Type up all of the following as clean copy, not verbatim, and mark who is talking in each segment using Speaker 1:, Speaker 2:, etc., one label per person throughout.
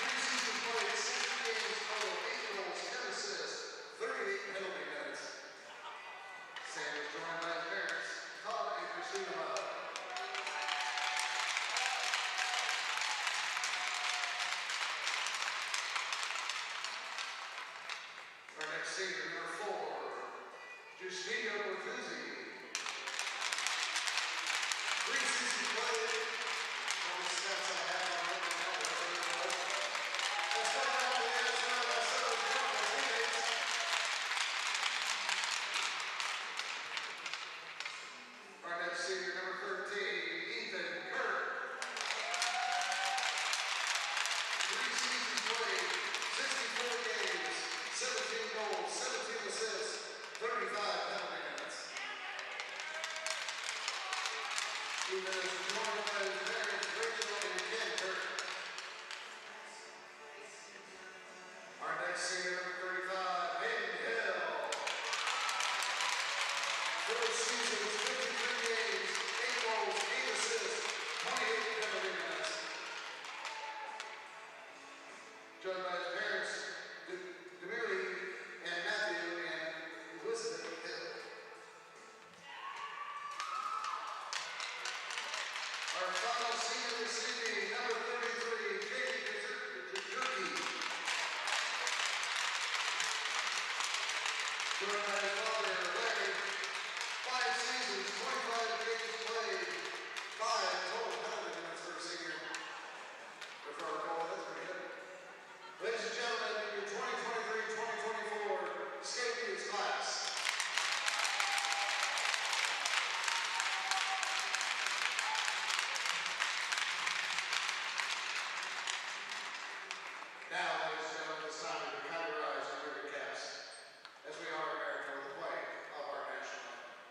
Speaker 1: Preseason play, 6 games total, 8 goals, 10 assists, 38 penalty minutes. Sam is joined by his parents, Todd and Christina Bell. Our next senior, number 4, Justinio Bertuzzi. Preseason play, all the stats I have on it right now. Let's start out with the SRSO teammates. Our next senior, number 13, Ethan Kirk. Preseason play, 64 games, 17 goals, 17 assists, 35 penalty minutes. Ethan is joined by his parents, Rachel and Ken Kirk. Our next senior, number 35, Hayden Hill. First season was 53 games, 8 goals, 8 assists, 28 penalty minutes. Joined by his parents, Demiri and Matthew and Elizabeth Hill. Our final senior this evening, number 33, Jake Jerky. Joined by his father, Larry. 5 seasons, 25 games played, 5 total penalty minutes for a senior. For our goal, that's pretty good. Ladies and gentlemen, your 2023-2024 Skate Youth class. Now, ladies and gentlemen, it's time to categorize your ribbon caps as we are preparing for the play of our national anthem.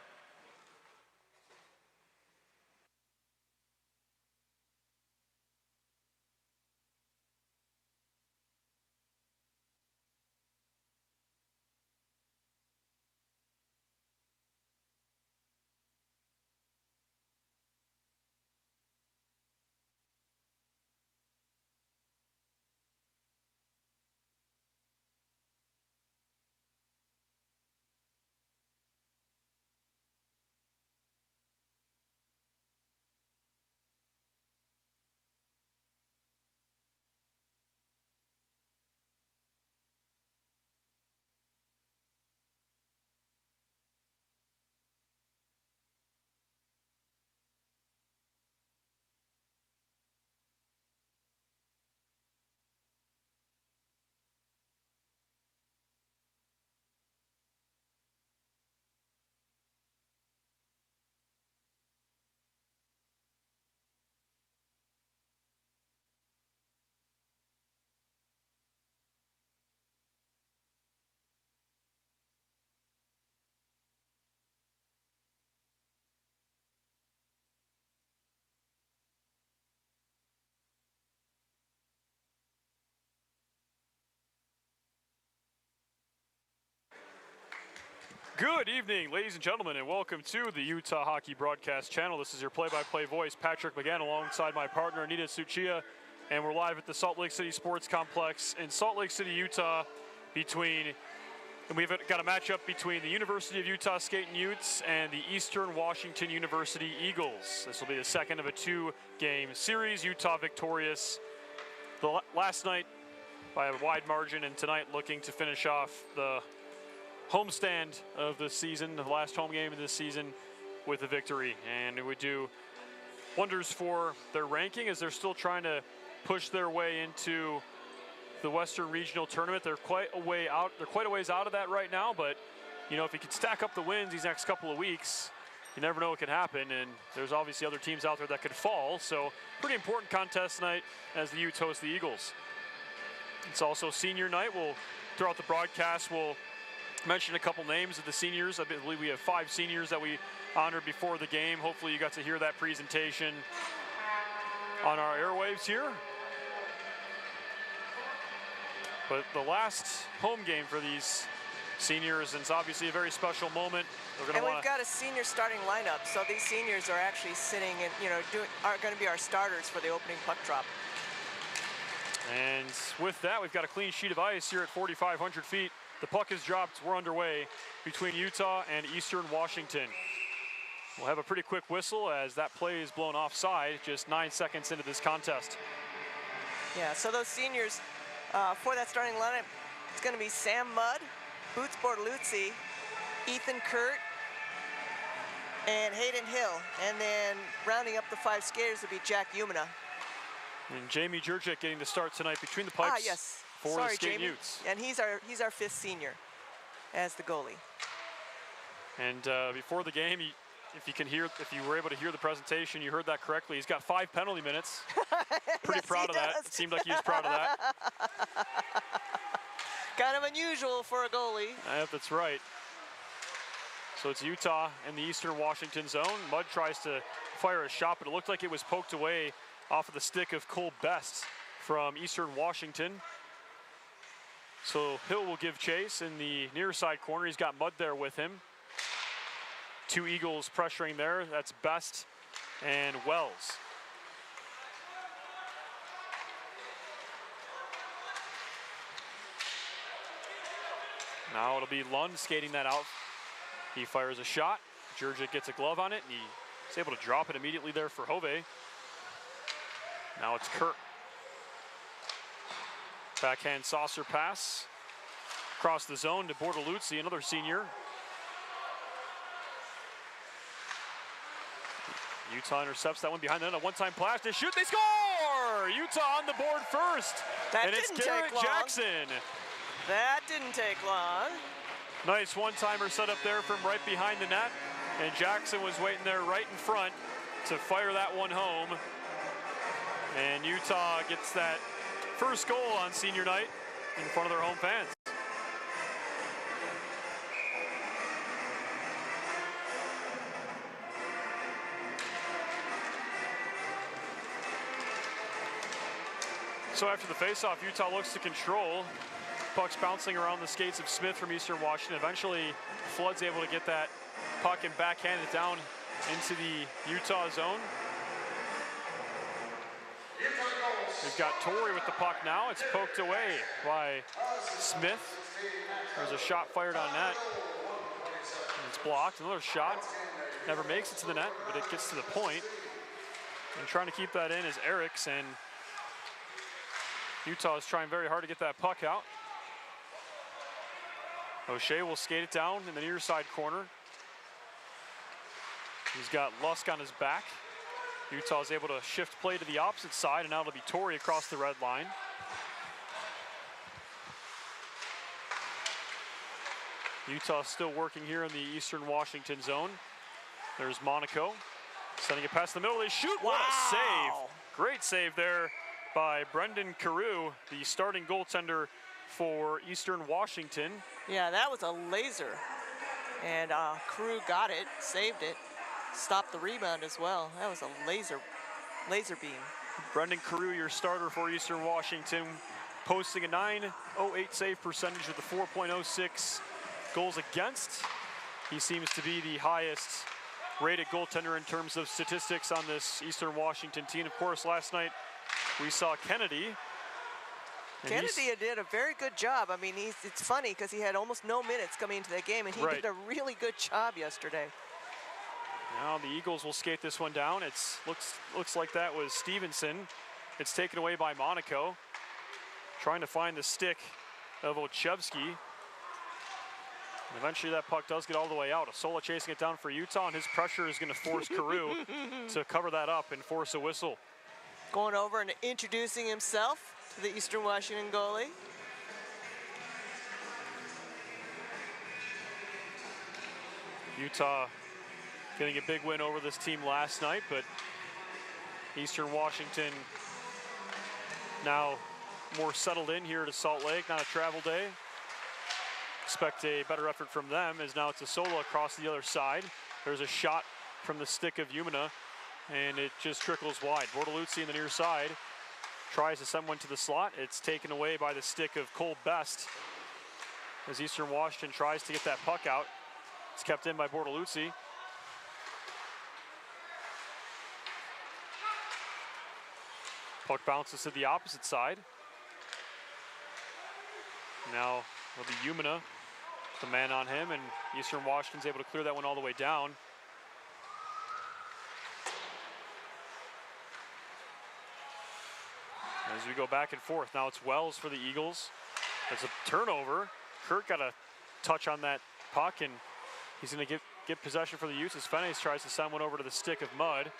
Speaker 2: Good evening, ladies and gentlemen, and welcome to the Utah Hockey Broadcast Channel. This is your play-by-play voice, Patrick McGann, alongside my partner, Anita Suchia, and we're live at the Salt Lake City Sports Complex in Salt Lake City, Utah, and we've got a matchup between the University of Utah Skating Utes and the Eastern Washington University Eagles. This will be the second of a 2-game series. Utah victorious last night by a wide margin, and tonight looking to finish off the homestand of the season, the last home game of this season, with a victory. And it would do wonders for their ranking as they're still trying to push their way into the Western Regional Tournament. They're quite a way out. They're quite a ways out of that right now, but you know, if you could stack up the wins these next couple of weeks, you never know what can happen, and there's obviously other teams out there that could fall. So pretty important contest tonight as the Utes host the Eagles. It's also senior night. Throughout the broadcast, we'll mention a couple names of the seniors. I believe we have 5 seniors that we honored before the game. Hopefully you got to hear that presentation on our airwaves here. But the last home game for these seniors, and it's obviously a very special moment.
Speaker 3: And we've got a senior starting lineup, so these seniors are actually sitting and are going to be our starters for the opening puck drop.
Speaker 2: And with that, we've got a clean sheet of ice here at 4,500 feet. The puck is dropped. We're underway between Utah and Eastern Washington. We'll have a pretty quick whistle as that play is blown offside just 9 seconds into this contest.
Speaker 3: Yeah, so those seniors for that starting lineup, it's going to be Sam Mudd, Boots Bortoluzzi, Ethan Kurt, and Hayden Hill. And then rounding up the 5 skaters will be Jack Umina.
Speaker 2: And Jamie Jurczyk getting the start tonight between the pipes
Speaker 3: Yes.
Speaker 2: for
Speaker 3: Sorry,
Speaker 2: the Skate
Speaker 3: Jamie.
Speaker 2: Utes.
Speaker 3: And he's our 5th senior as the goalie.
Speaker 2: And before the game, if you were able to hear the presentation, you heard that correctly. He's got 5 penalty minutes. Pretty
Speaker 3: Yes,
Speaker 2: proud
Speaker 3: he
Speaker 2: of that.
Speaker 3: does.
Speaker 2: It seemed like he was proud of that.
Speaker 3: Kind of unusual for a goalie.
Speaker 2: That's right. So it's Utah in the Eastern Washington zone. Mudd tries to fire a shot, but it looked like it was poked away off of the stick of Cole Best from Eastern Washington. So Hill will give chase in the near side corner. He's got Mudd there with him. 2 Eagles pressuring there. That's Best and Wells. Now it'll be Lund skating that out. He fires a shot. Jurczyk gets a glove on it, and he's able to drop it immediately there for Hove. Now it's Kurt. Backhand saucer pass. Across the zone to Bortoluzzi, another senior. Utah intercepts that one behind the net. A one-time pass to shoot. They score! Utah on the board first.
Speaker 3: That
Speaker 2: and it's
Speaker 3: didn't
Speaker 2: Garrett
Speaker 3: take long.
Speaker 2: Jackson.
Speaker 3: That didn't take long.
Speaker 2: Nice one-timer set up there from right behind the net. And Jackson was waiting there right in front to fire that one home. And Utah gets that first goal on senior night in front of their home fans. So after the faceoff, Utah looks to control. Puck's bouncing around the skates of Smith from Eastern Washington. Eventually, Flood's able to get that puck and backhand it down into the Utah zone. We've got Torrey with the puck now. It's poked away by Smith. There's a shot fired on net. And it's blocked. Another shot. Never makes it to the net, but it gets to the point. And trying to keep that in is Eriks, and Utah is trying very hard to get that puck out. O'Shea will skate it down in the near side corner. He's got Lusk on his back. Utah is able to shift play to the opposite side, and now it'll be Torrey across the red line. Utah still working here in the Eastern Washington zone. There's Monaco sending it past the middle. They shoot. What a save. Great save there by Brendan Carew, the starting goaltender for Eastern Washington.
Speaker 3: Yeah, that was a laser. And Carew got it, saved it, stopped the rebound as well. That was a laser beam.
Speaker 2: Brendan Carew, your starter for Eastern Washington, posting a .908 save percentage with a 4.06 goals against. He seems to be the highest rated goaltender in terms of statistics on this Eastern Washington team. Of course, last night we saw Kennedy.
Speaker 3: Kennedy did a very good job. I mean, it's funny because he had almost no minutes coming into that game, and he did a really good job yesterday.
Speaker 2: Now the Eagles will skate this one down. It looks like that was Stevenson. It's taken away by Monaco. Trying to find the stick of Olszewski. And eventually that puck does get all the way out. Asola chasing it down for Utah, and his pressure is going to force Carew to cover that up and force a whistle.
Speaker 3: Going over and introducing himself to the Eastern Washington goalie.
Speaker 2: Utah getting a big win over this team last night, but Eastern Washington now more settled in here to Salt Lake, not a travel day. Expect a better effort from them, as now it's Asola across the other side. There's a shot from the stick of Umina, and it just trickles wide. Bortoluzzi in the near side tries to send one to the slot. It's taken away by the stick of Cole Best as Eastern Washington tries to get that puck out. It's kept in by Bortoluzzi. Puck bounces to the opposite side. Now it'll be Umina, the man on him, and Eastern Washington's able to clear that one all the way down. As we go back and forth, now it's Wells for the Eagles. There's a turnover. Kurt got a touch on that puck, and he's going to get possession for the Utes as Fenes tries to send one over to the stick of Mudd.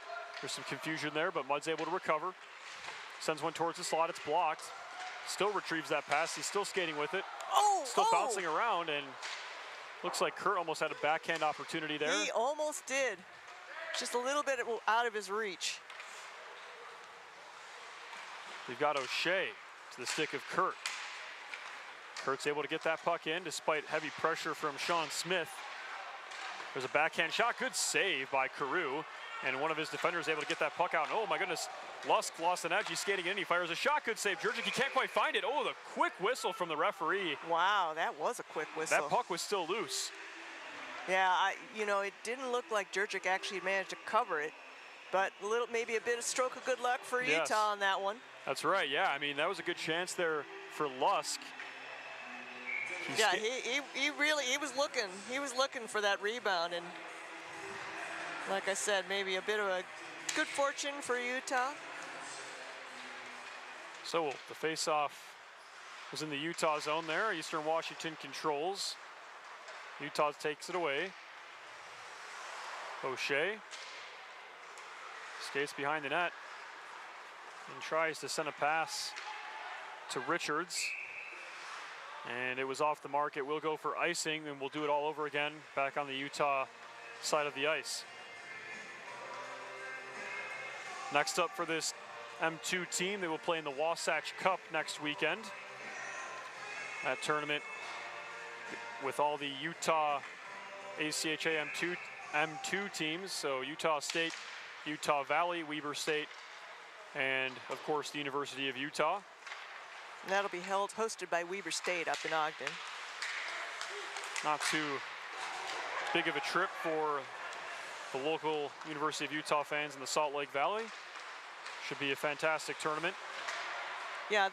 Speaker 2: There's some confusion there, but Mudd's able to recover. Sends one towards the slot, it's blocked. Still retrieves that pass, he's still skating with it. Still bouncing around, and looks like Kurt almost had a backhand opportunity there.
Speaker 3: He almost did. Just a little bit out of his reach.
Speaker 2: We've got O'Shea to the stick of Kurt. Kurt's able to get that puck in despite heavy pressure from Sean Smith. There's a backhand shot, good save by Carew, and one of his defenders able to get that puck out. And oh my goodness, Lusk lost an edge, he's skating in, he fires a shot, good save. Jurczyk, he can't quite find it. Oh, the quick whistle from the referee.
Speaker 3: Wow, that was a quick whistle.
Speaker 2: That puck was still loose.
Speaker 3: Yeah, you know, it didn't look like Jurczyk actually managed to cover it, but maybe a bit of stroke of good luck for Utah on that one.
Speaker 2: That's right, yeah, I mean, that was a good chance there for Lusk.
Speaker 3: He was looking for that rebound, and like I said, maybe a bit of a good fortune for Utah.
Speaker 2: So the face-off was in the Utah zone there. Eastern Washington controls. Utah takes it away. O'Shea skates behind the net and tries to send a pass to Richards. And it was off the mark. It will go for icing, and we'll do it all over again back on the Utah side of the ice. Next up for this M2 team, they will play in the Wasatch Cup next weekend. That tournament with all the Utah ACHA M2 teams, so Utah State, Utah Valley, Weber State, and of course the University of Utah.
Speaker 3: And that'll be hosted by Weber State up in Ogden.
Speaker 2: Not too big of a trip for the local University of Utah fans in the Salt Lake Valley. Should be a fantastic tournament.
Speaker 3: Yeah,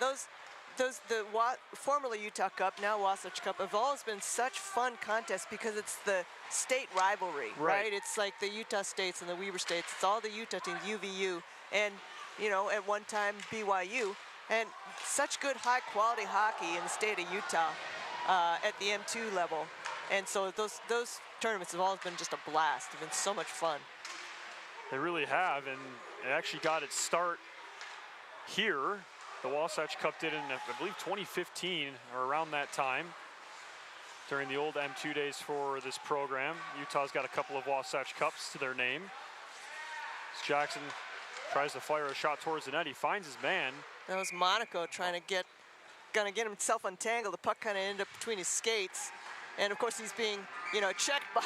Speaker 3: formerly Utah Cup, now Wasatch Cup, have always been such fun contests because it's the state rivalry, right? It's like the Utah States and the Weber States. It's all the Utah teams, UVU, and you know, at one time BYU. And such good high-quality hockey in the state of Utah at the M2 level. And so those tournaments have always been just a blast. They've been so much fun.
Speaker 2: They really have, and it actually got its start here. The Wasatch Cup did in, I believe, 2015 or around that time during the old M2 days for this program. Utah's got a couple of Wasatch Cups to their name. As Jackson tries to fire a shot towards the net, he finds his man.
Speaker 3: That was Monaco trying to get himself untangled. The puck kind of ended up between his skates. And of course he's being, you know, checked by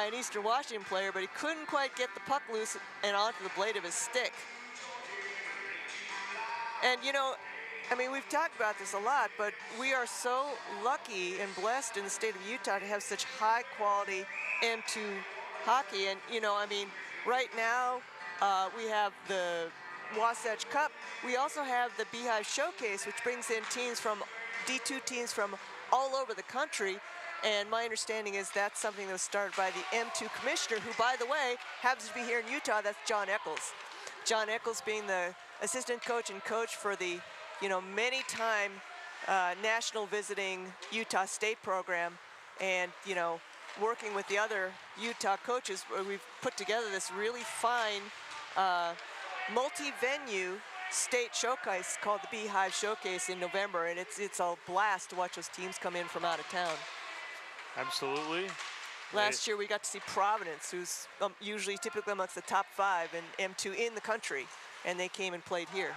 Speaker 3: an Eastern Washington player, but he couldn't quite get the puck loose and onto the blade of his stick. And you know, I mean, we've talked about this a lot, but we are so lucky and blessed in the state of Utah to have such high quality M2 hockey. And you know, I mean, right now we have the Wasatch Cup. We also have the Beehive Showcase, which brings in teams from D2 teams from all over the country. And my understanding is that's something that was started by the M2 commissioner, who, by the way, happens to be here in Utah. That's John Eccles. John Eccles being the assistant coach and coach for the, you know, many-time national visiting Utah State program, and you know, working with the other Utah coaches, we've put together this really fine multi-venue state showcase called the Beehive Showcase in November, and it's a blast to watch those teams come in from out of town.
Speaker 2: Absolutely.
Speaker 3: Last year we got to see Providence, who's typically amongst the top 5 in M2 in the country, and they came and played here.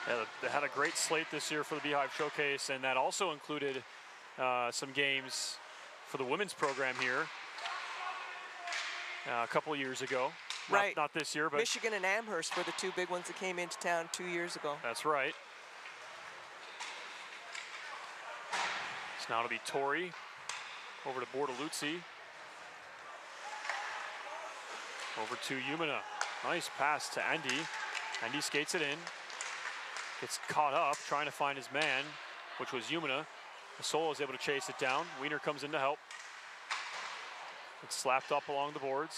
Speaker 2: Yeah, they had a great slate this year for the Beehive Showcase, and that also included some games for the women's program here a couple of years ago.
Speaker 3: Right.
Speaker 2: Not this year, but
Speaker 3: Michigan and Amherst were the 2 big ones that came into town 2 years ago.
Speaker 2: That's right. So now it'll be Torrey over to Bortoluzzi. Over to Umina. Nice pass to Endy. Endy skates it in. Gets caught up trying to find his man. which was Umina. Asola is able to chase it down. Wiener comes in to help. It's slapped up along the boards.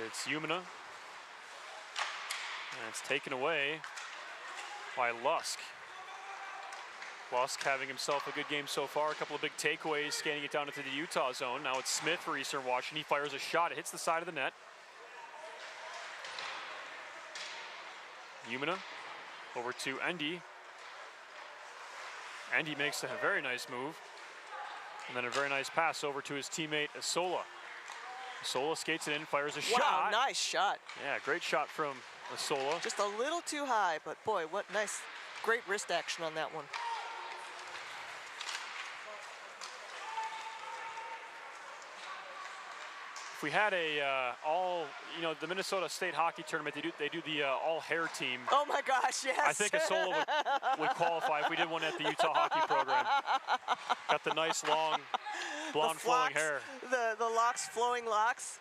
Speaker 2: It's Umina. And it's taken away by Lusk. Lusk having himself a good game so far. A couple of big takeaways, scanning it down into the Utah zone. Now it's Smith for Eastern Washington. He fires a shot. It hits the side of the net. Umina over to Endy. Endy makes a very nice move. And then a very nice pass over to his teammate Asola. Asola skates it in, fires a shot.
Speaker 3: Wow, nice shot.
Speaker 2: Yeah, great shot from Asola.
Speaker 3: Just a little too high, but boy, what nice, great wrist action on that one.
Speaker 2: If we had a the Minnesota State hockey tournament, they do the all-hair team.
Speaker 3: Oh my gosh, yes.
Speaker 2: I think Asola would qualify if we did one at the Utah hockey program. Got the nice long blonde flowing hair.
Speaker 3: The locks, flowing locks.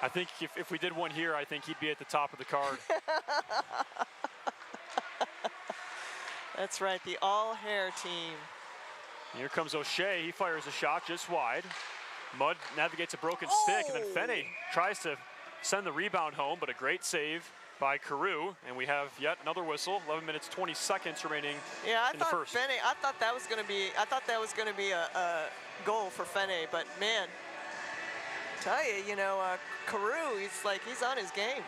Speaker 2: I think if we did one here, I think he'd be at the top of the card.
Speaker 3: That's right, the all-hair team.
Speaker 2: Here comes O'Shea. He fires a shot just wide. Mudd navigates a broken stick, and then Fene tries to send the rebound home, but a great save by Carew, and we have yet another whistle. 11 minutes 20 seconds remaining in the first.
Speaker 3: I thought that was going to be a goal for Fene, but man, tell you, Carew, he's on his game.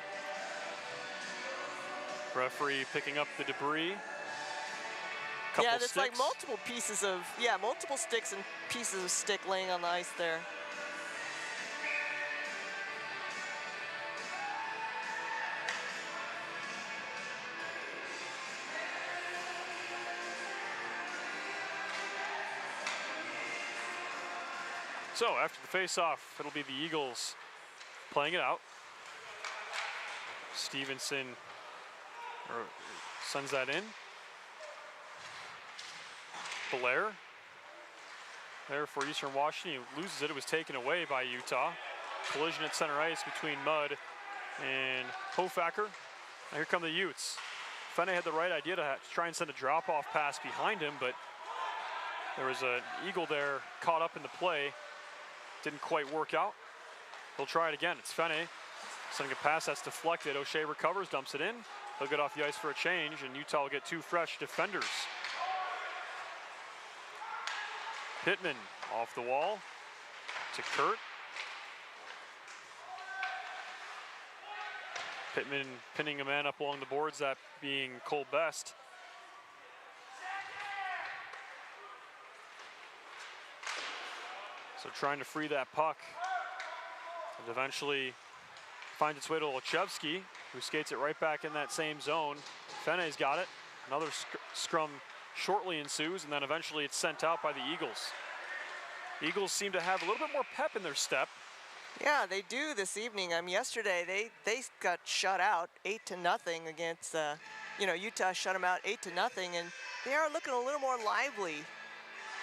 Speaker 2: Referee picking up the debris.
Speaker 3: Yeah, there's like multiple sticks and pieces of stick laying on the ice there.
Speaker 2: So after the face-off, it'll be the Eagles playing it out. Stevenson sends that in. Blair there for Eastern Washington. He loses it. It was taken away by Utah. Collision at center ice between Mudd and Hofacker. Now here come the Utes. Fene had the right idea to try and send a drop-off pass behind him, but there was an Eagle there caught up in the play. Didn't quite work out. He'll try it again. It's Fene sending a pass that's deflected. O'Shea recovers, dumps it in. He'll get off the ice for a change, and Utah will get two fresh defenders. Pittman off the wall to Kurt. Pittman pinning a man up along the boards, that being Cole Best. So trying to free that puck. And eventually finds its way to Olszewski, who skates it right back in that same zone. Fene's got it. Another scrum shortly ensues, and then eventually it's sent out by the Eagles. Eagles seem to have a little bit more pep in their step.
Speaker 3: Yeah, they do this evening. Yesterday they got shut out 8-0 against, Utah shut them out 8-0, and they are looking a little more lively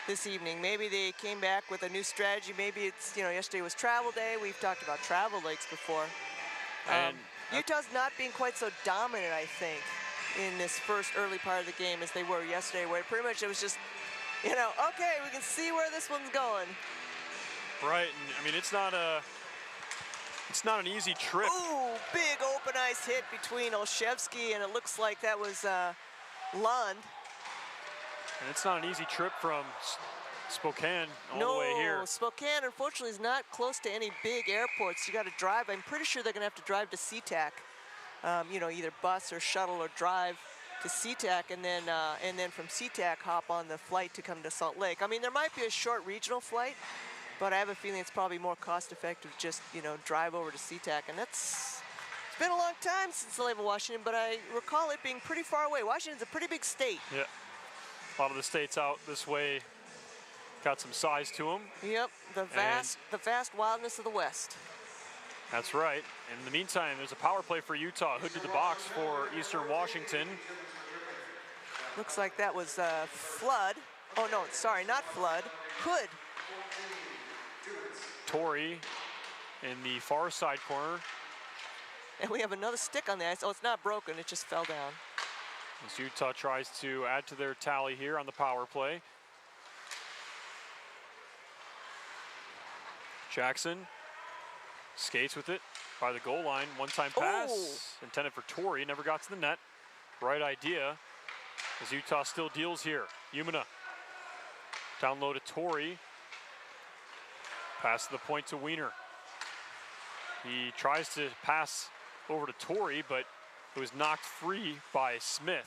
Speaker 3: this evening. Maybe they came back with a new strategy. Maybe it's, yesterday was travel day. We've talked about travel lakes before.
Speaker 2: And
Speaker 3: Utah's not being quite so dominant, I think, in this first early part of the game as they were yesterday, where pretty much it was just, okay, we can see where this one's going.
Speaker 2: Right, and it's not an easy trip.
Speaker 3: Ooh, big open ice hit between Olszewski, and it looks like that was Lund.
Speaker 2: And it's not an easy trip from Spokane all the way here.
Speaker 3: No, Spokane, unfortunately, is not close to any big airports. You got to drive. I'm pretty sure they're going to have to drive to SeaTac. Either bus or shuttle or drive to SeaTac, and then from SeaTac hop on the flight to come to Salt Lake. There might be a short regional flight, but I have a feeling it's probably more cost-effective just, drive over to SeaTac. And it's been a long time since I lived in Washington, but I recall it being pretty far away. Washington's a pretty big state.
Speaker 2: Yeah. A lot of the states out this way got some size to them.
Speaker 3: Yep, the vast wildness of the West.
Speaker 2: That's right. In the meantime, there's a power play for Utah. Hood to the box for Eastern Washington.
Speaker 3: Looks like that was Flood. Oh, no, sorry, not Flood. Hood.
Speaker 2: Torrey in the far side corner.
Speaker 3: And we have another stick on the ice. Oh, it's not broken. It just fell down.
Speaker 2: As Utah tries to add to their tally here on the power play. Jackson skates with it by the goal line. One-time pass intended for Torrey, never got to the net. Right idea as Utah still deals here. Umina down low to Torrey. Pass to the point to Wiener. He tries to pass over to Torrey, but it was knocked free by Smith.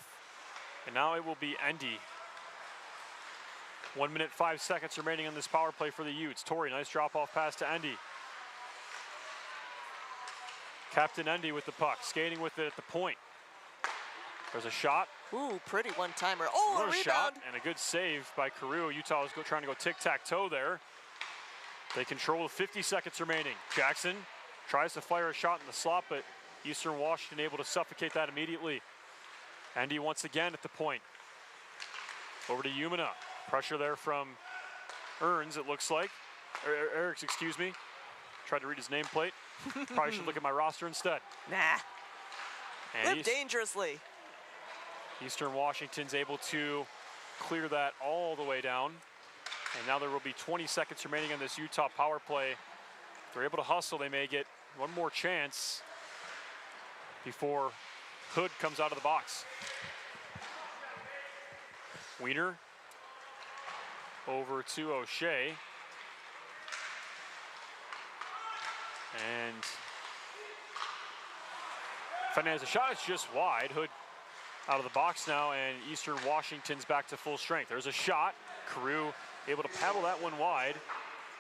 Speaker 2: And now it will be Endy. 1 minute, 5 seconds remaining on this power play for the Utes. Torrey, nice drop-off pass to Endy. Captain Endy with the puck, skating with it at the point. There's a shot.
Speaker 3: Ooh, pretty one-timer. Oh, a
Speaker 2: Another
Speaker 3: rebound.
Speaker 2: shot and a good save by Carew. Utah is trying to go tic-tac-toe there. They control with 50 seconds remaining. Jackson tries to fire a shot in the slot, but Eastern Washington able to suffocate that immediately. Endy once again at the point. Over to Umina. Pressure there from Earns, it looks like. Eriks, excuse me. Tried to read his nameplate. Probably should look at my roster instead.
Speaker 3: Nah.
Speaker 2: And
Speaker 3: Live dangerously.
Speaker 2: Eastern Washington's able to clear that all the way down. And now there will be 20 seconds remaining on this Utah power play. If they're able to hustle, they may get one more chance before Hood comes out of the box. Wiener over to O'Shea. And Fenner has a shot, it's just wide. Hood out of the box now, and Eastern Washington's back to full strength. There's a shot. Carew able to paddle that one wide.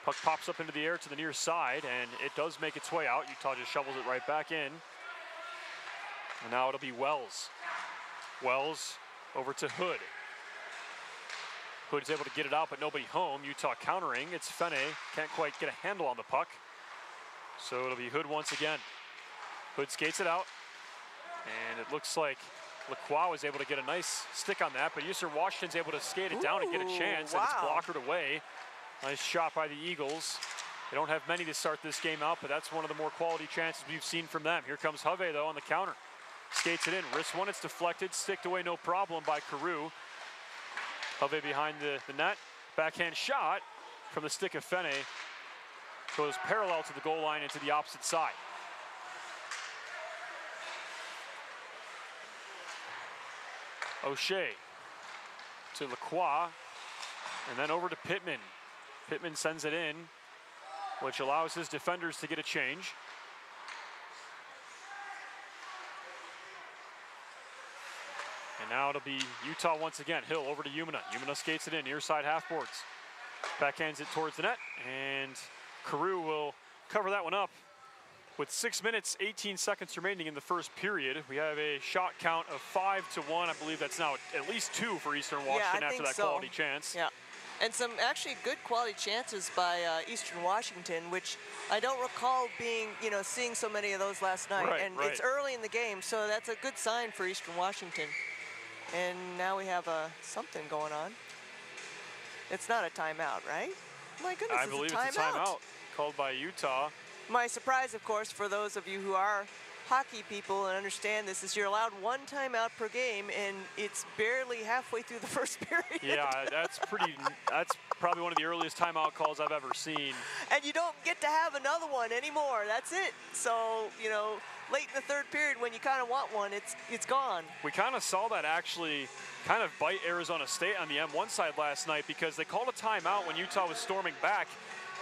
Speaker 2: Puck pops up into the air to the near side, and it does make its way out. Utah just shovels it right back in. And now it'll be Wells. Wells over to Hood. Hood's able to get it out, but nobody home. Utah countering. It's Fene. Can't quite get a handle on the puck. So it'll be Hood once again. Hood skates it out. And it looks like Lacroix was able to get a nice stick on that, but Eastern Washington's able to skate it down and get a chance, and it's blockered away. Nice shot by the Eagles. They don't have many to start this game out, but that's one of the more quality chances we've seen from them. Here comes Hovey, though, on the counter. Skates it in, wrist one, it's deflected, sticked away, no problem by Carew. Hovey behind the net. Backhand shot from the stick of Fene. Goes parallel to the goal line into the opposite side. O'Shea to Lacroix, and then over to Pittman. Pittman sends it in, which allows his defenders to get a change. And now it'll be Utah once again. Hill over to Umina. Umina skates it in, near side half boards. Backhands it towards the net, and Carew will cover that one up. With 6 minutes, 18 seconds remaining in the first period, we have a shot count of 5-1. I believe that's now at least 2 for Eastern Washington after that quality chance.
Speaker 3: Yeah, and some actually good quality chances by Eastern Washington, which I don't recall being, seeing so many of those last night.
Speaker 2: Right,
Speaker 3: It's early in the game, so that's a good sign for Eastern Washington. And now we have something going on. It's not a timeout, right? My goodness,
Speaker 2: I believe it's a timeout called by Utah.
Speaker 3: My surprise, of course, for those of you who are hockey people and understand this, is you're allowed 1 timeout per game, and it's barely halfway through the first period.
Speaker 2: Yeah, that's probably one of the earliest timeout calls I've ever seen.
Speaker 3: And you don't get to have another one anymore. That's it. So, late in the third period when you kind of want one, it's gone.
Speaker 2: We kind of saw that actually kind of bite Arizona State on the M1 side last night, because they called a timeout when Utah was storming back.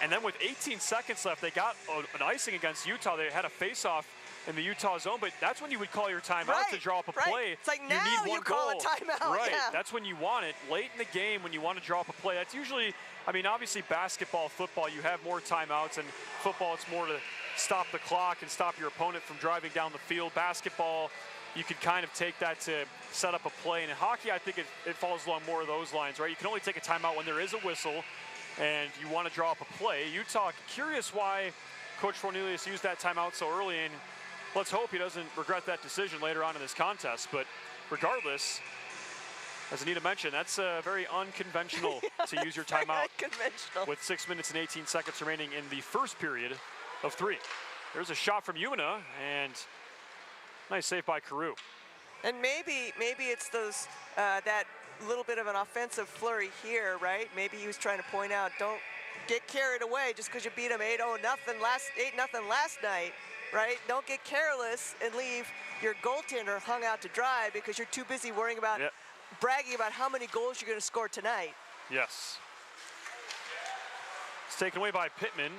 Speaker 2: And then with 18 seconds left, they got an icing against Utah. They had a face-off in the Utah zone, but that's when you would call your timeout to draw up a play.
Speaker 3: It's like now
Speaker 2: you need one
Speaker 3: call
Speaker 2: goal.
Speaker 3: a timeout.
Speaker 2: Right,
Speaker 3: Yeah.
Speaker 2: That's when you want it. Late in the game when you want to draw up a play. That's usually, obviously basketball, football, you have more timeouts, and football it's more to stop the clock and stop your opponent from driving down the field. Basketball, you can kind of take that to set up a play. And in hockey, I think it falls along more of those lines, right? You can only take a timeout when there is a whistle and you want to draw up a play. Utah, curious why Coach Cornelius used that timeout so early, and let's hope he doesn't regret that decision later on in this contest. But regardless, as Anita mentioned, that's very unconventional to use your timeout with 6 minutes and 18 seconds remaining in the first period of 3. There's a shot from Umina, and nice save by Carew.
Speaker 3: And maybe it's those that little bit of an offensive flurry here, right? Maybe he was trying to point out, don't get carried away just because you beat them 8-0 nothing last night, right? Don't get careless and leave your goaltender hung out to dry because you're too busy worrying about bragging about how many goals you're going to score tonight.
Speaker 2: Yes. It's taken away by Pittman.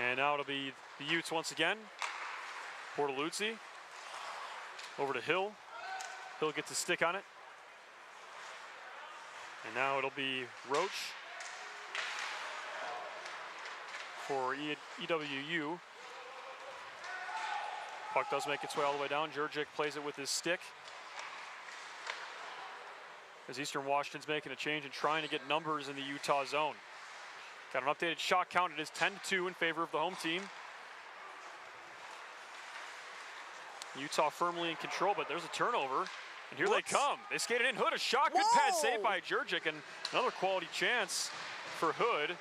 Speaker 2: And now it'll be the Utes once again. Bortoluzzi over to Hill. Hill gets a stick on it. And now it'll be Roach for EWU. Puck does make its way all the way down. Jurczyk plays it with his stick. As Eastern Washington's making a change and trying to get numbers in the Utah zone. Got an updated shot count. It is 10-2 in favor of the home team. Utah firmly in control, but there's a turnover. And here they come. They skated in. Hood, a shot. Good pass saved by Jurczyk, and another quality chance for Hood.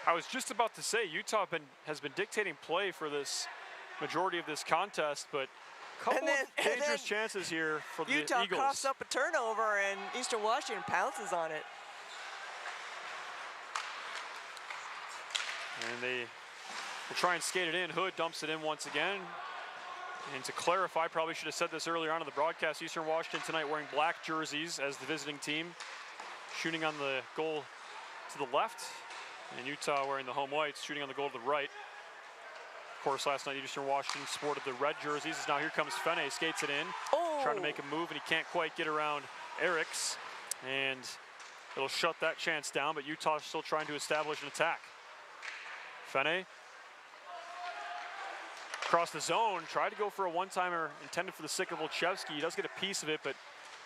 Speaker 2: I was just about to say Utah has been dictating play for this majority of this contest, but a couple of dangerous chances here for the Eagles.
Speaker 3: Utah coughs up a turnover, and Eastern Washington pounces on it.
Speaker 2: And they will try and skate it in. Hood dumps it in once again. And to clarify, probably should have said this earlier on in the broadcast, Eastern Washington tonight wearing black jerseys as the visiting team, shooting on the goal to the left, and Utah wearing the home whites, shooting on the goal to the right. Of course, last night Eastern Washington sported the red jerseys. Now here comes Fene, skates it in, trying to make a move, and he can't quite get around Eriks, and it'll shut that chance down, but Utah is still trying to establish an attack. Fene across the zone, tried to go for a one-timer intended for the stick of Olszewski. He does get a piece of it, but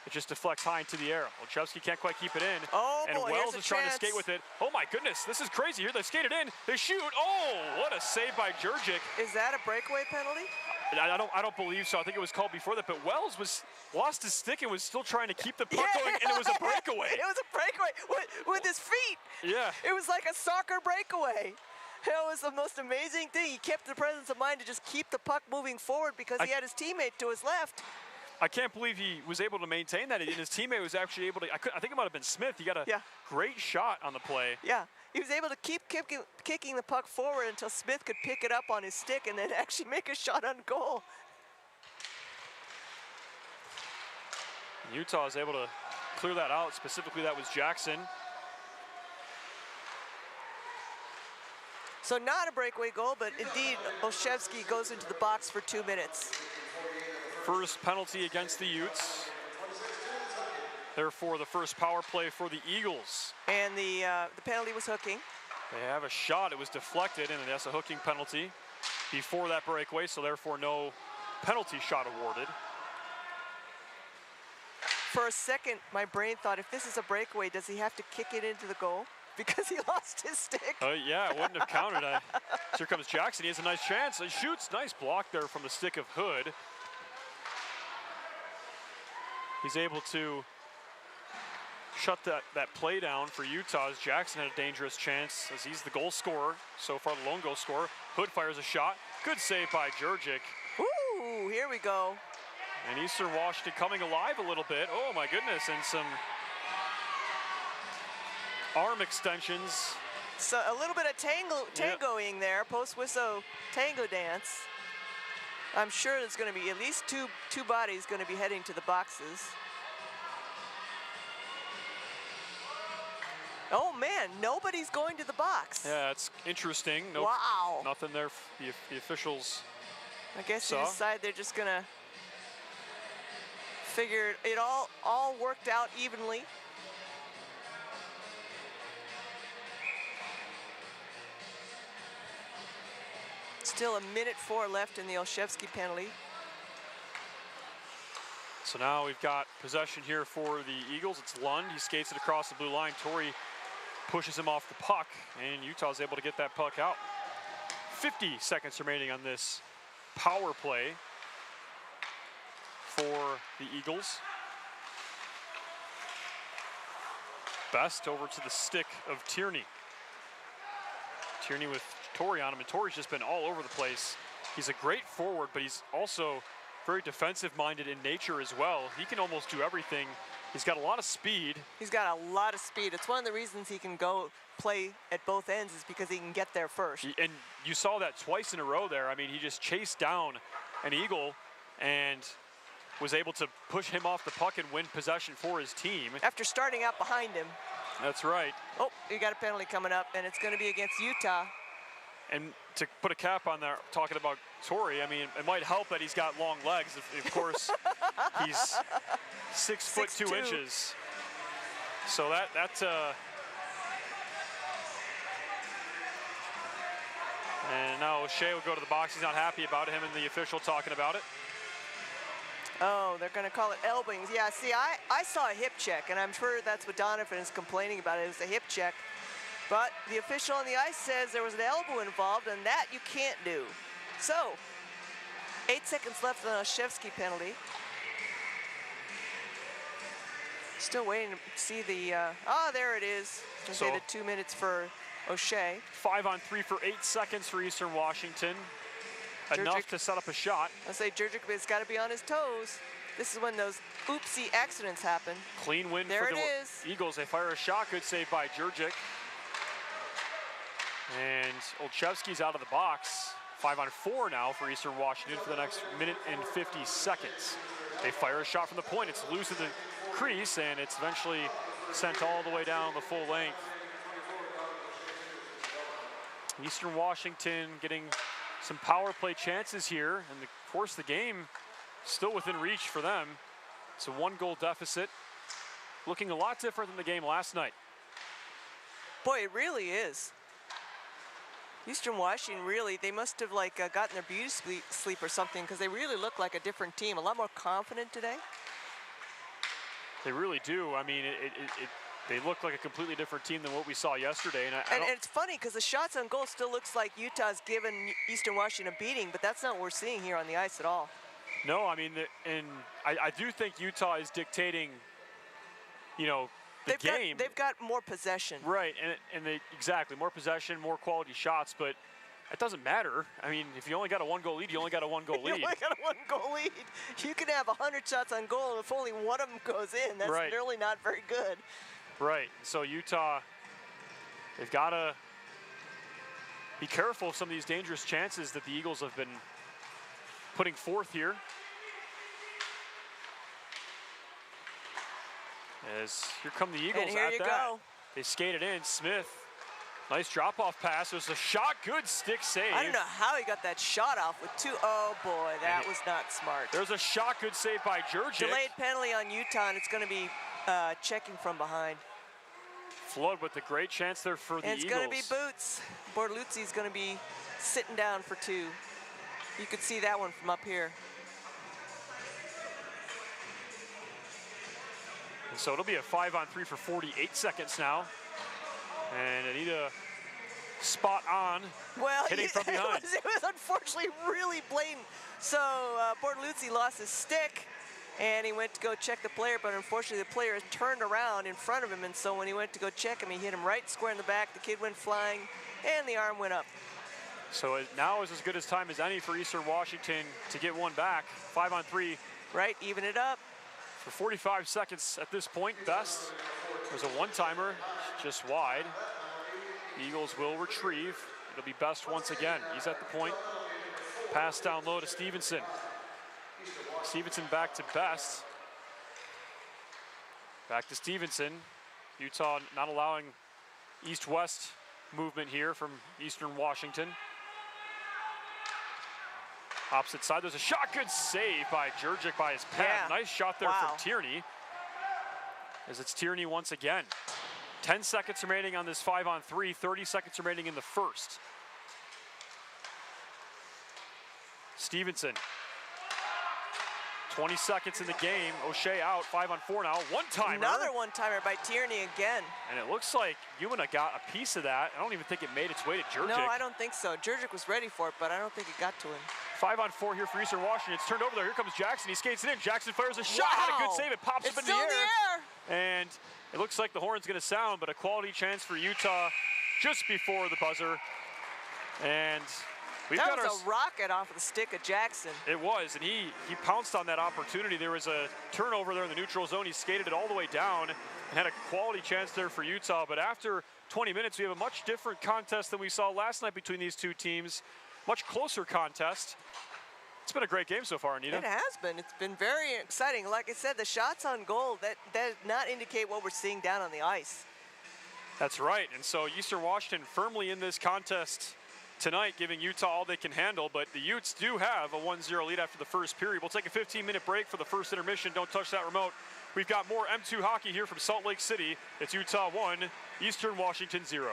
Speaker 2: it just deflects high into the air. Olszewski can't quite keep it in. And Wells is trying to skate with it. Oh my goodness, this is crazy. Here they skated in, they shoot. Oh, what a save by Jurczyk.
Speaker 3: Is that a breakaway penalty?
Speaker 2: I don't believe so. I think it was called before that, but Wells lost his stick and was still trying to keep the puck going, and it was a breakaway.
Speaker 3: It was a breakaway with his feet.
Speaker 2: Yeah.
Speaker 3: It was like a soccer breakaway. It was the most amazing thing. He kept the presence of mind to just keep the puck moving forward because he had his teammate to his left.
Speaker 2: I can't believe he was able to maintain that, and his teammate was actually able to. I think it might have been Smith. He got a great shot on the play.
Speaker 3: Yeah, he was able to keep kicking the puck forward until Smith could pick it up on his stick and then actually make a shot on goal.
Speaker 2: Utah is able to clear that out. Specifically, that was Jackson.
Speaker 3: So not a breakaway goal, but indeed Olszewski goes into the box for 2 minutes.
Speaker 2: First penalty against the Utes. Therefore, the first power play for the Eagles.
Speaker 3: And the penalty was hooking.
Speaker 2: They have a shot. It was deflected, and that's a hooking penalty before that breakaway, so therefore no penalty shot awarded.
Speaker 3: For a second, my brain thought, if this is a breakaway, does he have to kick it into the goal? Because he lost his stick.
Speaker 2: Yeah, it wouldn't have counted. Here comes Jackson. He has a nice chance. He shoots. Nice block there from the stick of Hood. He's able to shut that play down for Utah as Jackson had a dangerous chance as he's the goal scorer. So far, the lone goal scorer. Hood fires a shot. Good save by Jurczyk.
Speaker 3: Ooh, here we go.
Speaker 2: And Eastern Washington coming alive a little bit. Oh my goodness, and some arm extensions.
Speaker 3: So a little bit of tangoing there, post-whistle tango dance. I'm sure there's going to be at least two bodies going to be heading to the boxes. Oh man, nobody's going to the box.
Speaker 2: Yeah, it's interesting. Nope,
Speaker 3: wow.
Speaker 2: Nothing there. The officials.
Speaker 3: I guess they decide they're just going to figure it all worked out evenly. Still 1:04 left in the Olszewski penalty.
Speaker 2: So now we've got possession here for the Eagles. It's Lund. He skates it across the blue line. Torrey pushes him off the puck, and Utah's able to get that puck out. 50 seconds remaining on this power play for the Eagles. Best over to the stick of Tierney. Tierney with Torrey on him, and Torrey's just been all over the place He's a great forward, but he's also very defensive-minded in nature as well. He can almost do everything. He's got a lot of speed.
Speaker 3: He's got a lot of speed. It's one of the reasons he can go play at both ends is because he can get there first.
Speaker 2: And you saw that twice in a row there. I mean, he just chased down an Eagle and was able to push him off the puck and win possession for his team.
Speaker 3: After starting out behind him.
Speaker 2: That's right.
Speaker 3: Oh, you got a penalty coming up, and it's going to be against Utah.
Speaker 2: And to put a cap on there, talking about Torrey, I mean, it might help that he's got long legs. Of course, he's 6 foot 2 inches. So and now O'Shea will go to the box. He's not happy about him and the official talking about it.
Speaker 3: Oh, they're going to call it elbowings. Yeah, see, I saw a hip check, and I'm sure that's what Donovan is complaining about. It was a hip check. But the official on the ice says there was an elbow involved, and that you can't do. So, 8 seconds left on a Olszewski penalty. Still waiting to see the, there it is.
Speaker 2: So,
Speaker 3: say the 2 minutes for O'Shea.
Speaker 2: 5-on-3 for 8 seconds for Eastern Washington. Enough to set up a shot.
Speaker 3: I say Jurczyk has got to be on his toes. This is when those oopsie accidents happen.
Speaker 2: Clean win
Speaker 3: there
Speaker 2: for
Speaker 3: it
Speaker 2: the
Speaker 3: is.
Speaker 2: Eagles. They fire a shot. Good save by Jurczyk. And Olszewski's out of the box. 5-on-4 now for Eastern Washington for the next minute and 50 seconds. They fire a shot from the point. It's loose at the crease, and it's eventually sent all the way down the full length. Eastern Washington getting some power play chances here, and of course the game still within reach for them. It's a 1-goal deficit, looking a lot different than the game last night.
Speaker 3: Boy, it really is. Eastern Washington really, they must have gotten their beauty sleep or something, because they really look like a different team, a lot more confident today.
Speaker 2: They really do. I mean, they look like a completely different team than what we saw yesterday. And
Speaker 3: it's funny because the shots on goal still looks like Utah's given Eastern Washington a beating, but that's not what we're seeing here on the ice at all.
Speaker 2: No, I mean, I do think Utah is dictating, the game.
Speaker 3: They've got more possession.
Speaker 2: Right, and exactly, more possession, more quality shots, but it doesn't matter. I mean, if you only got a 1-goal lead, you only got a 1-goal lead.
Speaker 3: You only got a 1-goal lead. You can have 100 shots on goal, and if only one of them goes in, that's
Speaker 2: right.
Speaker 3: really not very good.
Speaker 2: Right, so Utah, they've got to be careful of some of these dangerous chances that the Eagles have been putting forth here. As here come the Eagles
Speaker 3: and here
Speaker 2: at
Speaker 3: you
Speaker 2: that.
Speaker 3: Go.
Speaker 2: They skated in. Smith, nice drop-off pass. There's a shot, good stick save.
Speaker 3: I don't know how he got that shot off with two. Oh boy, that was not smart.
Speaker 2: There's a shot, good save by Jurczyk.
Speaker 3: Delayed penalty on Utah, and it's going to be checking from behind.
Speaker 2: Flood with a great chance there for the Eagles.
Speaker 3: It's going to be Boots. Bortoluzzi's going to be sitting down for 2. You could see that one from up here.
Speaker 2: And so it'll be a 5-on-3 for 48 seconds now. And Anita spot on, hitting from behind.
Speaker 3: It was unfortunately really blatant. So Bortoluzzi lost his stick, and he went to go check the player, but unfortunately the player turned around in front of him, and so when he went to go check him, he hit him right square in the back. The kid went flying, and the arm went up.
Speaker 2: So now is as good a time as any for Eastern Washington to get one back. 5-on-3.
Speaker 3: Right, even it up.
Speaker 2: For 45 seconds at this point, Best. There's a one-timer, just wide. The Eagles will retrieve. It'll be Best once again. He's at the point. Pass down low to Stevenson. Stevenson back to Best. Back to Stevenson. Utah not allowing east-west movement here from Eastern Washington. Opposite side, there's a shot, good save by Jurczyk by his pad.
Speaker 3: Yeah.
Speaker 2: Nice shot there from Tierney. As it's Tierney once again. 10 seconds remaining on this 5-on-3, 30 seconds remaining in the first. Stevenson. 20 seconds in the game. O'Shea out, 5-on-4 now. One-timer.
Speaker 3: Another one-timer by Tierney again.
Speaker 2: And it looks like Umina got a piece of that. I don't even think it made its way to Jurczyk.
Speaker 3: No, I don't think so. Jurczyk was ready for it, but I don't think it got to him.
Speaker 2: 5-on-4 here for Eastern Washington. It's turned over there. Here comes Jackson. He skates it in. Jackson fires a shot. Had a good save. It pops up in the air. And it looks like the horn's going to sound, but a quality chance for Utah just before the buzzer. And
Speaker 3: That was a rocket off of the stick of Jackson.
Speaker 2: It was, and he pounced on that opportunity. There was a turnover there in the neutral zone. He skated it all the way down and had a quality chance there for Utah. But after 20 minutes, we have a much different contest than we saw last night between these two teams. Much closer contest. It's been a great game so far, Anita.
Speaker 3: It has been. It's been very exciting. Like I said, the shots on goal, that does not indicate what we're seeing down on the ice.
Speaker 2: That's right. And so Eastern Washington firmly in this contest tonight, giving Utah all they can handle. But the Utes do have a 1-0 lead after the first period. We'll take a 15-minute break for the first intermission. Don't touch that remote. We've got more M2 hockey here from Salt Lake City. It's Utah 1, Eastern Washington 0.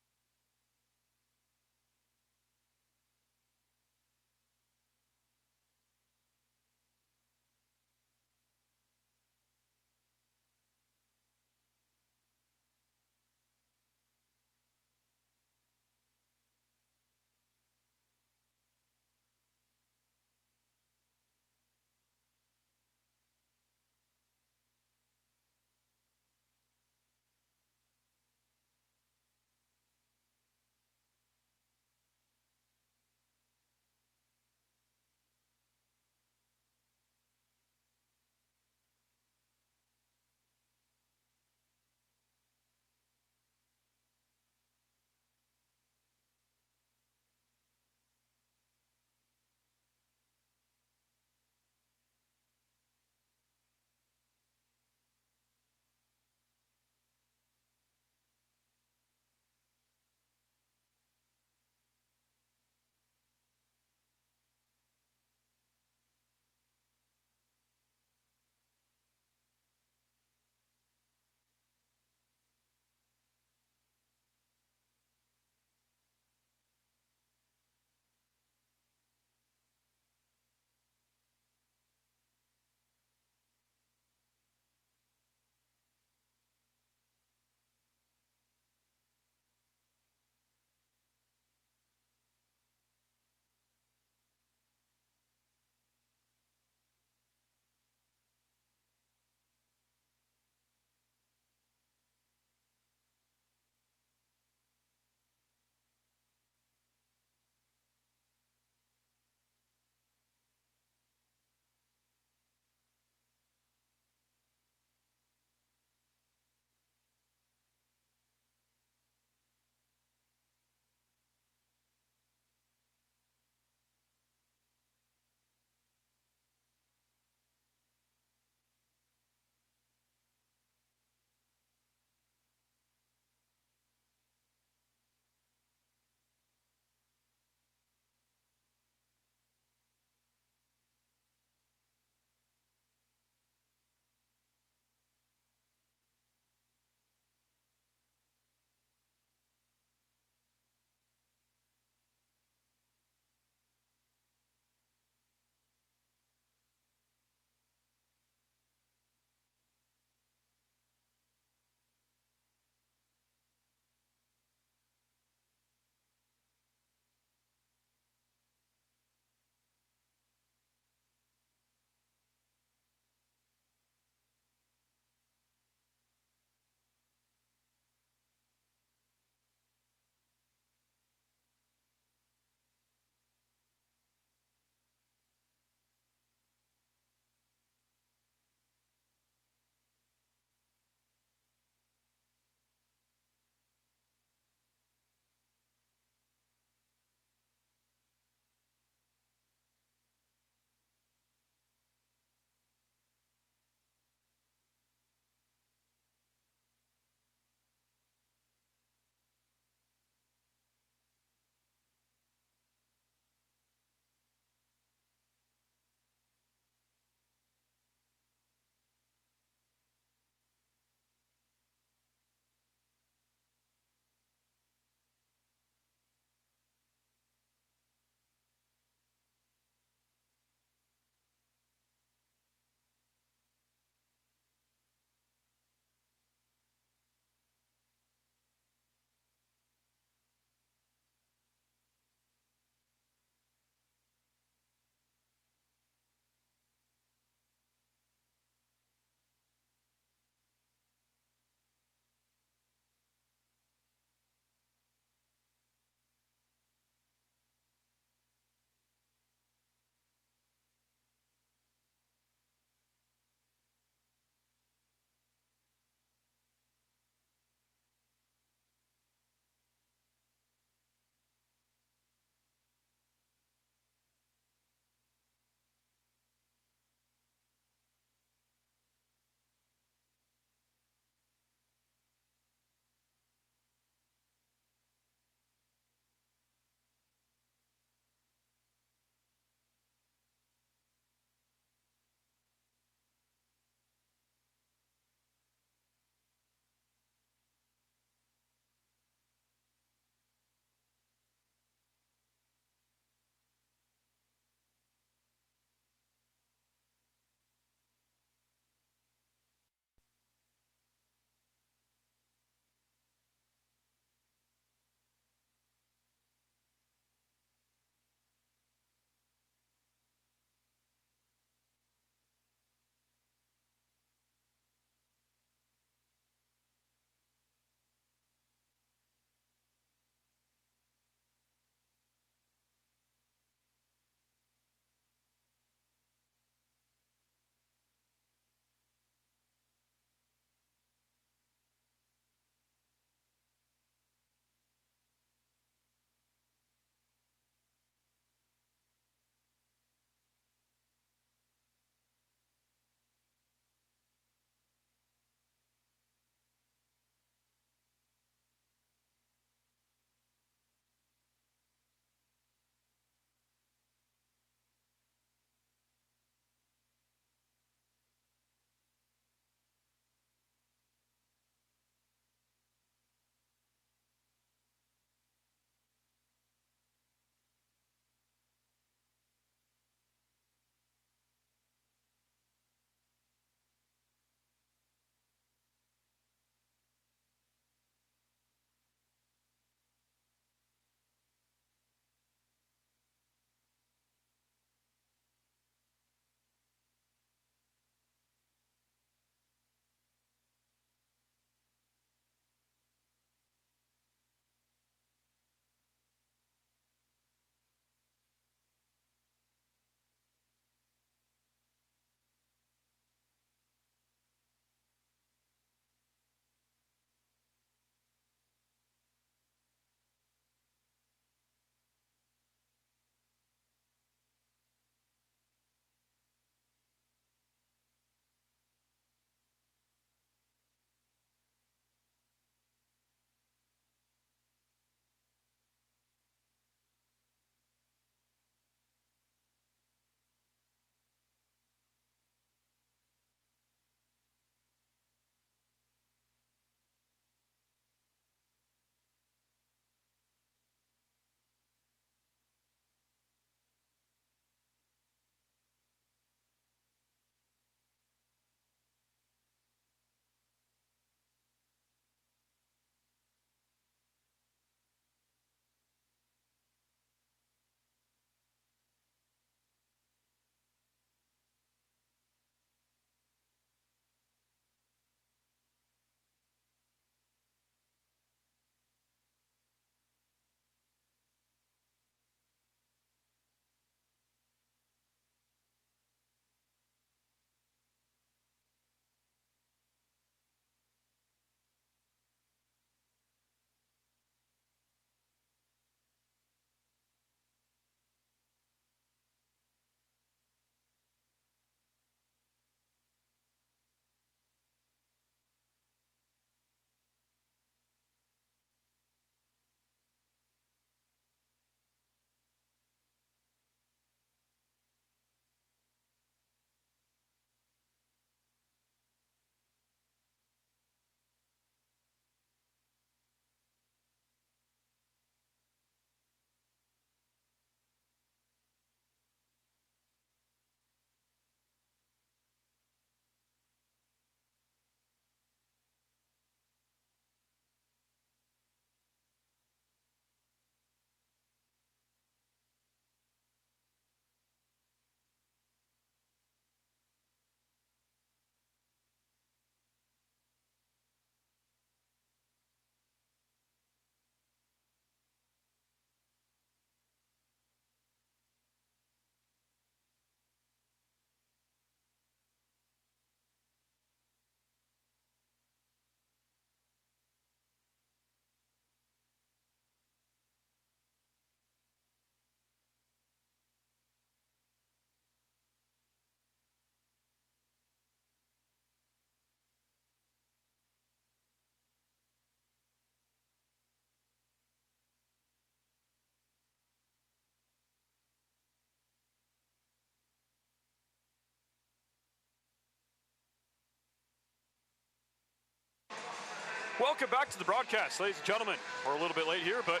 Speaker 2: Welcome back to the broadcast, ladies and gentlemen. We're a little bit late here, but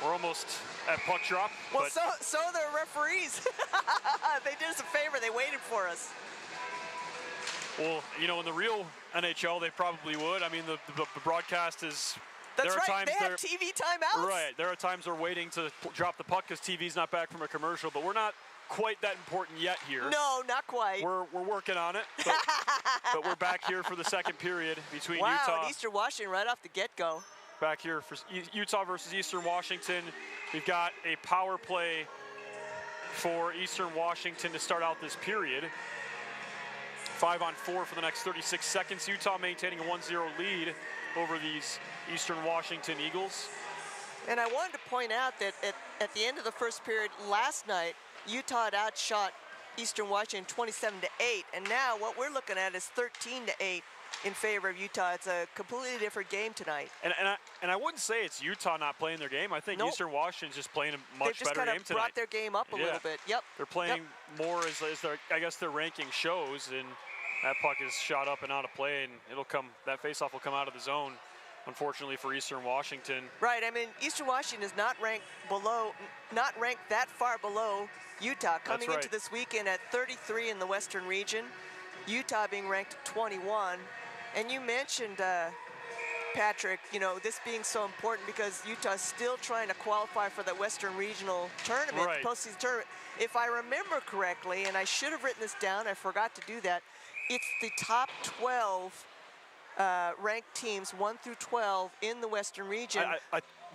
Speaker 2: we're almost at puck drop.
Speaker 3: Well,
Speaker 2: but
Speaker 3: so the referees. They did us a favor. They waited for us.
Speaker 2: Well, you know, in the real NHL, they probably would. I mean, the broadcast is.
Speaker 3: That's
Speaker 2: there are
Speaker 3: right.
Speaker 2: times
Speaker 3: They have TV timeouts.
Speaker 2: Right. There are times we're waiting to drop the puck because TV's not back from a commercial, but we're not quite that important yet here.
Speaker 3: No, not quite.
Speaker 2: We're working on it, but we're back here for the second period between
Speaker 3: wow,
Speaker 2: Utah.
Speaker 3: and Eastern Washington right off the get-go.
Speaker 2: Back here for Utah versus Eastern Washington. We've got a power play for Eastern Washington to start out this period. 5-on-4 for the next 36 seconds. Utah maintaining a 1-0 lead over these Eastern Washington Eagles.
Speaker 3: And I wanted to point out that at the end of the first period last night, Utah had outshot Eastern Washington 27-8, and now what we're looking at is 13-8 in favor of Utah. It's a completely different game tonight.
Speaker 2: And I wouldn't say it's Utah not playing their game. I think
Speaker 3: Nope.
Speaker 2: Eastern Washington's just playing a
Speaker 3: They've
Speaker 2: much
Speaker 3: just
Speaker 2: better
Speaker 3: kind
Speaker 2: game
Speaker 3: of
Speaker 2: tonight.
Speaker 3: brought their game up a little bit. Yep.
Speaker 2: They're playing more as their, I guess their ranking shows, and that puck is shot up and out of play, and that faceoff will come out of the zone, unfortunately for Eastern Washington.
Speaker 3: Right. I mean, Eastern Washington is not ranked that far below Utah, coming
Speaker 2: right.
Speaker 3: into this weekend at 33 in the Western region. Utah being ranked 21. And you mentioned, Patrick, you know, this being so important because Utah's still trying to qualify for the Western Regional Tournament,
Speaker 2: Right.
Speaker 3: postseason tournament. If I remember correctly, and I should have written this down, I forgot to do that, it's the top 12 ranked teams, 1 through 12, in the Western region,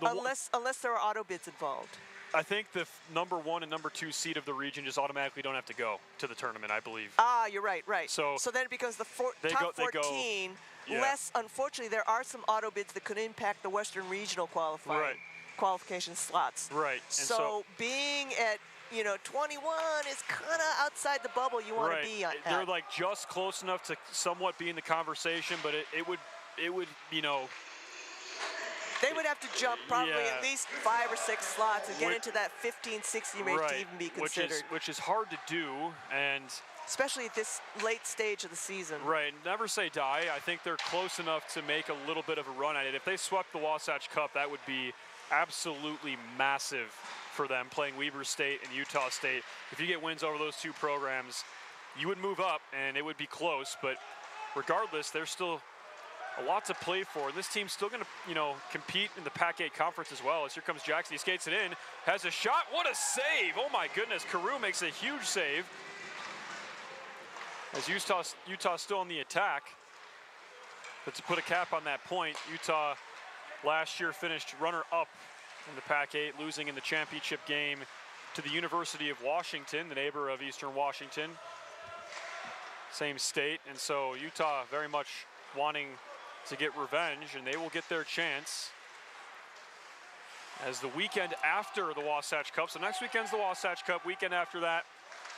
Speaker 3: unless there are auto bids involved.
Speaker 2: I think the number 1 and number 2 seed of the region just automatically don't have to go to the tournament, I believe.
Speaker 3: Ah, you're right.
Speaker 2: So
Speaker 3: then it becomes the
Speaker 2: go-
Speaker 3: top 14.
Speaker 2: yeah.
Speaker 3: Less, unfortunately, there are some auto bids that could impact the Western Regional qualification slots.
Speaker 2: Right. And
Speaker 3: So being at 21 is kind of outside the bubble you want to be at.
Speaker 2: They're like just close enough to somewhat be in the conversation, but it would
Speaker 3: they would have to jump probably
Speaker 2: Yeah.
Speaker 3: at least 5 or 6 slots and get
Speaker 2: Which-
Speaker 3: into that 15-16 range to even be considered.
Speaker 2: which is hard to do, and
Speaker 3: especially at this late stage of the season.
Speaker 2: right, never say die. I think they're close enough to make a little bit of a run at it. If they swept the Wasatch Cup, that would be absolutely massive for them, playing Weber State and Utah State. If you get wins over those two programs, you would move up, and it would be close. But regardless, there's still a lot to play for. And this team's still going to, compete in the Pac-8 conference as well. As here comes Jackson, he skates it in, has a shot. What a save! Oh my goodness, Carew makes a huge save. As Utah's still on the attack. But to put a cap on that point, Utah last year finished runner-up in the Pac-8, losing in the championship game to the University of Washington, the neighbor of Eastern Washington. Same state, and so Utah very much wanting to get revenge, and they will get their chance as the weekend after the Wasatch Cup. So next weekend's the Wasatch Cup. Weekend after that,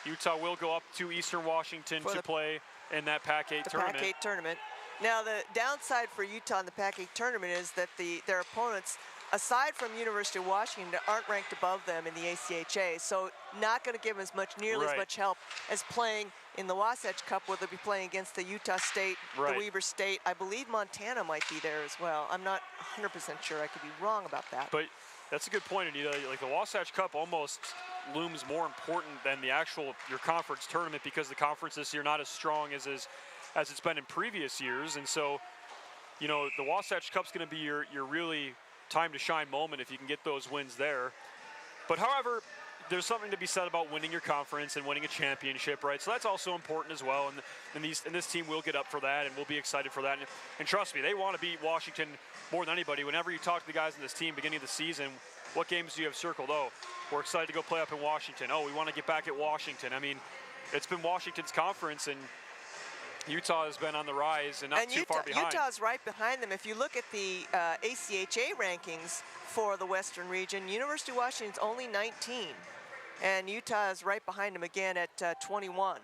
Speaker 2: Utah will go up to Eastern Washington to play in that Pac-8 tournament.
Speaker 3: Pac-8 tournament. Now, the downside for Utah in the Pac-8 tournament is that their opponents, aside from University of Washington, aren't ranked above them in the ACHA, so not going to give them nearly as much help as playing in the Wasatch Cup, where they'll be playing against the Utah State, the Weber State. I believe Montana might be there as well. I'm not 100% sure. I could be wrong about that.
Speaker 2: But that's a good point, Anita. Like the Wasatch Cup almost looms more important than the actual your conference tournament, because the conference this year not as strong as it's been in previous years, and so the Wasatch Cup's going to be your really time to shine moment if you can get those wins there. But however, there's something to be said about winning your conference and winning a championship, right? So that's also important as well, and this team will get up for that, and we'll be excited for that. And trust me, they want to beat Washington more than anybody. Whenever you talk to the guys in this team beginning of the season, what games do you have circled? Oh, we're excited to go play up in Washington. Oh, we want to get back at Washington. I mean, it's been Washington's conference, and Utah has been on the rise and not too far behind.
Speaker 3: Utah's right behind them. If you look at the ACHA rankings for the Western region, University of Washington's only 19, and Utah is right behind them again at 21.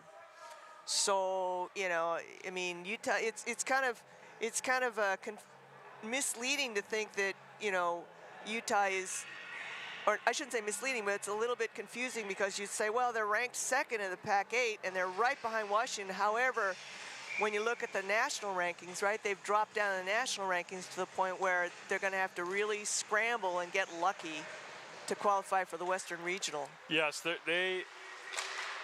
Speaker 3: So I mean, Utah. It's kind of misleading to think that Utah is. Or I shouldn't say misleading, but it's a little bit confusing, because you'd say, well, they're ranked second in the Pac-8 and they're right behind Washington. However, when you look at the national rankings, right, they've dropped down in the national rankings to the point where they're going to have to really scramble and get lucky to qualify for the Western Regional.
Speaker 2: Yes, they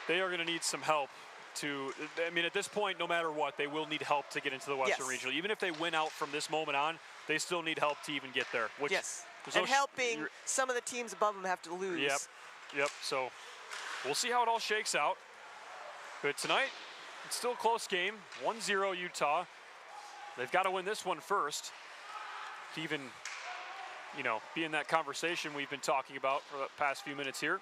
Speaker 2: are going to need some help to, I mean, at this point, no matter what, they will need help to get into the Western
Speaker 3: Yes.
Speaker 2: Regional. Even if they win out from this moment on, they still need help to even get there. Which
Speaker 3: Yes,
Speaker 2: there's
Speaker 3: and
Speaker 2: no
Speaker 3: helping some of the teams above them have to lose.
Speaker 2: Yep. So we'll see how it all shakes out. But tonight, it's still a close game. 1-0 Utah. They've got to win this one first to even, you know, be in that conversation we've been talking about for the past few minutes here.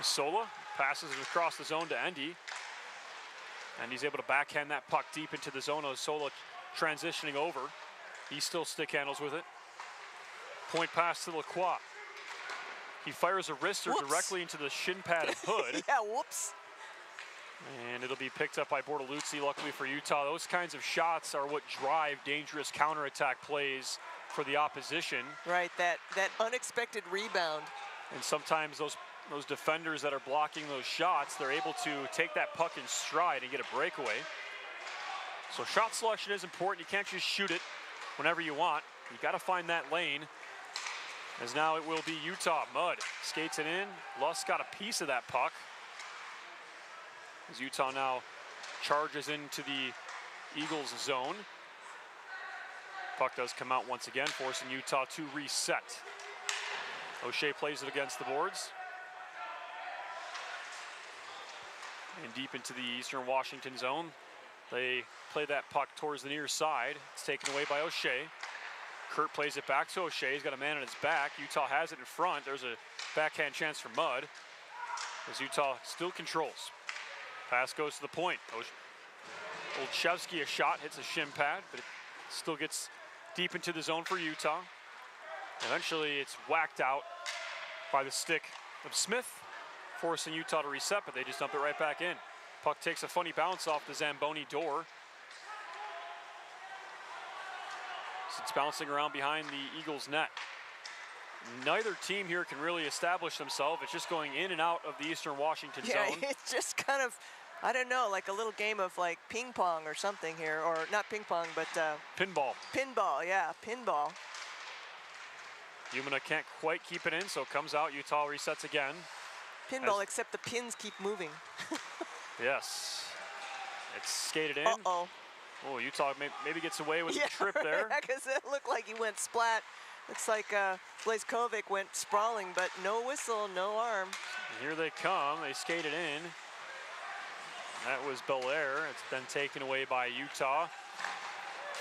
Speaker 2: Sola passes it across the zone to Endy. And he's able to backhand that puck deep into the zone. Sola transitioning over. He still stick handles with it. Point pass to Lacroix. He fires a wrister directly into the shin pad of Hood.
Speaker 3: Yeah, whoops.
Speaker 2: And it'll be picked up by Bortoluzzi, luckily for Utah. Those kinds of shots are what drive dangerous counterattack plays for the opposition.
Speaker 3: Right, that unexpected rebound.
Speaker 2: And sometimes those defenders that are blocking those shots, they're able to take that puck in stride and get a breakaway. So shot selection is important. You can't just shoot it whenever you want. You got to find that lane. As now it will be Utah. Mudd skates it in. Lusk got a piece of that puck. As Utah now charges into the Eagles zone. Puck does come out once again, forcing Utah to reset. O'Shea plays it against the boards. And deep into the Eastern Washington zone. They play that puck towards the near side. It's taken away by O'Shea. Kurt plays it back to O'Shea. He's got a man on his back. Utah has it in front. There's a backhand chance for Mudd as Utah still controls. Pass goes to the point. Olszewski, a shot, hits a shin pad, but it still gets deep into the zone for Utah. Eventually, it's whacked out by the stick of Smith, forcing Utah to reset, but they just dump it right back in. Puck takes a funny bounce off the Zamboni door. It's bouncing around behind the Eagles' net. Neither team here can really establish themselves. It's just going in and out of the Eastern Washington zone.
Speaker 3: Yeah, it's just kind of, I don't know, like a little game of like ping pong or something here, or not ping pong, but
Speaker 2: Pinball.
Speaker 3: Pinball, yeah, pinball.
Speaker 2: Umina can't quite keep it in, so it comes out. Utah resets again.
Speaker 3: Pinball, except the pins keep moving.
Speaker 2: Yes. It's skated in.
Speaker 3: Uh-oh.
Speaker 2: Oh, Utah maybe gets away with a trip there.
Speaker 3: Yeah, because it looked like he went splat. Looks like Blazkovic went sprawling, but no whistle, no arm.
Speaker 2: And here they come. They skated in. That was Belair. It's been taken away by Utah.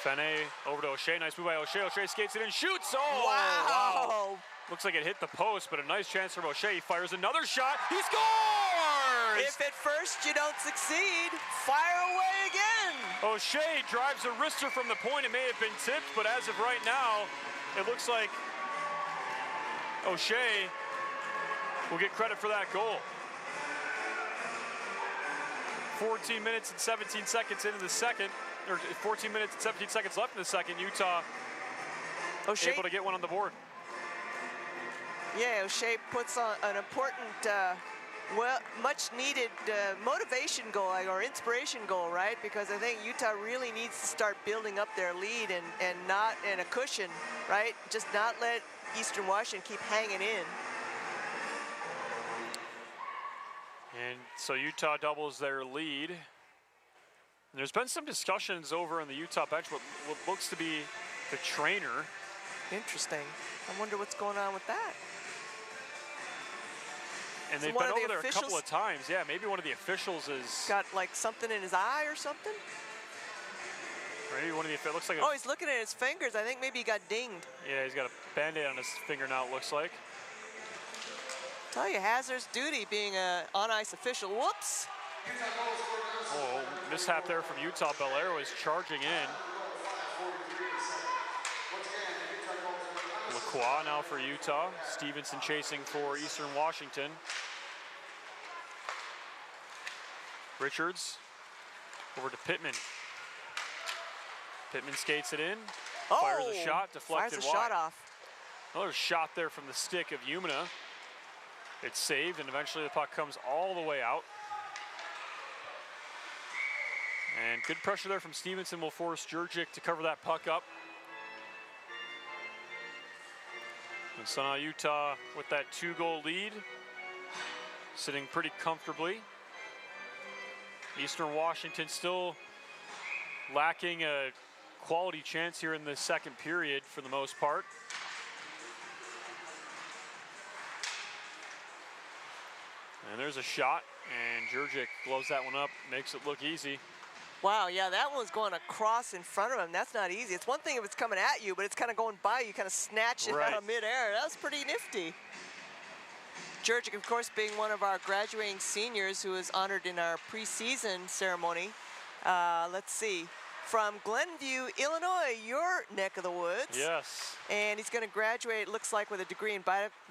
Speaker 2: Fene over to O'Shea. Nice move by O'Shea. O'Shea skates it in, shoots. Oh, wow. Looks like it hit the post, but a nice chance from O'Shea. He fires another shot. He scores!
Speaker 3: If at first you don't succeed, fire away again.
Speaker 2: O'Shea drives a wrister from the point. It may have been tipped, but as of right now, it looks like O'Shea will get credit for that goal. 14 minutes and 17 seconds into the second, or 14 minutes and 17 seconds left in the second. Utah
Speaker 3: O'Shea
Speaker 2: able to get one on the board.
Speaker 3: Yeah, O'Shea puts on an important, well, much needed motivation goal or inspiration goal, right? Because I think Utah really needs to start building up their lead and not in a cushion, right? Just not let Eastern Washington keep hanging in.
Speaker 2: And so Utah doubles their lead. And there's been some discussions over on the Utah bench, what looks to be the trainer.
Speaker 3: Interesting. I wonder what's going on with that.
Speaker 2: And they've been over there a couple of times. Yeah, maybe one of the officials is
Speaker 3: got like something in his eye or something.
Speaker 2: Maybe one of the, it looks like.
Speaker 3: Oh, he's looking at his fingers. I think maybe he got dinged.
Speaker 2: Yeah, he's got a Band-Aid on his finger now, it looks like.
Speaker 3: Tell you, hazardous duty being a on-ice official. Whoops.
Speaker 2: Oh, mishap there from Utah. Belair was charging in. Lacroix now for Utah. Stevenson chasing for Eastern Washington. Richards over to Pittman. Pittman skates it in. Fires a shot, deflected
Speaker 3: fires a
Speaker 2: wide.
Speaker 3: shot off.
Speaker 2: Another shot there from the stick of Umina. It's saved, and eventually the puck comes all the way out. And good pressure there from Stevenson will force Jurgic to cover that puck up. And so now Utah with that 2-goal lead, sitting pretty comfortably. Eastern Washington still lacking a quality chance here in the second period for the most part. And there's a shot, and Jurgic gloves that one up, makes it look easy.
Speaker 3: Wow, yeah, that one was going across in front of him. That's not easy. It's one thing if it's coming at you, but it's kind of going by you, kind of snatch it out of midair. That was pretty nifty. Jurgic, of course, being one of our graduating seniors who was honored in our preseason ceremony. Let's see, from Glenview, Illinois, your neck of the woods.
Speaker 2: Yes.
Speaker 3: And he's going to graduate, it looks like, with a degree in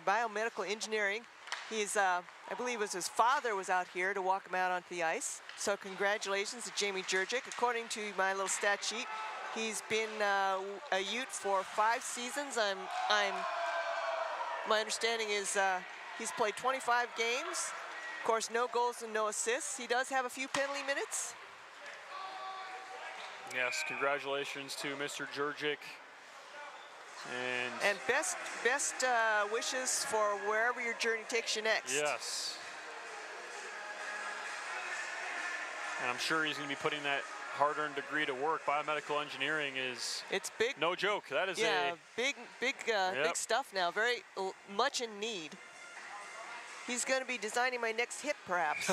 Speaker 3: biomedical engineering. He's, I believe it was his father was out here to walk him out onto the ice. So congratulations to Jamie Jurgic. According to my little stat sheet, he's been a Ute for 5 seasons. My understanding is he's played 25 games. Of course, no goals and no assists. He does have a few penalty minutes.
Speaker 2: Yes, congratulations to Mr. Jurgic.
Speaker 3: And best wishes for wherever your journey takes you next.
Speaker 2: Yes. And I'm sure he's going to be putting that hard-earned degree to work. Biomedical engineering is
Speaker 3: big.
Speaker 2: No joke. That is
Speaker 3: big stuff now. Very much in need. He's going to be designing my next hip, perhaps.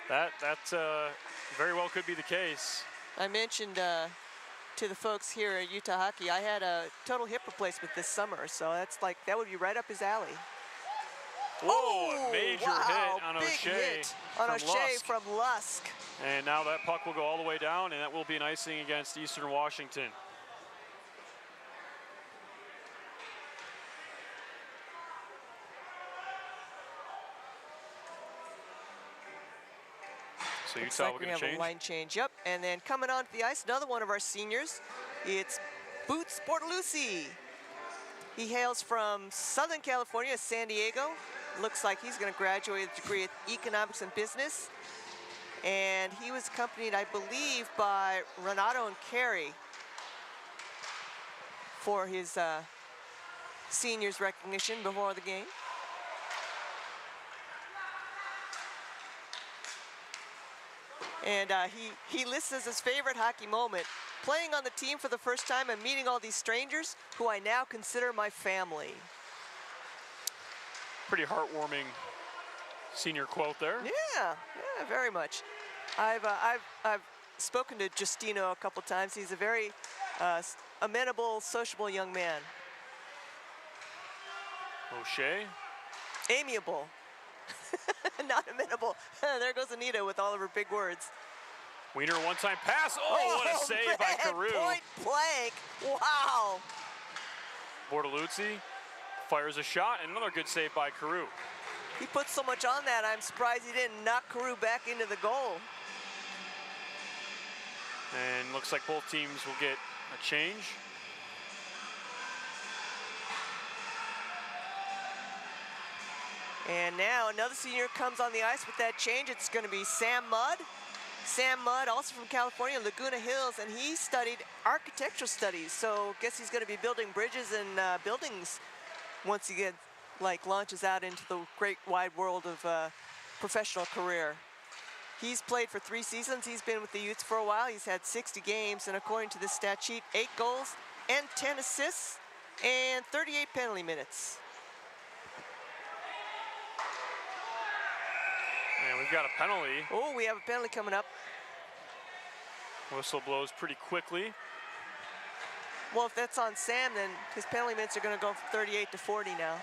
Speaker 2: that very well could be the case.
Speaker 3: I mentioned to the folks here at Utah Hockey, I had a total hip replacement this summer, so that would be right up his alley.
Speaker 2: Whoa, a major hit on
Speaker 3: big
Speaker 2: O'Shea
Speaker 3: hit on O'Shea from Lusk.
Speaker 2: And now that puck will go all the way down, and that will be an icing against Eastern Washington. So
Speaker 3: Looks
Speaker 2: Utah
Speaker 3: like
Speaker 2: will
Speaker 3: we
Speaker 2: get
Speaker 3: have
Speaker 2: a change.
Speaker 3: a line change, yep. And then coming onto the ice, another one of our seniors. It's Boots Bortolucci. He hails from Southern California, San Diego. Looks like he's going to graduate with a degree in economics and business. And he was accompanied, I believe, by Renato and Carey for his seniors recognition before the game. And he lists as his favorite hockey moment, playing on the team for the first time and meeting all these strangers who I now consider my family.
Speaker 2: Pretty heartwarming senior quote there.
Speaker 3: Yeah, very much. I've spoken to Justino a couple times. He's a very amenable, sociable young man.
Speaker 2: O'Shea.
Speaker 3: Amiable. Not amenable. There goes Anita with all of her big words.
Speaker 2: Wiener, one-time pass. Oh, what a save by Carew.
Speaker 3: Point blank. Wow.
Speaker 2: Bortolucci fires a shot, and another good save by Carew.
Speaker 3: He put so much on that, I'm surprised he didn't knock Carew back into the goal.
Speaker 2: And looks like both teams will get a change.
Speaker 3: And now another senior comes on the ice with that change. It's going to be Sam Mudd. Sam Mudd, also from California, Laguna Hills, and he studied architectural studies. So I guess he's going to be building bridges and buildings once he launches out into the great wide world of professional career. He's played for 3 seasons. He's been with the Utes for a while. He's had 60 games, and according to this stat sheet, 8 goals and 10 assists and 38 penalty minutes.
Speaker 2: And we've got a penalty.
Speaker 3: Oh, we have a penalty coming up.
Speaker 2: Whistle blows pretty quickly.
Speaker 3: Well, if that's on Sam, then his penalty minutes are going to go from 38 to 40 now.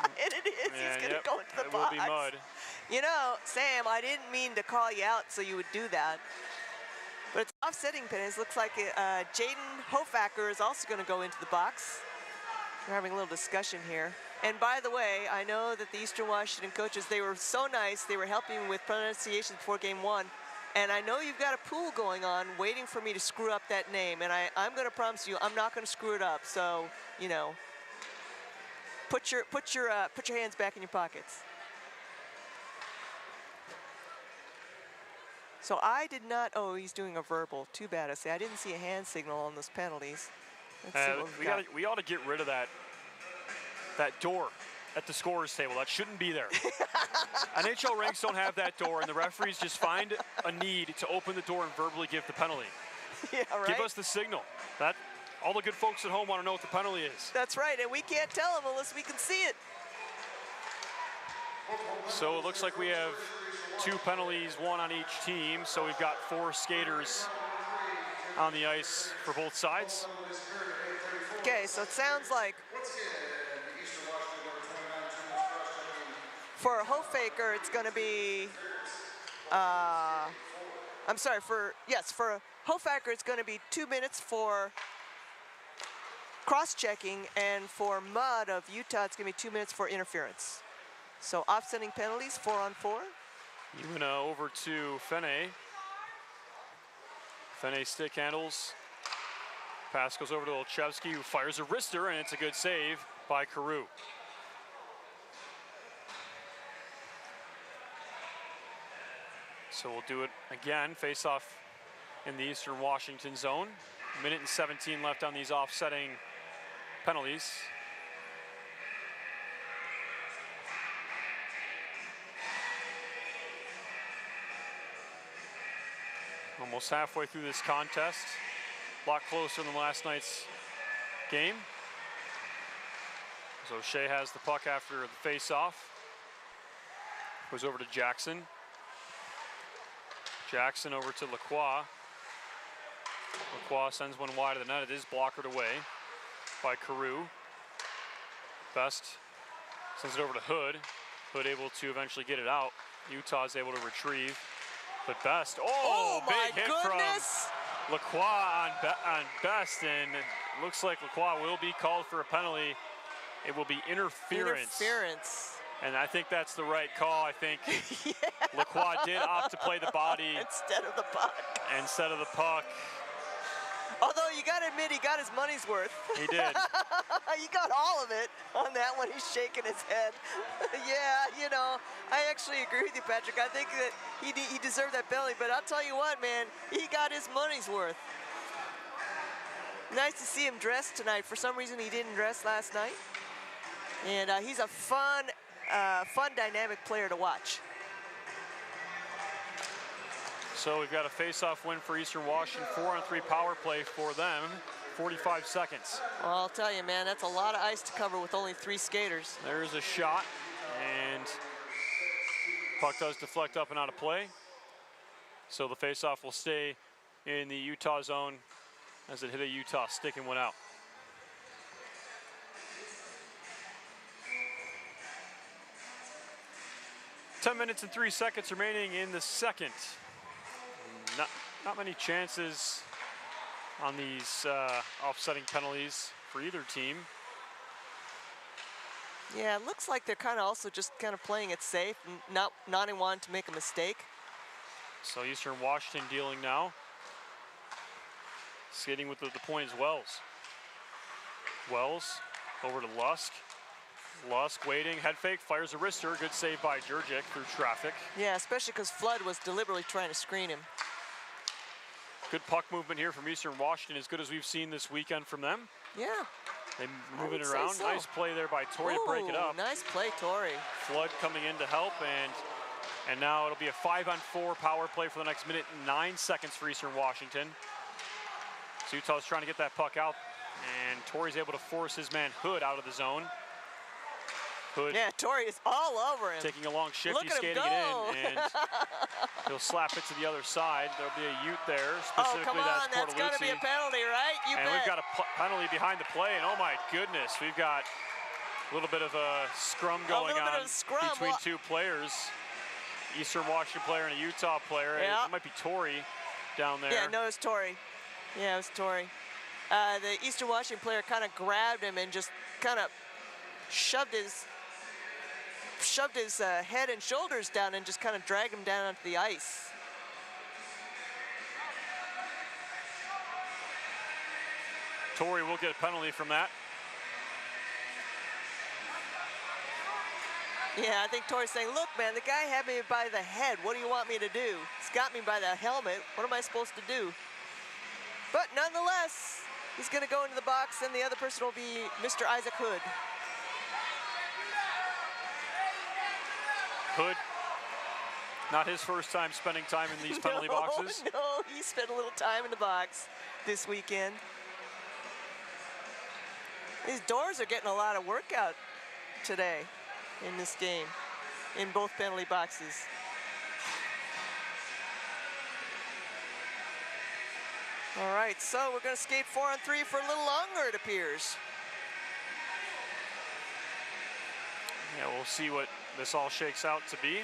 Speaker 3: And it is.
Speaker 2: And
Speaker 3: he's going to go into the
Speaker 2: it
Speaker 3: box.
Speaker 2: will be Mudd.
Speaker 3: You know, Sam, I didn't mean to call you out so you would do that. But it's offsetting penalties. Looks like Jaden Hofacker is also going to go into the box. We're having a little discussion here. And by the way, I know that the Eastern Washington coaches, they were so nice. They were helping me with pronunciation before game 1. And I know you've got a pool going on waiting for me to screw up that name. And I'm going to promise you, I'm not going to screw it up. So, you know, put your hands back in your pockets. So I did not. Oh, he's doing a verbal. Too bad. I say I didn't see a hand signal on those penalties. Let's see what we got.
Speaker 2: We ought to get rid of that door at the scorer's table. That shouldn't be there. NHL ranks don't have that door, and the referees just find a need to open the door and verbally give the penalty.
Speaker 3: Yeah, right.
Speaker 2: Give us the signal. That all the good folks at home want to know what the penalty is.
Speaker 3: That's right, and we can't tell them unless we can see it.
Speaker 2: So it looks like we have 2 penalties, 1 on each team. So we've got 4 skaters on the ice for both sides.
Speaker 3: Okay, so it sounds like for Hoffaker, it's going to be, I'm sorry, for Hoffaker, it's going to be 2 minutes for cross-checking, and for Mudd of Utah, it's going to be 2 minutes for interference. So offsetting penalties, 4-on-4.
Speaker 2: Iwina over to Fene. Fene stick handles. Pass goes over to Olszewski, who fires a wrister, and it's a good save by Carew. So we'll do it again. Face off in the Eastern Washington zone. 1:17 left on these offsetting penalties. Almost halfway through this contest. A lot closer than last night's game. So Shea has the puck after the face-off. Goes over to Jackson. Jackson over to Lacroix. Lacroix sends one wide of the net. It is blockered away by Carew. Best sends it over to Hood. Hood able to eventually get it out. Utah is able to retrieve. But Best, big hit
Speaker 3: goodness.
Speaker 2: from Lacroix on Best, and it looks like Lacroix will be called for a penalty. It will be interference. And I think that's the right call. I think Lacroix did opt to play the body
Speaker 3: instead of the puck. Although you got to admit, he got his money's worth.
Speaker 2: He did.
Speaker 3: He got all of it on that one. He's shaking his head. Yeah, you know, I actually agree with you, Patrick. I think that he deserved that penalty. But I'll tell you what, man, he got his money's worth. Nice to see him dressed tonight. For some reason, he didn't dress last night. And he's a fun, dynamic player to watch.
Speaker 2: So we've got a face-off win for Eastern Washington, 4-on-3 power play for them, 45 seconds.
Speaker 3: Well, I'll tell you, man, that's a lot of ice to cover with only 3 skaters.
Speaker 2: There's a shot, and puck does deflect up and out of play. So the face-off will stay in the Utah zone as it hit a Utah stick and went out. Ten minutes and 3 seconds remaining in the second. Not many chances on these offsetting penalties for either team.
Speaker 3: Yeah, it looks like they're kind of also just kind of playing it safe, not wanting to make a mistake.
Speaker 2: So Eastern Washington dealing now. Skating with the point is Wells. Wells over to Lusk. Lusk waiting, head fake, fires a wrister. Good save by Jurczyk through traffic.
Speaker 3: Yeah, especially because Flood was deliberately trying to screen him.
Speaker 2: Good puck movement here from Eastern Washington, as good as we've seen this weekend from them.
Speaker 3: Yeah.
Speaker 2: They move it around.
Speaker 3: So.
Speaker 2: Nice play there by Torrey to break it up.
Speaker 3: Nice play, Torrey.
Speaker 2: Flood coming in to help, and now it'll be a 5-on-4 power play for the next 1:09 for Eastern Washington. So Utah's trying to get that puck out, and Torrey's able to force his man Hood out of the zone. Hood,
Speaker 3: yeah, Torrey is all over him.
Speaker 2: taking a long shift,
Speaker 3: Look
Speaker 2: he's
Speaker 3: at
Speaker 2: skating
Speaker 3: him go.
Speaker 2: it in, and he'll slap it to the other side. There'll be a Ute there.
Speaker 3: Oh,
Speaker 2: Specifically,
Speaker 3: come on, that's got to be a penalty, right? You
Speaker 2: and
Speaker 3: bet.
Speaker 2: we've got a penalty behind the play, and oh my goodness, we've got a little bit of a scrum going on between 2 players. Eastern Washington player and a Utah player.
Speaker 3: Yeah.
Speaker 2: It might be Torrey down there.
Speaker 3: Yeah, no, it's Torrey. Yeah, it was Torrey. The Eastern Washington player kind of grabbed him and just kind of shoved his head and shoulders down and just kind of dragged him down onto the ice.
Speaker 2: Torrey will get a penalty from that.
Speaker 3: Yeah, I think Tori's saying, look, man, the guy had me by the head. What do you want me to do? He's got me by the helmet. What am I supposed to do? But nonetheless, he's going to go into the box, and the other person will be Mr. Isaac Hood.
Speaker 2: Hood, not his first time spending time in these penalty boxes.
Speaker 3: No, he spent a little time in the box this weekend. These doors are getting a lot of work out today in this game, in both penalty boxes. All right, so we're going to skate 4-on-3 for a little longer, it appears.
Speaker 2: Yeah, we'll see what this all shakes out to be.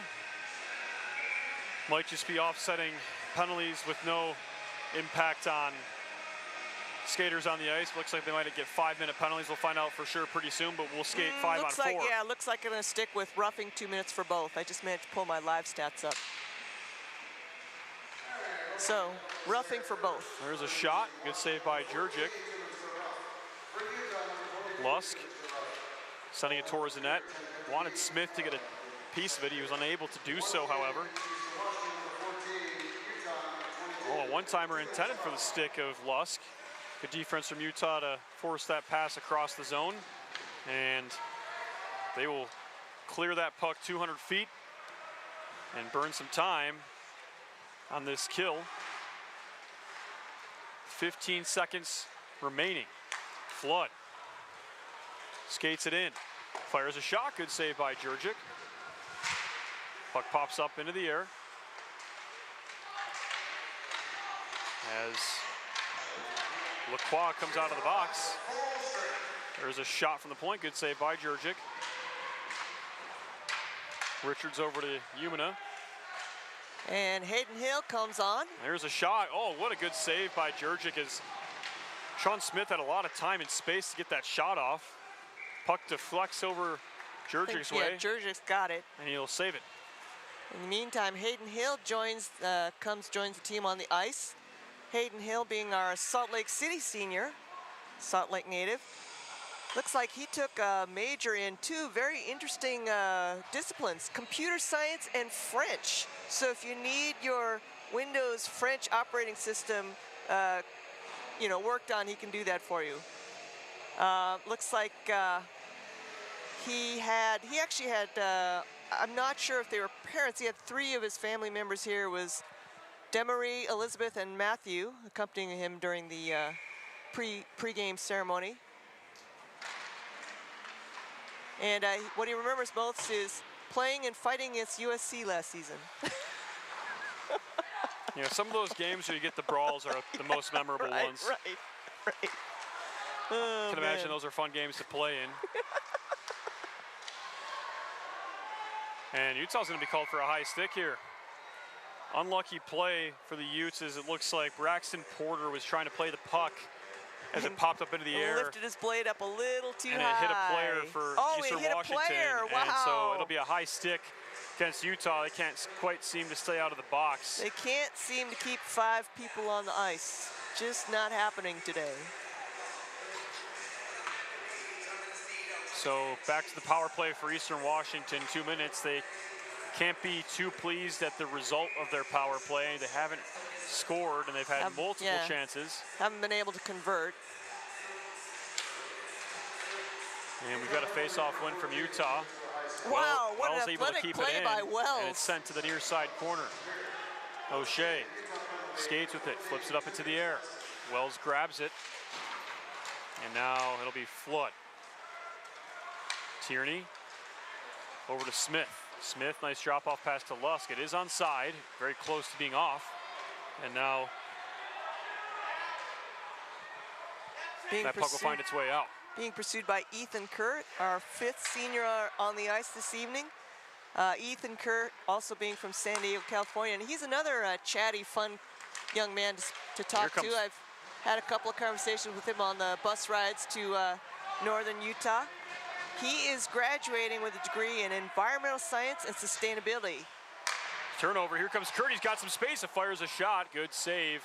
Speaker 2: Might just be offsetting penalties with no impact on skaters on the ice. Looks like they might get 5-minute penalties. We'll find out for sure pretty soon, but we'll skate 5 on 4.
Speaker 3: Yeah, looks like I'm going to stick with roughing 2 minutes for both. I just managed to pull my live stats up. So, roughing for both.
Speaker 2: There's a shot. Good save by Jurgic. Lusk sending it towards the net. Wanted Smith to get a piece of it. He was unable to do so, however. Oh, a one-timer intended for the stick of Lusk. Good defense from Utah to force that pass across the zone. And they will clear that puck 200 feet and burn some time on this kill. 15 seconds remaining. Flood skates it in. Fires a shot. Good save by Jurgic. Puck pops up into the air. As Lacroix comes out of the box. There's a shot from the point. Good save by Jurgic. Richards over to Umina.
Speaker 3: And Hayden Hill comes on.
Speaker 2: There's a shot. Oh, what a good save by Jurgic, as Sean Smith had a lot of time and space to get that shot off. Puck deflects over Jurgic's way.
Speaker 3: Yeah, Jurgic's got it.
Speaker 2: And he'll save it.
Speaker 3: In the meantime, Hayden Hill joins the team on the ice. Hayden Hill being our Salt Lake City senior, Salt Lake native. Looks like he took a major in 2 very interesting disciplines, computer science and French. So if you need your Windows French operating system worked on, he can do that for you. Looks like he actually had, I'm not sure if they were parents. He had 3 of his family members here. It was Demarie, Elizabeth, and Matthew accompanying him during the pre-game ceremony. And what he remembers most is playing and fighting against USC last season.
Speaker 2: Yeah, some of those games where you get the brawls are the most memorable ones.
Speaker 3: Right. Oh,
Speaker 2: I can imagine those are fun games to play in. And Utah's going to be called for a high stick here. Unlucky play for the Utes, as it looks like Braxton Porter was trying to play the puck as it popped up into the air.
Speaker 3: Lifted his blade up a little too
Speaker 2: and
Speaker 3: high.
Speaker 2: And it hit a player for Eastern Washington.
Speaker 3: Wow.
Speaker 2: And so it'll be a high stick against Utah. They can't quite seem to stay out of the box.
Speaker 3: They can't seem to keep 5 people on the ice. Just not happening today.
Speaker 2: So back to the power play for Eastern Washington. 2 minutes. They can't be too pleased at the result of their power play. They haven't scored, and they've had multiple chances.
Speaker 3: Haven't been able to convert.
Speaker 2: And we've got a face-off win from Utah.
Speaker 3: Wow, what
Speaker 2: Wells
Speaker 3: an
Speaker 2: able to
Speaker 3: athletic
Speaker 2: keep
Speaker 3: play
Speaker 2: it in,
Speaker 3: by Wells.
Speaker 2: and it's sent to the near side corner. O'Shea skates with it, flips it up into the air. Wells grabs it, and now it'll be Flood. Tierney over to Smith. Smith, nice drop-off pass to Lusk. It is onside, very close to being off. And now that puck will find its way out.
Speaker 3: Being pursued by Ethan Kurt, our 5th senior on the ice this evening. Ethan Kurt also being from San Diego, California. And he's another chatty, fun young man to talk to. I've had a couple of conversations with him on the bus rides to northern Utah. He is graduating with a degree in environmental science and sustainability.
Speaker 2: Turnover, here comes Kurt. He's got some space, and fires a shot. Good save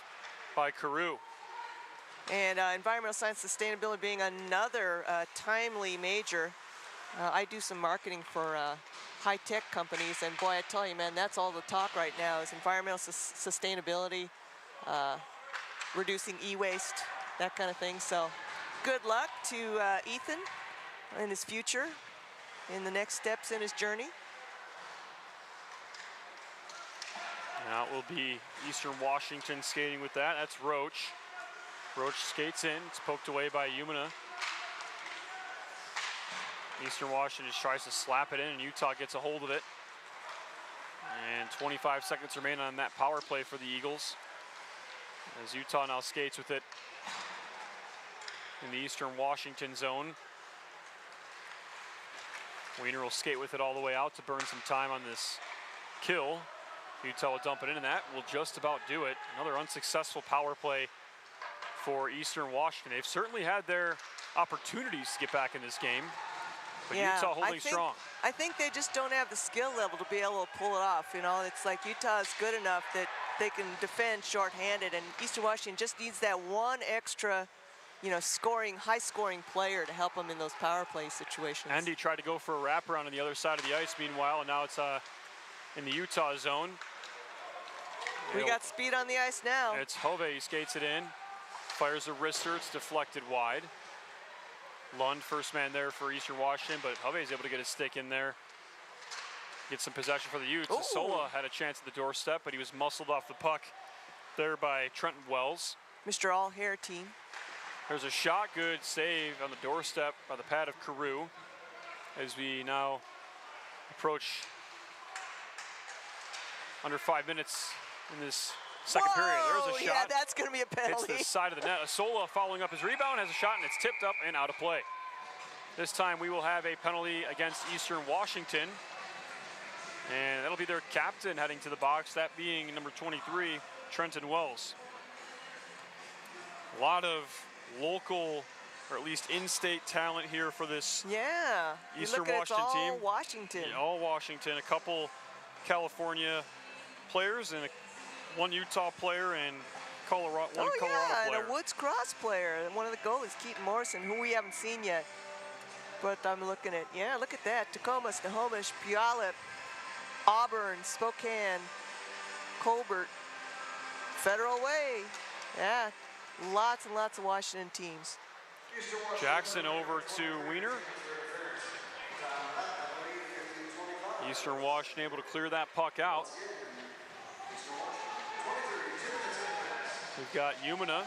Speaker 2: by Carew.
Speaker 3: And environmental science sustainability being another timely major I do some marketing for high-tech companies, and boy, I tell you, man, that's all the talk right now is environmental sustainability, reducing e-waste, that kind of thing. So good luck to Ethan in his future, in the next steps in his journey.
Speaker 2: Now it will be Eastern Washington skating with that. That's Roach. Roach skates in. It's poked away by Umina. Eastern Washington just tries to slap it in, and Utah gets a hold of it. And 25 seconds remain on that power play for the Eagles, as Utah now skates with it in the Eastern Washington zone. Wiener will skate with it all the way out to burn some time on this kill. Utah will dump it in, and that will just about do it. Another unsuccessful power play for Eastern Washington. They've certainly had their opportunities to get back in this game, but
Speaker 3: yeah,
Speaker 2: Utah holding strong.
Speaker 3: I think they just don't have the skill level to be able to pull it off. You know, it's like Utah is good enough that they can defend shorthanded, and Eastern Washington just needs that one extra, you know, high-scoring player to help them in those power play situations.
Speaker 2: Andy tried to go for a wraparound on the other side of the ice, meanwhile, and now it's in the Utah zone.
Speaker 3: We got speed on the ice now.
Speaker 2: It's Hove, he skates it in, fires a wrister, it's deflected wide. Lund, first man there for Eastern Washington, but Hove is able to get his stick in there. Get some possession for the Utes. Sola had a chance at the doorstep, but he was muscled off the puck there by Trenton Wells.
Speaker 3: Mr. All-Hair team.
Speaker 2: There's a shot, good save on the doorstep by the pad of Carew as we now approach under 5 minutes in this second period. There's a shot.
Speaker 3: Yeah, that's going to be a penalty.
Speaker 2: Hits the side of the net. Asola following up his rebound, has a shot, and it's tipped up and out of play. This time we will have a penalty against Eastern Washington, and that'll be their captain heading to the box, that being number 23, Trenton Wells. A lot of local, or at least in-state talent here for this Eastern Washington team.
Speaker 3: All Washington.
Speaker 2: Yeah, all Washington. A couple California players and one Utah player and Colorado player.
Speaker 3: And a Woods Cross player. And one of the goalies, Keaton Morrison, who we haven't seen yet. But I'm looking at, look at that. Tacoma, Snohomish, Puyallup, Auburn, Spokane, Colbert, Federal Way. Yeah, lots and lots of Washington teams.
Speaker 2: Jackson over to Wiener. Eastern Washington able to clear that puck out. We've got Umina.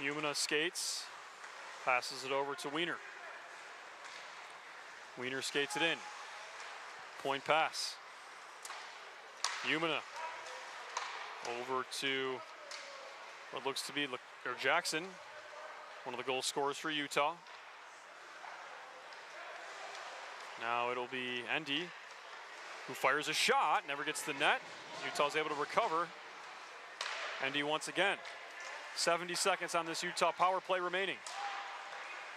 Speaker 2: Umina skates, passes it over to Wiener. Wiener skates it in. Point pass. Umina over to what looks to be Jackson, one of the goal scorers for Utah. Now it'll be Endy, who fires a shot, never gets the net. Utah's able to recover. Endy once again. 70 seconds on this Utah power play remaining.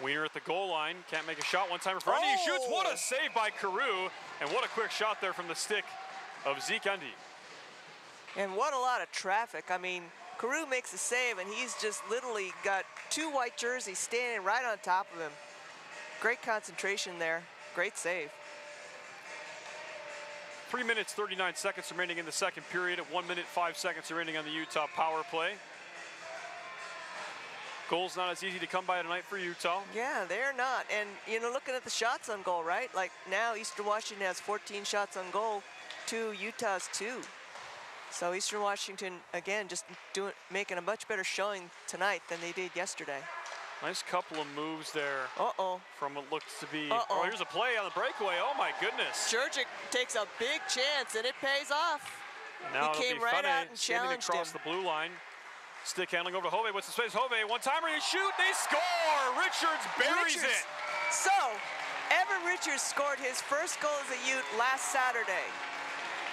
Speaker 2: Wiener at the goal line, can't make a shot. One-timer for Endy, he shoots. What a save by Carew, and what a quick shot there from the stick of Zeke Endy.
Speaker 3: And what a lot of traffic. I mean, Carew makes a save, and he's just literally got two white jerseys standing right on top of him. Great concentration there. Great save.
Speaker 2: 3 minutes, 39 seconds remaining in the second period. At 1 minute, 5 seconds remaining on the Utah power play. Goals not as easy to come by tonight for Utah.
Speaker 3: Yeah, they're not. And, you know, looking at the shots on goal, right? Like now Eastern Washington has 14 shots on goal to Utah's 2. So Eastern Washington, again, just making a much better showing tonight than they did yesterday.
Speaker 2: Nice couple of moves there. From what looks to be. Oh, here's a play on the breakaway. Oh my goodness.
Speaker 3: Jurczyk takes a big chance and it pays off.
Speaker 2: Now
Speaker 3: he came right out and challenged
Speaker 2: across
Speaker 3: him.
Speaker 2: The blue line. Stick handling over to Hove. What's the space? Hove, one-timer, they shoot, they score! Richards buries it.
Speaker 3: So, Evan Richards scored his first goal as a Ute last Saturday.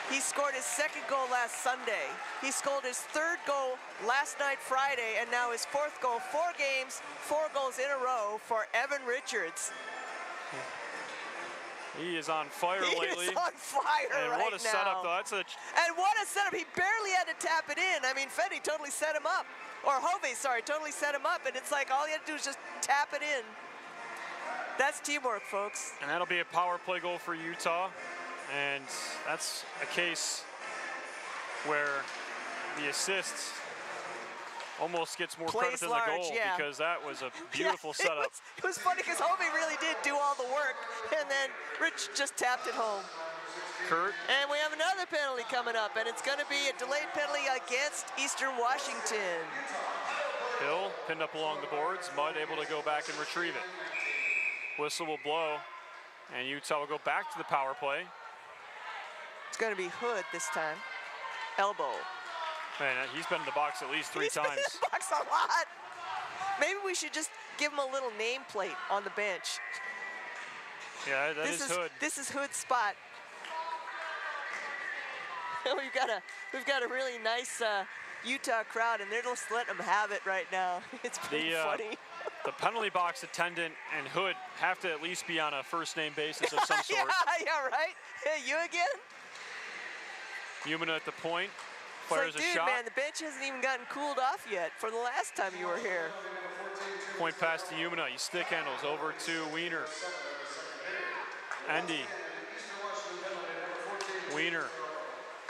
Speaker 3: He scored his second goal last Sunday. He scored his third goal last night, Friday, and now his fourth goal. 4 games, 4 goals in a row for Evan Richards.
Speaker 2: He is on fire lately.
Speaker 3: He's on fire
Speaker 2: and
Speaker 3: right
Speaker 2: what a setup,
Speaker 3: now.
Speaker 2: though. That's a
Speaker 3: And what a setup. He barely had to tap it in. I mean, Fetty totally set him up. Or Hove, sorry, totally set him up. And it's like all he had to do is just tap it in. That's teamwork, folks.
Speaker 2: And that'll be a power play goal for Utah. And that's a case where the assist almost gets more credit
Speaker 3: Plays
Speaker 2: than
Speaker 3: large,
Speaker 2: the goal
Speaker 3: yeah.
Speaker 2: because that was a beautiful
Speaker 3: Yeah,
Speaker 2: setup.
Speaker 3: It was funny because Hove really did do all the work. And then Rich just tapped it home.
Speaker 2: Kurt,
Speaker 3: And we have another penalty coming up, and it's going to be a delayed penalty against Eastern Washington.
Speaker 2: Hill pinned up along the boards. Mudd able to go back and retrieve it. Whistle will blow, and Utah will go back to the power play.
Speaker 3: It's going to be Hood this time. Elbow.
Speaker 2: Man, he's been in the box at least three
Speaker 3: He's been in
Speaker 2: times.
Speaker 3: the box a lot. Maybe we should just give him a little nameplate on the bench.
Speaker 2: Yeah, that is Hood.
Speaker 3: This is Hood's spot. we've got a really nice Utah crowd, and they're just letting them have it right now. It's pretty funny.
Speaker 2: The penalty box attendant and Hood have to at least be on a first-name basis of some sort.
Speaker 3: yeah, right? Hey, you again?
Speaker 2: Umina at the point,
Speaker 3: It's
Speaker 2: fires
Speaker 3: like,
Speaker 2: a
Speaker 3: dude,
Speaker 2: shot.
Speaker 3: man, the bench hasn't even gotten cooled off yet for the last time you were here.
Speaker 2: Point pass to Umina. He stick handles over to Wiener. Endy. Wiener.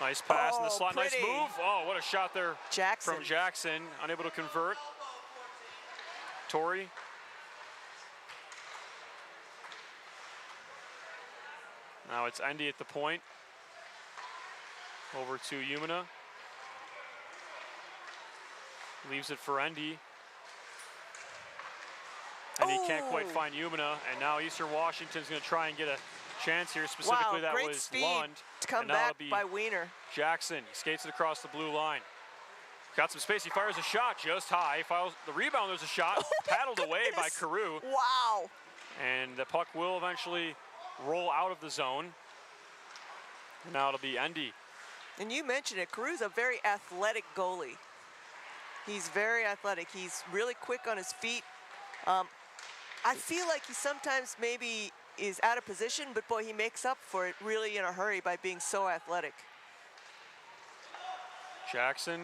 Speaker 2: Nice pass in the slot.
Speaker 3: Pretty.
Speaker 2: Nice move. Oh, what a shot there
Speaker 3: Jackson.
Speaker 2: from Jackson. Unable to convert. Torrey. Now it's Endy at the point. Over to Umina. Leaves it for Endy. And he can't quite
Speaker 3: Oh.
Speaker 2: find Umina. And now Eastern Washington's going to try and get a chance here. Specifically,
Speaker 3: Wow,
Speaker 2: that
Speaker 3: great
Speaker 2: was
Speaker 3: speed
Speaker 2: Lund.
Speaker 3: to come
Speaker 2: and now
Speaker 3: back
Speaker 2: it'll be
Speaker 3: by Wiener.
Speaker 2: Jackson. He skates it across the blue line. Got some space. He fires a shot just high. Files the rebound. There's a shot.
Speaker 3: Oh my
Speaker 2: Paddled away by
Speaker 3: goodness.
Speaker 2: Carew.
Speaker 3: Wow.
Speaker 2: And the puck will eventually roll out of the zone. And now it'll be Endy.
Speaker 3: And you mentioned it, Carew's a very athletic goalie. He's very athletic. He's really quick on his feet. I feel like he sometimes maybe is out of position, but boy, he makes up for it really in a hurry by being so athletic.
Speaker 2: Jackson,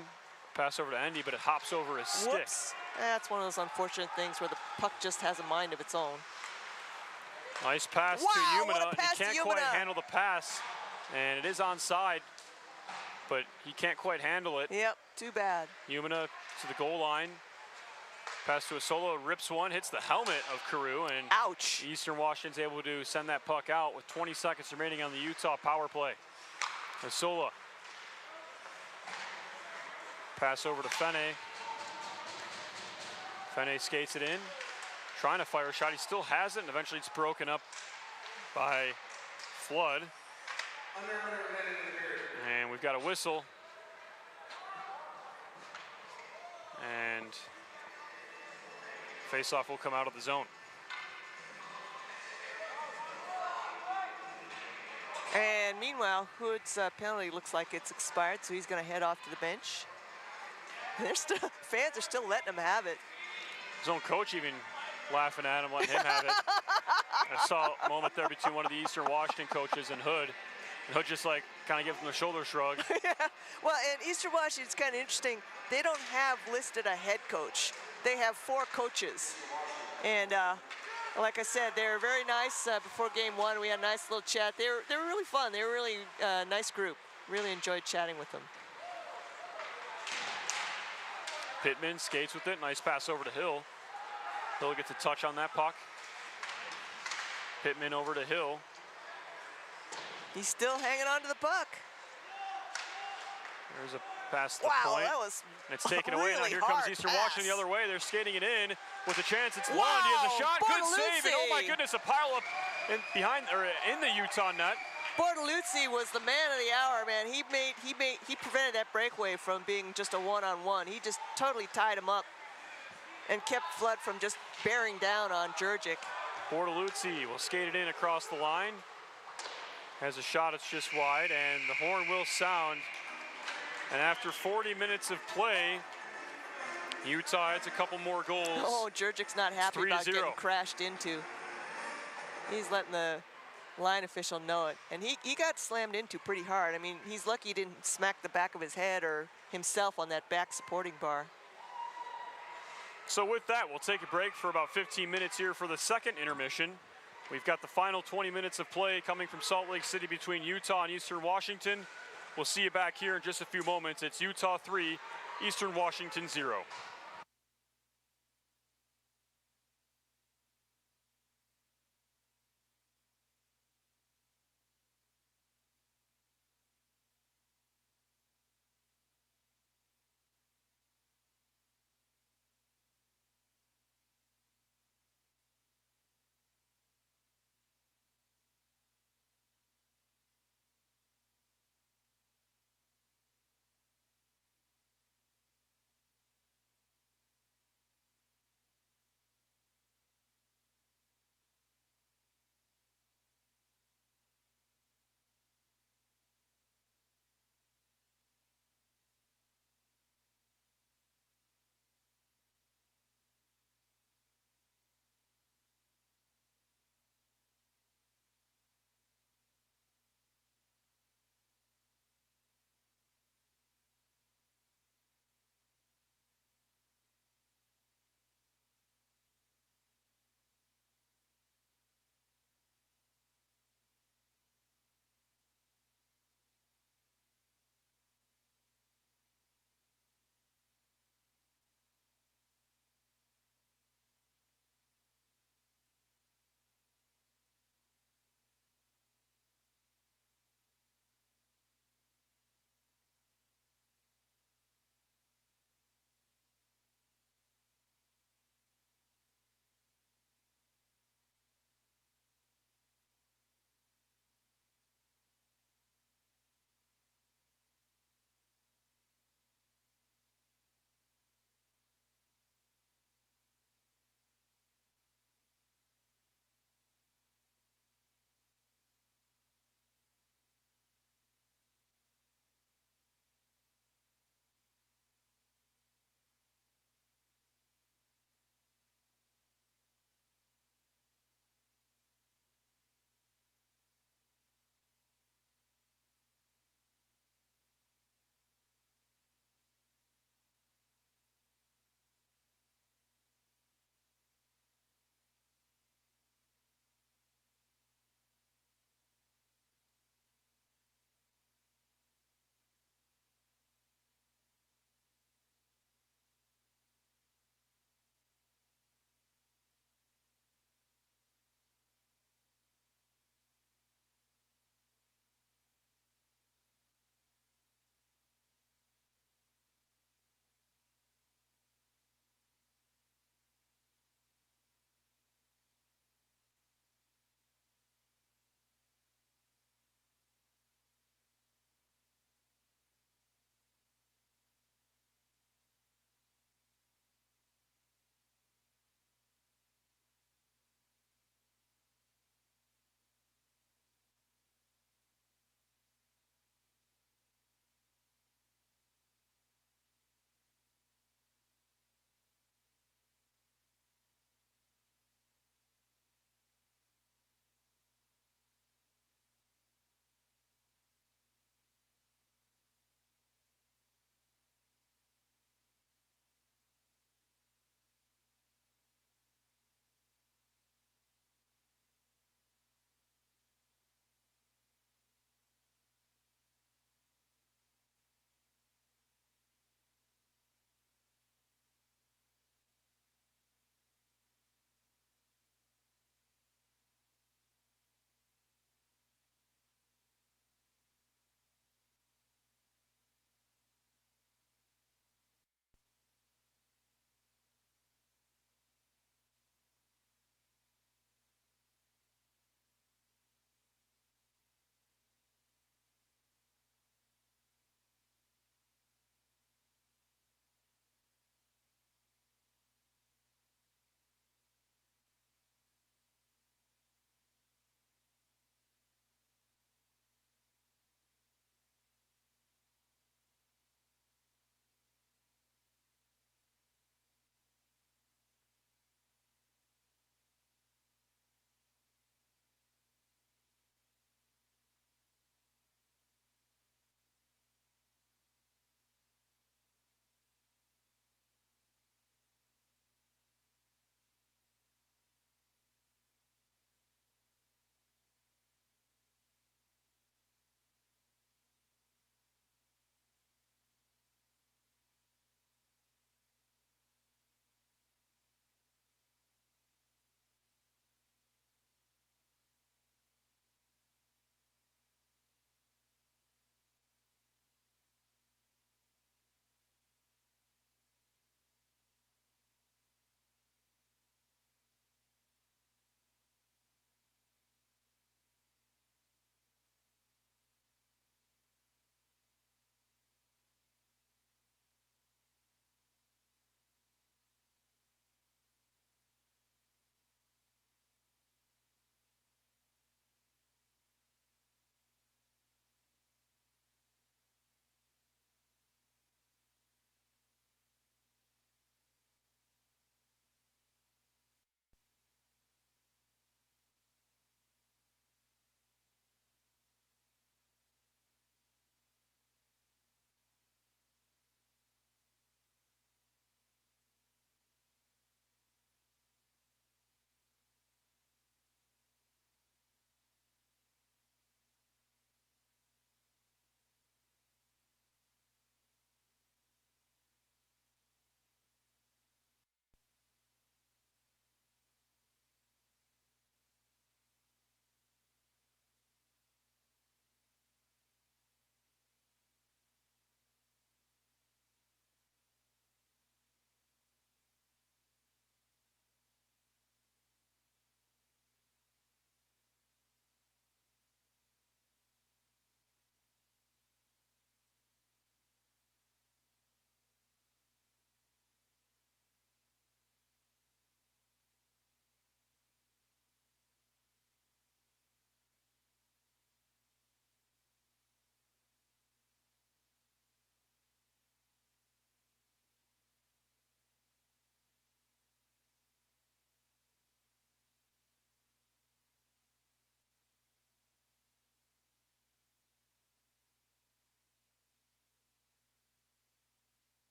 Speaker 2: pass over to Endy, but it hops over his stick.
Speaker 3: Whoops. That's one of those unfortunate things where the puck just has a mind of its own.
Speaker 2: Nice pass
Speaker 3: Wow,
Speaker 2: to
Speaker 3: what a
Speaker 2: Umina.
Speaker 3: pass
Speaker 2: He
Speaker 3: to
Speaker 2: can't quite
Speaker 3: Umina.
Speaker 2: handle the pass, and it is onside, but he can't quite handle it.
Speaker 3: Yep, too bad.
Speaker 2: Umina to the goal line. Pass to a solo, rips one, hits the helmet of Carew, and
Speaker 3: Ouch.
Speaker 2: Eastern Washington's able to send that puck out with 20 seconds remaining on the Utah power play. Asola. Pass over to Fene. Fene skates it in, trying to fire a shot. He still has it, and eventually it's broken up by Flood. And we've got a whistle. And face-off will come out of the zone.
Speaker 3: And meanwhile, Hood's penalty looks like it's expired, so he's going to head off to the bench. They're still, fans are still letting him have it.
Speaker 2: His own coach even laughing at him, letting him have it. I saw a moment there between one of the Eastern Washington coaches and Hood. And Hood just like kind of gives him a shoulder shrug.
Speaker 3: Yeah. Well, and Eastern Washington's kind of interesting. They don't have listed a head coach. They have 4 coaches. And like I said, they were very nice before game 1. We had a nice little chat. They were really fun. They were really nice group. Really enjoyed chatting with them.
Speaker 2: Pittman skates with it. Nice pass over to Hill. Hill gets a touch on that puck. Pittman over to Hill.
Speaker 3: He's still hanging on to the puck.
Speaker 2: There's a pass to the
Speaker 3: Wow,
Speaker 2: point.
Speaker 3: that was
Speaker 2: And it's taken away. Now
Speaker 3: really
Speaker 2: here comes
Speaker 3: hard
Speaker 2: Eastern
Speaker 3: pass.
Speaker 2: Washington the other way. They're skating it in with a chance. It's
Speaker 3: Wow,
Speaker 2: Lund. He has a shot. Good
Speaker 3: Bortoluzzi.
Speaker 2: save. And oh my goodness, a pile up in the Utah net.
Speaker 3: Bortoluzzi was the man of the hour, man. He prevented that breakaway from being just a one-on-one. He just totally tied him up and kept Flood from just bearing down on Jurgic.
Speaker 2: Bortoluzzi will skate it in across the line. Has a shot, it's just wide, and the horn will sound. And after 40 minutes of play, Utah adds a couple more goals.
Speaker 3: Oh, Jurgic's not happy about
Speaker 2: 3-0.
Speaker 3: getting crashed into. He's letting the line official know it. And he got slammed into pretty hard. I mean, he's lucky he didn't smack the back of his head or himself on that back supporting bar.
Speaker 2: So with that, we'll take a break for about 15 minutes here for the second intermission. We've got the final 20 minutes of play coming from Salt Lake City between Utah and Eastern Washington. We'll see you back here in just a few moments. It's Utah 3, Eastern Washington 0.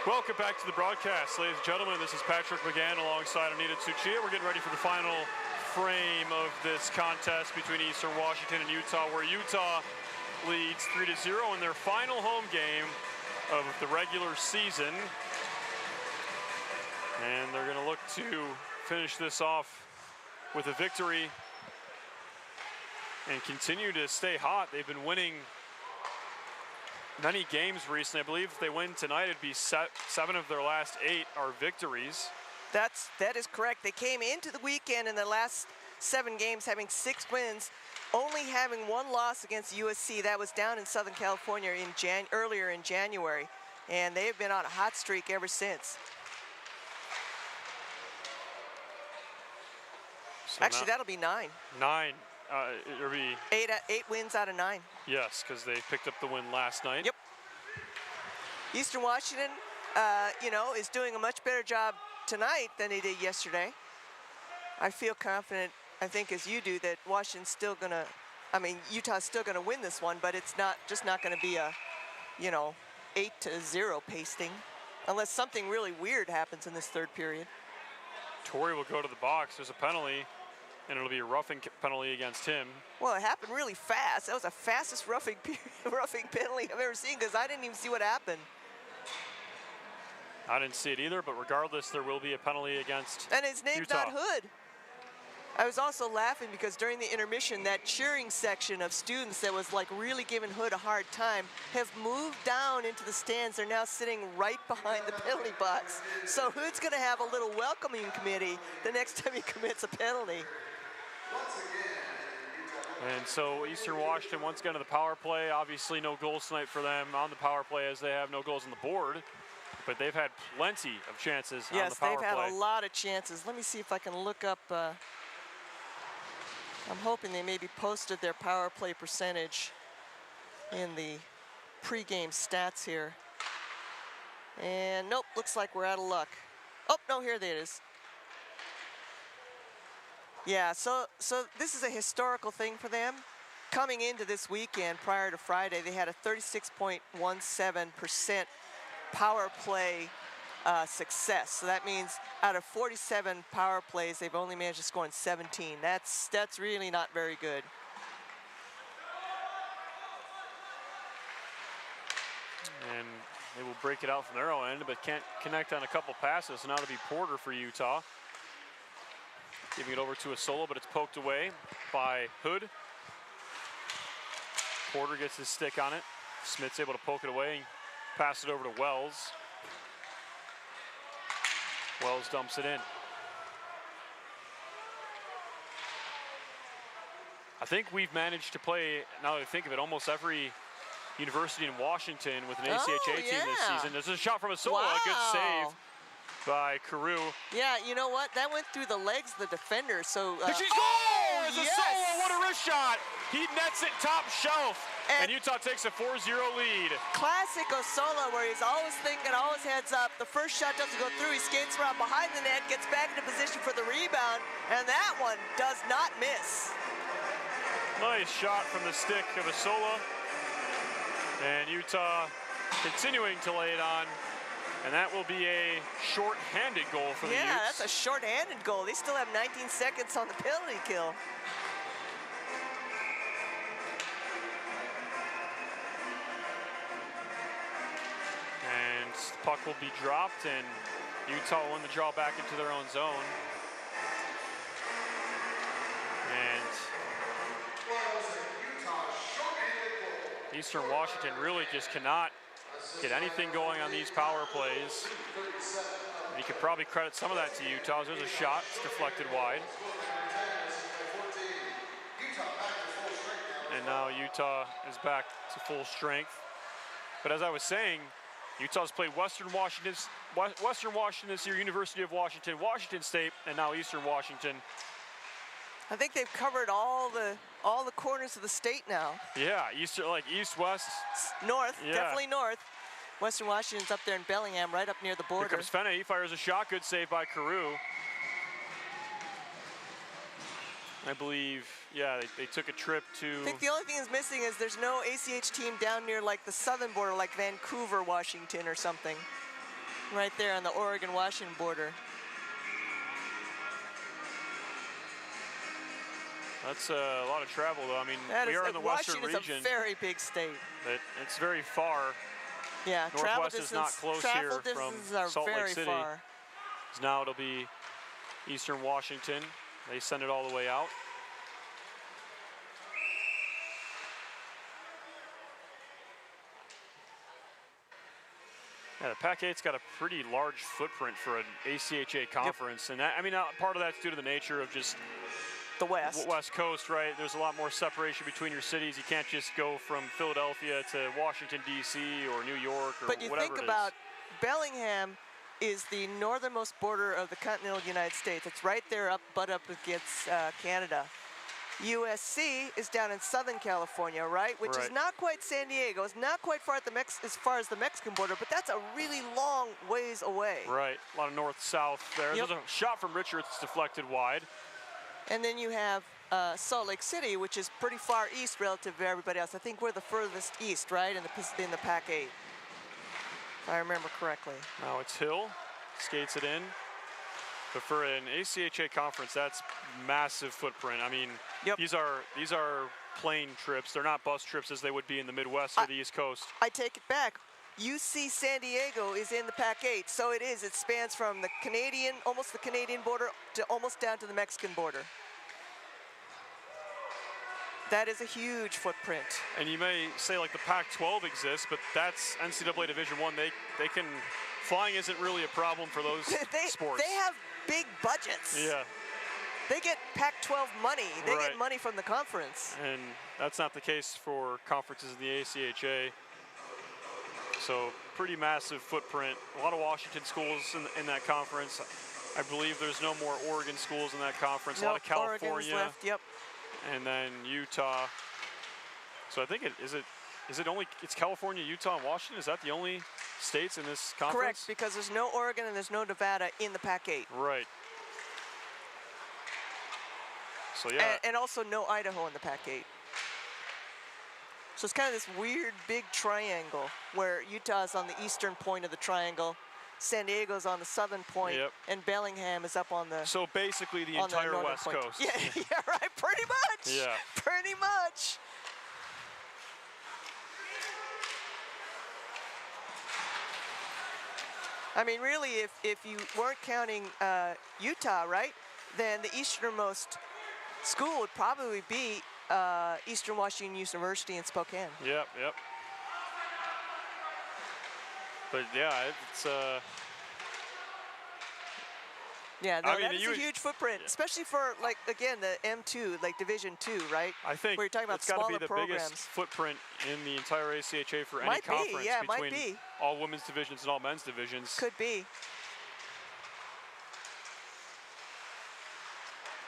Speaker 2: Welcome back to the broadcast, ladies and gentlemen. This is Patrick McGann alongside Anita Tsuchiya. We're getting ready for the final frame of this contest between Eastern Washington and Utah, where Utah leads 3-0 in their final home game of the regular season. And they're going to look to finish this off with a victory and continue to stay hot. They've been winning many games recently. I believe if they win tonight, it'd be 7 of their last 8 are victories.
Speaker 3: That is correct. They came into the weekend in the last 7 games having 6 wins, only having 1 loss against USC. That was down in Southern California earlier in January, and they've been on a hot streak ever since.
Speaker 2: So
Speaker 3: actually, that'll be 9.
Speaker 2: 9. It'll be
Speaker 3: 8 wins out of 9.
Speaker 2: Yes, because they picked up the win last night.
Speaker 3: Yep. Eastern Washington, is doing a much better job tonight than they did yesterday. I feel confident, I think as you do, that Washington's still gonna, Utah's still gonna win this one, but it's not gonna be a, 8-0 pasting, unless something really weird happens in this 3rd period.
Speaker 2: Torrey will go to the box. There's a penalty, and it'll be a roughing penalty against him.
Speaker 3: Well, it happened really fast. That was the fastest roughing penalty I've ever seen, because I didn't even see what happened.
Speaker 2: I didn't see it either, but regardless, there will be a penalty against
Speaker 3: And his name's
Speaker 2: Utah.
Speaker 3: not Hood. I was also laughing because during the intermission, that cheering section of students that was like really giving Hood a hard time have moved down into the stands. They're now sitting right behind the penalty box. So Hood's gonna have a little welcoming committee the next time he commits a penalty.
Speaker 2: And so Eastern Washington once again to the power play. Obviously no goals tonight for them on the power play, as they have no goals on the board. But they've had plenty of chances on the power play.
Speaker 3: Yes, they've had a lot of chances. Let me see if I can look up. I'm hoping they maybe posted their power play percentage in the pregame stats here. And nope, looks like we're out of luck. Oh, no, here it is. Yeah, so this is a historical thing for them. Coming into this weekend prior to Friday, they had a 36.17% power play success. So that means out of 47 power plays, they've only managed to score in 17. That's really not very good.
Speaker 2: And they will break it out from their own end, but can't connect on a couple passes. So now it'll be Porter for Utah. Giving it over to Asola, but it's poked away by Hood. Porter gets his stick on it. Smith's able to poke it away and pass it over to Wells. Wells dumps it in. I think we've managed to play, now that I think of it, almost every university in Washington with an ACHA team this season. There's a shot from Asola, a good save by Carew.
Speaker 3: Yeah, you know what? That went through the legs of the defender. So
Speaker 2: She scores! Asola, what a wrist shot! He nets it top shelf, and Utah takes a 4-0 lead.
Speaker 3: Classic Asola, where he's always thinking, always heads up. The first shot doesn't go through. He skates around behind the net, gets back into position for the rebound, and that one does not miss.
Speaker 2: Nice shot from the stick of Asola. And Utah continuing to lay it on. And that will be a short-handed goal for the Utes.
Speaker 3: Yeah, that's a short-handed goal. They still have 19 seconds on the penalty kill.
Speaker 2: And the puck will be dropped, and Utah will win the draw back into their own zone. And Eastern Washington really just cannot get anything going on these power plays. And you could probably credit some of that to Utah. There's a shot, it's deflected wide. And now Utah is back to full strength. But as I was saying, Utah's played Western Washington this year, University of Washington, Washington State, and now Eastern Washington.
Speaker 3: I think they've covered all the corners of the state now.
Speaker 2: Yeah, east, west.
Speaker 3: North,
Speaker 2: Yeah.
Speaker 3: definitely north. Western Washington's up there in Bellingham, right up near the border.
Speaker 2: Here comes Fenna, he fires a shot, good save by Carew. I believe, yeah, they took a trip to...
Speaker 3: I think the only thing that's missing is there's no ACH team down near like the southern border, like Vancouver, Washington or something. right there on the Oregon-Washington border.
Speaker 2: That's a lot of travel, though. I mean,
Speaker 3: That
Speaker 2: we
Speaker 3: is,
Speaker 2: are in the western
Speaker 3: Washington
Speaker 2: region.
Speaker 3: is a very big state.
Speaker 2: It's very far.
Speaker 3: Yeah, travel
Speaker 2: Northwest is not
Speaker 3: distance,
Speaker 2: close
Speaker 3: travel
Speaker 2: here from
Speaker 3: distances are
Speaker 2: Salt Lake
Speaker 3: very
Speaker 2: City.
Speaker 3: far.
Speaker 2: Now it'll be Eastern Washington. They send it all the way out. Yeah, the Pac-8's got a pretty large footprint for an ACHA conference, and that, I mean, part of that's due to the nature of just
Speaker 3: The West.
Speaker 2: West Coast, right? There's a lot more separation between your cities. You can't just go from Philadelphia to Washington, D.C. or New York or
Speaker 3: But you
Speaker 2: whatever
Speaker 3: think
Speaker 2: it
Speaker 3: about
Speaker 2: is.
Speaker 3: Bellingham is the northernmost border of the continental United States. It's right there butt up against Canada. USC is down in Southern California, right? Which is
Speaker 2: Right.
Speaker 3: not quite San Diego. It's not quite far at the as far as the Mexican border, but that's a really long ways away.
Speaker 2: Right, a lot of north-south there.
Speaker 3: Yep.
Speaker 2: There's a shot from Richards deflected wide.
Speaker 3: And then you have Salt Lake City, which is pretty far east relative to everybody else. I think we're the furthest east, right, in the Pac-8, if I remember correctly.
Speaker 2: Now it's Hill, skates it in. But for an ACHA conference, that's massive footprint. I mean,
Speaker 3: Yep.
Speaker 2: these are plane trips. They're not bus trips as they would be in the Midwest or the East Coast.
Speaker 3: I take it back. UC San Diego is in the Pac-8, so it is. It spans from the Canadian, almost the Canadian border, to almost down to the Mexican border. That is a huge footprint.
Speaker 2: And you may say like the Pac-12 exists, but that's NCAA Division I. They can, flying isn't really a problem for those sports.
Speaker 3: They have big budgets.
Speaker 2: Yeah.
Speaker 3: They get Pac-12 money. They
Speaker 2: Right.
Speaker 3: get money from the conference.
Speaker 2: And that's not the case for conferences in the ACHA. So pretty massive footprint. A lot of Washington schools in that conference. I believe there's no more Oregon schools in that conference. A lot of
Speaker 3: Nope, Oregon's
Speaker 2: California.
Speaker 3: left, yep.
Speaker 2: And then Utah. So I think it's California, Utah, and Washington. Is that the only states in this conference?
Speaker 3: Correct, because there's no Oregon and there's no Nevada in the Pac-8.
Speaker 2: Right. So yeah.
Speaker 3: And also no Idaho in the Pac-8. So it's kind of this weird big triangle where Utah's on the eastern point of the triangle, San Diego's on the southern point,
Speaker 2: Yep.
Speaker 3: and Bellingham is up on the
Speaker 2: So basically the
Speaker 3: on the
Speaker 2: entire
Speaker 3: northern
Speaker 2: West
Speaker 3: point.
Speaker 2: Coast.
Speaker 3: Yeah, yeah, right, pretty much.
Speaker 2: Yeah.
Speaker 3: Pretty much. I mean, really, if you weren't counting Utah, right, then the easternmost school would probably be Eastern Washington University in Spokane.
Speaker 2: Yep. But yeah, it's
Speaker 3: Yeah, no,
Speaker 2: I mean,
Speaker 3: that is a huge footprint, especially for, like, again, the M2, like Division II, right?
Speaker 2: I think
Speaker 3: where you're talking about
Speaker 2: it's got to
Speaker 3: smaller
Speaker 2: be the
Speaker 3: programs.
Speaker 2: biggest footprint in the entire ACHA for any
Speaker 3: Might be,
Speaker 2: conference
Speaker 3: yeah, might
Speaker 2: between
Speaker 3: be.
Speaker 2: all women's divisions and all men's divisions.
Speaker 3: Could be.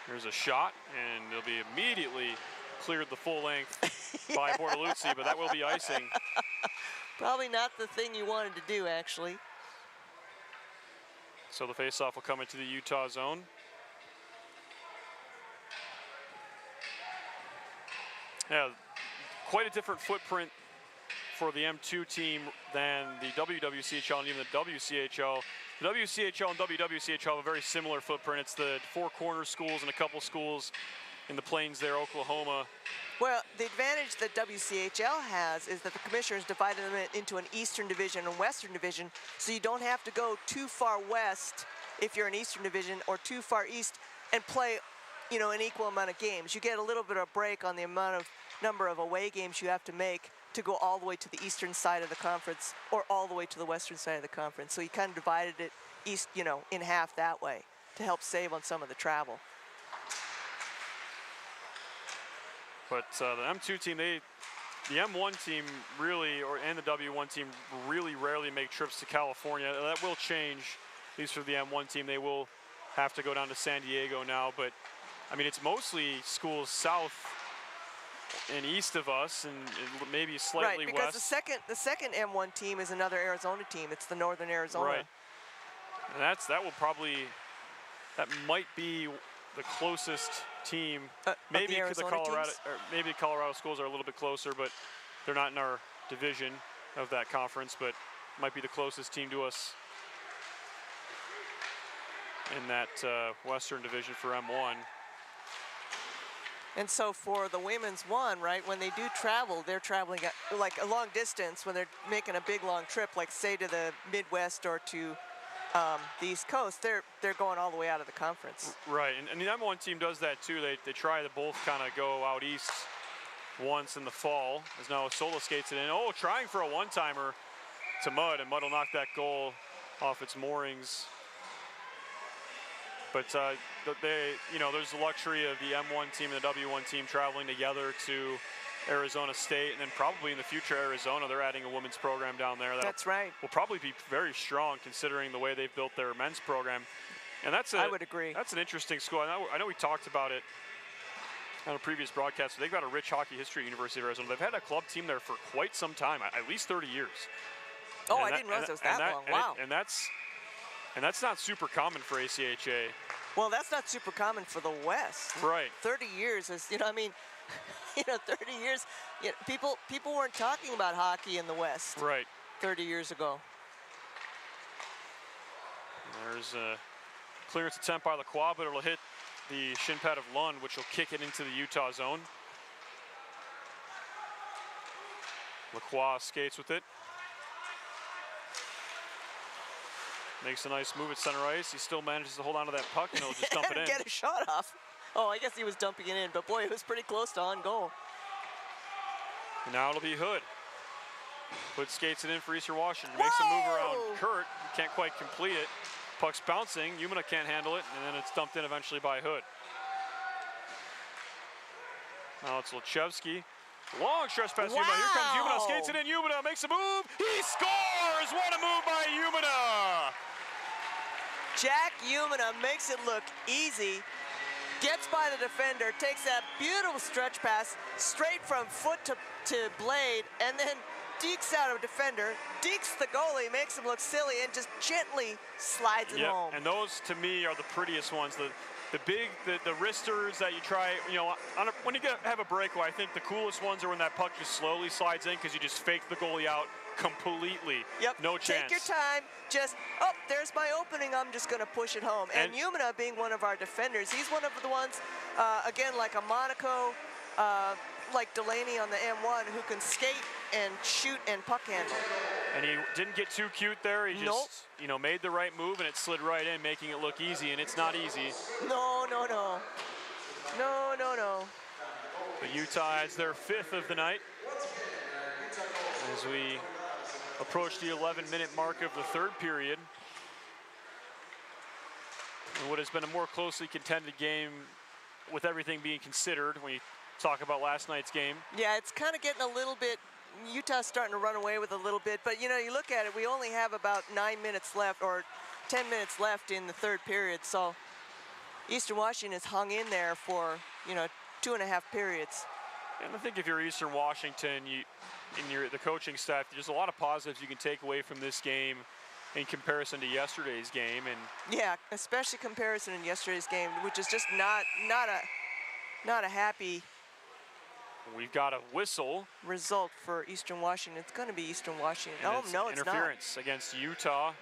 Speaker 2: There's a shot, and it'll be immediately cleared the full length by Bortoluzzi, but that will be icing.
Speaker 3: Probably not the thing you wanted to do, actually.
Speaker 2: So the faceoff will come into the Utah zone. Yeah, quite a different footprint for the M2 team than the WWCHL and even the WCHL. The WCHL and WWCHL have a very similar footprint. It's the four corner schools and a couple schools in the plains there, Oklahoma.
Speaker 3: Well, the advantage that WCHL has is that the commissioners divided them into an Eastern Division and Western Division, so you don't have to go too far west if you're an Eastern Division or too far east and play, you know, an equal amount of games. You get a little bit of a break on the number of away games you have to make to go all the way to the eastern side of the conference or all the way to the western side of the conference. So you kind of divided it in half that way to help save on some of the travel.
Speaker 2: But the M2 team, the M1 team really, and the W1 team really rarely make trips to California. That will change, at least for the M1 team. They will have to go down to San Diego now, but I mean, it's mostly schools south and east of us, and maybe slightly
Speaker 3: right, because
Speaker 2: west.
Speaker 3: the second M1 team is another Arizona team. It's the Northern Arizona.
Speaker 2: Right. And that might be the closest team. Maybe
Speaker 3: the
Speaker 2: the
Speaker 3: Arizona
Speaker 2: Colorado,
Speaker 3: teams?
Speaker 2: or maybe Colorado schools are a little bit closer, but they're not in our division of that conference. But might be the closest team to us in that Western Division for M1.
Speaker 3: And so for the women's one, right, when they do travel, they're traveling at, like a long distance when they're making a big long trip, like say to the Midwest or to the East Coast, they're going all the way out of the conference.
Speaker 2: Right, and the M1 team does that too. They try to both kind of go out east once in the fall. As now Sola skates it in. Oh, trying for a one-timer to Mudd, and Mudd will knock that goal off its moorings. But there's the luxury of the M1 team and the W1 team traveling together to Arizona State, and then probably in the future Arizona, they're adding a women's program down there.
Speaker 3: That's right.
Speaker 2: Will probably be very strong considering the way they've built their men's program. And
Speaker 3: I would agree.
Speaker 2: That's an interesting school. I know we talked about it on a previous broadcast. They've got a rich hockey history at University of Arizona. They've had a club team there for quite some time, at least 30 years.
Speaker 3: Oh, I didn't realize it was that long. Wow.
Speaker 2: And that's not super common for ACHA.
Speaker 3: Well, that's not super common for the West.
Speaker 2: Right.
Speaker 3: 30 years is, 30 years, people weren't talking about hockey in the West.
Speaker 2: Right.
Speaker 3: 30 years ago.
Speaker 2: There's a clearance attempt by Lacroix, but it'll hit the shin pad of Lund, which will kick it into the Utah zone. Lacroix skates with it. Makes a nice move at center ice. He still manages to hold on to that puck, and he'll just dump it in.
Speaker 3: Get a shot off. Oh, I guess he was dumping it in, but boy, it was pretty close to on goal.
Speaker 2: And now it'll be Hood. Hood skates it in for Eastern Washington. Makes a move around Kurt. Can't quite complete it. Puck's bouncing. Umina can't handle it, and then it's dumped in eventually by Hood. Now it's Lechevsky. Long stretch pass. Umina. Here comes Umina. Skates it in. Umina makes a move. He scores! What a move by Umina!
Speaker 3: Jack Umina makes it look easy. Gets by the defender, takes that beautiful stretch pass straight from foot to blade, and then dekes out a defender, dekes the goalie, makes him look silly, and just gently slides it home.
Speaker 2: And those, to me, are the prettiest ones. The wristers that you try, when you have a breakaway, I think the coolest ones are when that puck just slowly slides in because you just fake the goalie out completely.
Speaker 3: Yep.
Speaker 2: No chance.
Speaker 3: Take your time. Just, there's my opening. I'm just going to push it home. And Umina being one of our defenders, he's one of the ones, again, like a Monaco, like Delaney on the M1, who can skate and shoot and puck handle.
Speaker 2: And he didn't get too cute there. He just, made the right move, and it slid right in, making it look easy, and it's not easy.
Speaker 3: No.
Speaker 2: But Utah adds their 5th of the night as we approach the 11-minute mark of the third period. And what has been a more closely contended game with everything being considered when you talk about last night's game.
Speaker 3: Yeah, it's kind of getting a little bit, Utah's starting to run away with a little bit, but you look at it, we only have about 9 minutes left, or 10 minutes left in the third period, so Eastern Washington has hung in there for, 2.5 periods.
Speaker 2: And I think if you're Eastern Washington, the coaching staff, there's a lot of positives you can take away from this game in comparison to yesterday's game. And
Speaker 3: yeah, especially comparison in yesterday's game, which is just not a happy.
Speaker 2: We've got a whistle.
Speaker 3: Result for Eastern Washington. It's going to be Eastern Washington. Oh, no, it's not.
Speaker 2: Interference against Utah.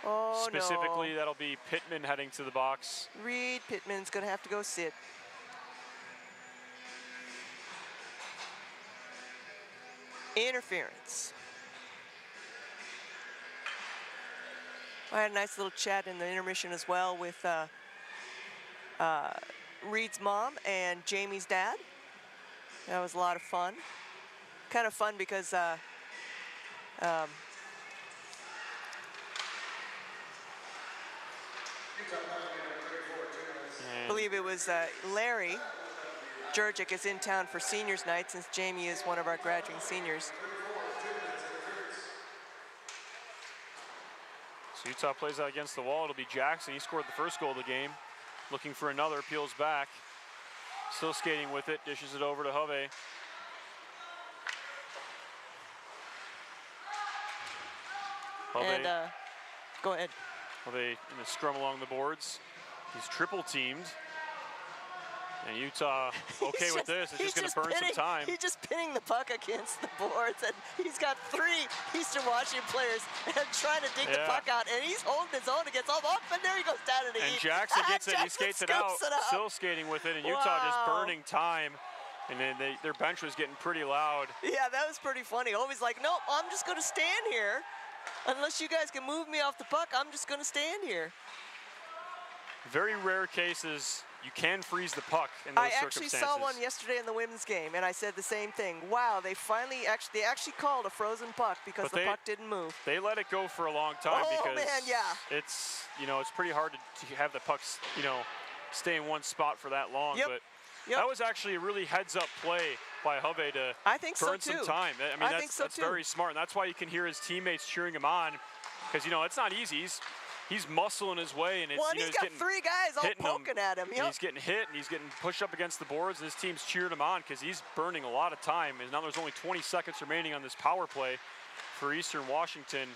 Speaker 3: Oh,
Speaker 2: Specifically, that'll be Pittman heading to the box.
Speaker 3: Reed Pittman's going to have to go sit. Interference. I had a nice little chat in the intermission as well with Reed's mom and Jamie's dad. That was a lot of fun. Kind of fun because I believe it was Larry Jurgic is in town for seniors night, since Jamie is one of our graduating seniors.
Speaker 2: So Utah plays out against the wall. It'll be Jackson. He scored the first goal of the game. Looking for another, peels back. Still skating with it, dishes it over to Hovey.
Speaker 3: And go ahead.
Speaker 2: Hovey in the scrum along the boards. He's triple teamed. And Utah okay with this. It's just going to burn some time.
Speaker 3: He's just pinning the puck against the boards, and he's got 3 Eastern Washington players and trying to dig the puck out, and he's holding his own against up, and there he goes down to the
Speaker 2: And Jackson gets it, he skates it out, still skating with it, and Utah just burning time. And then their bench was getting pretty loud.
Speaker 3: Yeah, that was pretty funny. Ovi's like, nope, I'm just going to stand here. Unless you guys can move me off the puck, I'm just going to stand here.
Speaker 2: Very rare cases you can freeze the puck in those circumstances.
Speaker 3: I actually saw one yesterday in the women's game, and I said the same thing. Wow, they actually called a frozen puck because the puck didn't move.
Speaker 2: They let it go for a long time because
Speaker 3: man, yeah.
Speaker 2: It's pretty hard to have the pucks, stay in one spot for that long.
Speaker 3: Yep.
Speaker 2: But that was actually a really heads-up play by Hovey to burn some time. I mean, that's very smart, and that's why you can hear his teammates cheering him on, because it's not easy. He's muscling his way, and
Speaker 3: he's got 3 guys all poking at him.
Speaker 2: Yep. He's getting hit, and he's getting pushed up against the boards, and his team's cheered him on because he's burning a lot of time. And now there's only 20 seconds remaining on this power play for Eastern Washington,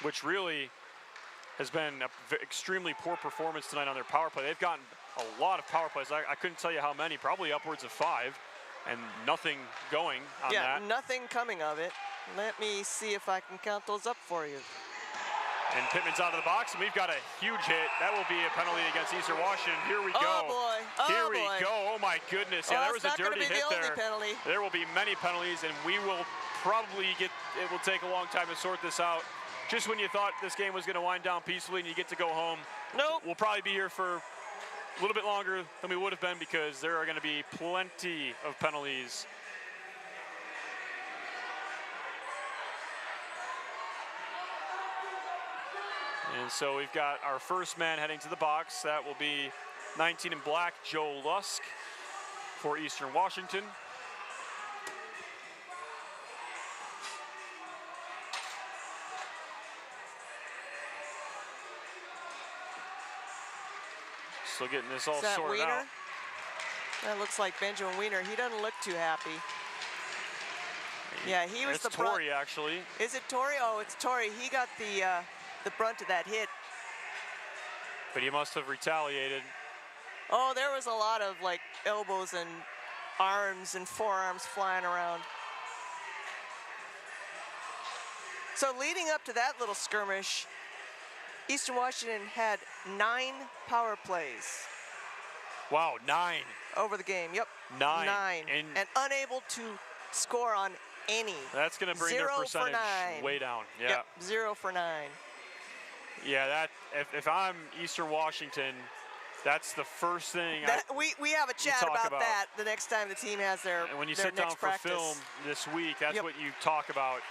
Speaker 2: which really has been an extremely poor performance tonight on their power play. They've gotten a lot of power plays. I couldn't tell you how many, probably upwards of 5, and nothing going on that.
Speaker 3: Yeah, nothing coming of it. Let me see if I can count those up for you.
Speaker 2: And Pittman's out of the box, and we've got a huge hit. That will be a penalty against Eastern Washington. Here we go.
Speaker 3: Oh, boy.
Speaker 2: Here we go. Oh, my goodness. Yeah, there was a dirty hit there.
Speaker 3: Penalty.
Speaker 2: There will be many penalties, and we will probably it will take a long time to sort this out. Just when you thought this game was going to wind down peacefully and you get to go home.
Speaker 3: Nope.
Speaker 2: We'll probably be here for a little bit longer than we would have been because there are going to be plenty of penalties. And so we've got our first man heading to the box. That will be 19 in black, Joe Lusk for Eastern Washington. Still getting this all sorted out.
Speaker 3: That looks like Benjamin Wiener. He doesn't look too happy. Yeah, he was the brunt.
Speaker 2: Torrey, actually.
Speaker 3: Is it Torrey? Oh, it's Torrey. He got the brunt of that hit.
Speaker 2: But he must have retaliated.
Speaker 3: Oh, there was a lot of elbows and arms and forearms flying around. So leading up to that little skirmish, Eastern Washington had 9 power plays.
Speaker 2: Wow, 9.
Speaker 3: Over the game, yep.
Speaker 2: 9.
Speaker 3: And unable to score on any.
Speaker 2: That's going to bring their percentage way down. Yeah.
Speaker 3: Yep, 0 for 9.
Speaker 2: Yeah, if I'm Eastern Washington, that's the first thing
Speaker 3: we have a chat about that the next time the team has their
Speaker 2: And when you sit down for film this week, that's what you talk about.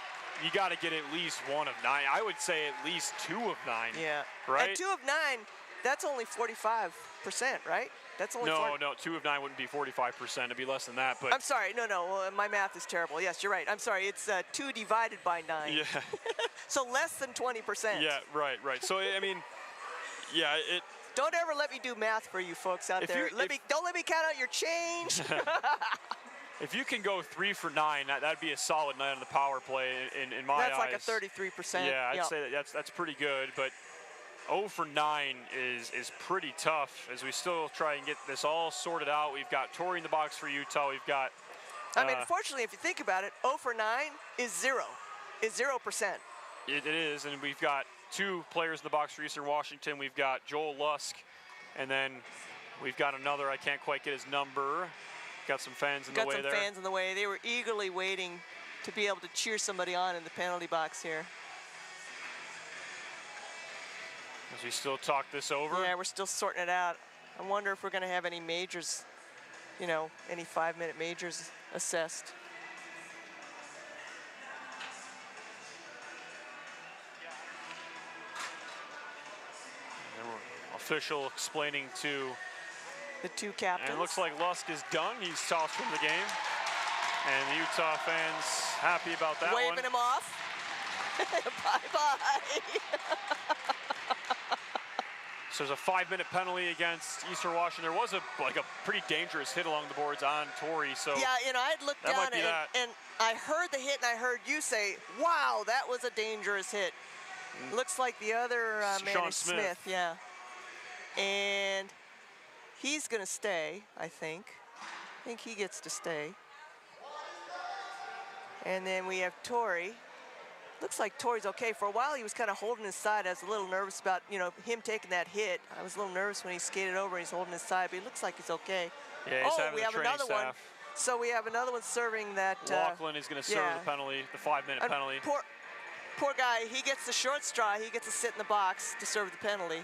Speaker 2: You got to get at least 1 of 9. I would say at least 2 of 9.
Speaker 3: Yeah.
Speaker 2: Right?
Speaker 3: And 2 of 9, that's only 45%, right? That's only
Speaker 2: no, 2 of 9 wouldn't be 45%. It'd be less than that. But
Speaker 3: I'm sorry. No. My math is terrible. Yes, you're right. I'm sorry. It's 2 divided by 9.
Speaker 2: Yeah.
Speaker 3: So less than 20%.
Speaker 2: Yeah, right. So, I mean, yeah, it.
Speaker 3: Don't ever let me do math for you folks out there. Don't let me count out your change.
Speaker 2: If you can go 3 for 9, that'd be a solid night on the power play in my eyes.
Speaker 3: That's like a 33%.
Speaker 2: Yeah, I'd say that's pretty good. But 0 for 9 is pretty tough as we still try and get this all sorted out. We've got Torrey in the box for Utah. We've got.
Speaker 3: I mean, fortunately, if you think about it, 0 for 9 is 0. Is 0%.
Speaker 2: It is, and we've got 2 players in the box for Eastern Washington. We've got Joel Lusk, and then we've got another. I can't quite get his number. Got some fans in the way there.
Speaker 3: Got some fans in the way. They were eagerly waiting to be able to cheer somebody on in the penalty box here.
Speaker 2: As we still talk this over.
Speaker 3: Yeah, we're still sorting it out. I wonder if we're going to have any majors, any 5-minute majors assessed.
Speaker 2: Official explaining to
Speaker 3: the 2 captains.
Speaker 2: And it looks like Lusk is done. He's tossed from the game. And the Utah fans happy about that one.
Speaker 3: Waving him off. Bye-bye.
Speaker 2: So there's a 5-minute penalty against Eastern Washington. There was a pretty dangerous hit along the boards on Torrey. So
Speaker 3: yeah, I'd looked down and I heard the hit, and I heard you say, "Wow, that was a dangerous hit." Looks like the other man is Smith. Yeah. And He's going to stay, I think. I think he gets to stay. And then we have Torrey. Looks like Torrey's okay. For a while, he was kind of holding his side. I was a little nervous about, you know, him taking that hit. I was a little nervous when he skated over and he's holding his side, but he looks like he's okay.
Speaker 2: Yeah, he's having
Speaker 3: we
Speaker 2: the
Speaker 3: have
Speaker 2: training
Speaker 3: another
Speaker 2: staff.
Speaker 3: one. So we have another one serving that.
Speaker 2: Laughlin is going to serve
Speaker 3: yeah.
Speaker 2: the penalty, the 5-minute
Speaker 3: And
Speaker 2: penalty.
Speaker 3: Poor guy, he gets the short straw. He gets to sit in the box to serve the penalty.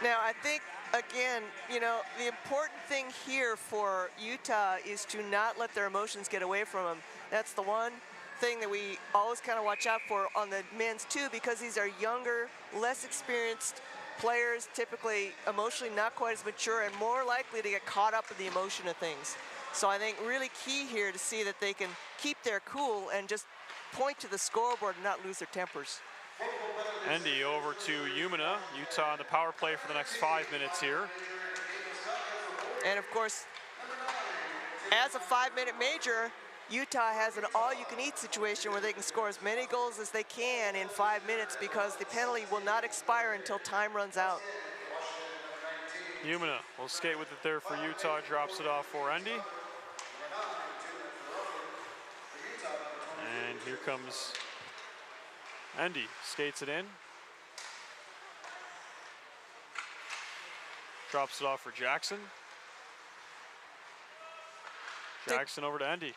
Speaker 3: Now, I think, again, you know, the important thing here for Utah is to not let their emotions get away from them. That's the one thing that we always kind of watch out for on the men's too, because these are younger, less experienced players, typically emotionally not quite as mature and more likely to get caught up in the emotion of things. So I think really key here to see that they can keep their cool and just point to the scoreboard and not lose their tempers.
Speaker 2: Endy over to Umina. Utah on the power play for the next 5 minutes here.
Speaker 3: And of course, as a 5-minute major, Utah has an all-you-can-eat situation where they can score as many goals as they can in 5 minutes because the penalty will not expire until time runs out.
Speaker 2: Umina will skate with it there for Utah, drops it off for Endy. And here comes Endy, skates it in. Drops it off for Jackson. Jackson over to Endy.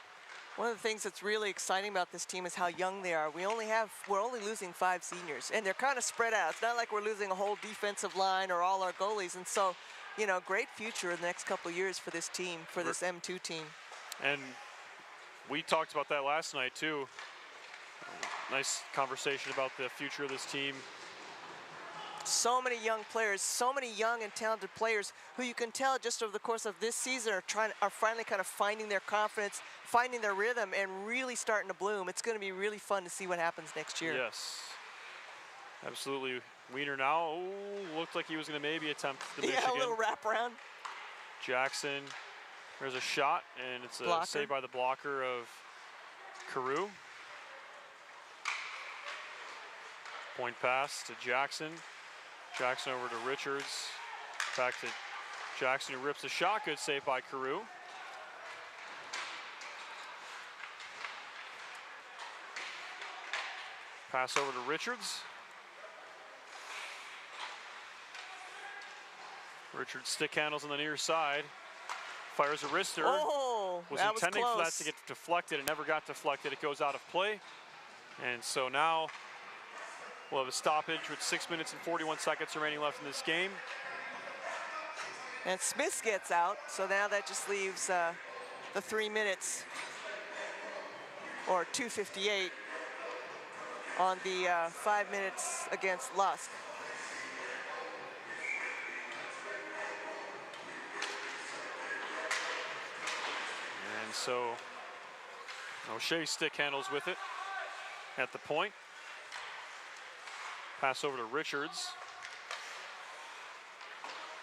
Speaker 3: One of the things that's really exciting about this team is how young they are. We're only losing 5 seniors, and they're kind of spread out. It's not like we're losing a whole defensive line or all our goalies, and so, you know, great future in the next couple of years for this team, for this M2 team.
Speaker 2: And we talked about that last night too. Nice conversation about the future of this team.
Speaker 3: So many young players, so many young and talented players who you can tell just over the course of this season are finally kind of finding their confidence, finding their rhythm, and really starting to bloom. It's going to be really fun to see what happens next year.
Speaker 2: Yes, absolutely. Wiener now looked like he was going to maybe attempt the Michigan.
Speaker 3: Yeah, a little wraparound.
Speaker 2: Jackson, there's a shot, and it's a
Speaker 3: Blocker.
Speaker 2: save by the blocker of Carew. Point pass to Jackson. Jackson over to Richards. Back to Jackson, who rips a shot. Good save by Carew. Pass over to Richards. Richards stick handles on the near side. Fires a wrister.
Speaker 3: Oh,
Speaker 2: Was
Speaker 3: that was
Speaker 2: intending for that
Speaker 3: close.
Speaker 2: to get deflected. It never got deflected. It goes out of play. And so now we'll have a stoppage with 6 minutes and 41 seconds remaining left in this game.
Speaker 3: And Smith gets out, so now that just leaves the 3 minutes, or 2:58, on the 5 minutes against Lusk.
Speaker 2: And so O'Shea stick handles with it at the point. Pass over to Richards.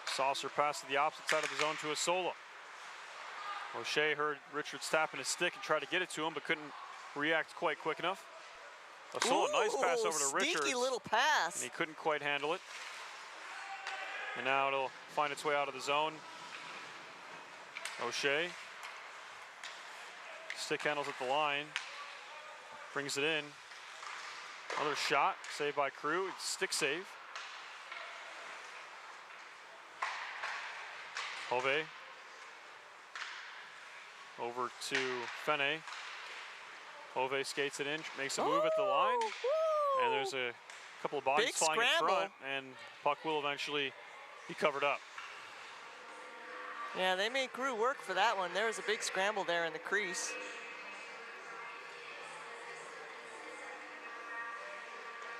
Speaker 2: Saucer pass to the opposite side of the zone to Asola. O'Shea heard Richards tapping his stick and tried to get it to him, but couldn't react quite quick enough. Asola, nice pass over to Richards.
Speaker 3: Sneaky little pass.
Speaker 2: And he couldn't quite handle it. And now it'll find its way out of the zone. O'Shea. Stick handles at the line. Brings it in. Another shot, saved by Carew. Stick save. Hove. Over to Fene. Hove skates it in, makes a move at the line.
Speaker 3: Woo!
Speaker 2: And there's a couple of bodies
Speaker 3: Big
Speaker 2: flying in
Speaker 3: scramble.
Speaker 2: front, and puck will eventually be covered up.
Speaker 3: Yeah, they made Carew work for that one. There was a big scramble there in the crease.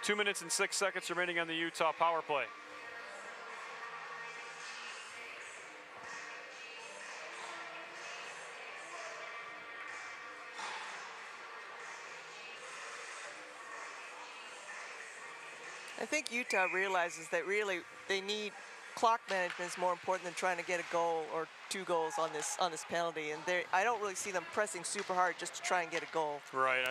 Speaker 2: Two minutes and 6 seconds remaining on the Utah power play.
Speaker 3: I think Utah realizes that really they need clock management is more important than trying to get a goal or 2 goals on this penalty. And I don't really see them pressing super hard just to try and get a goal.
Speaker 2: Right.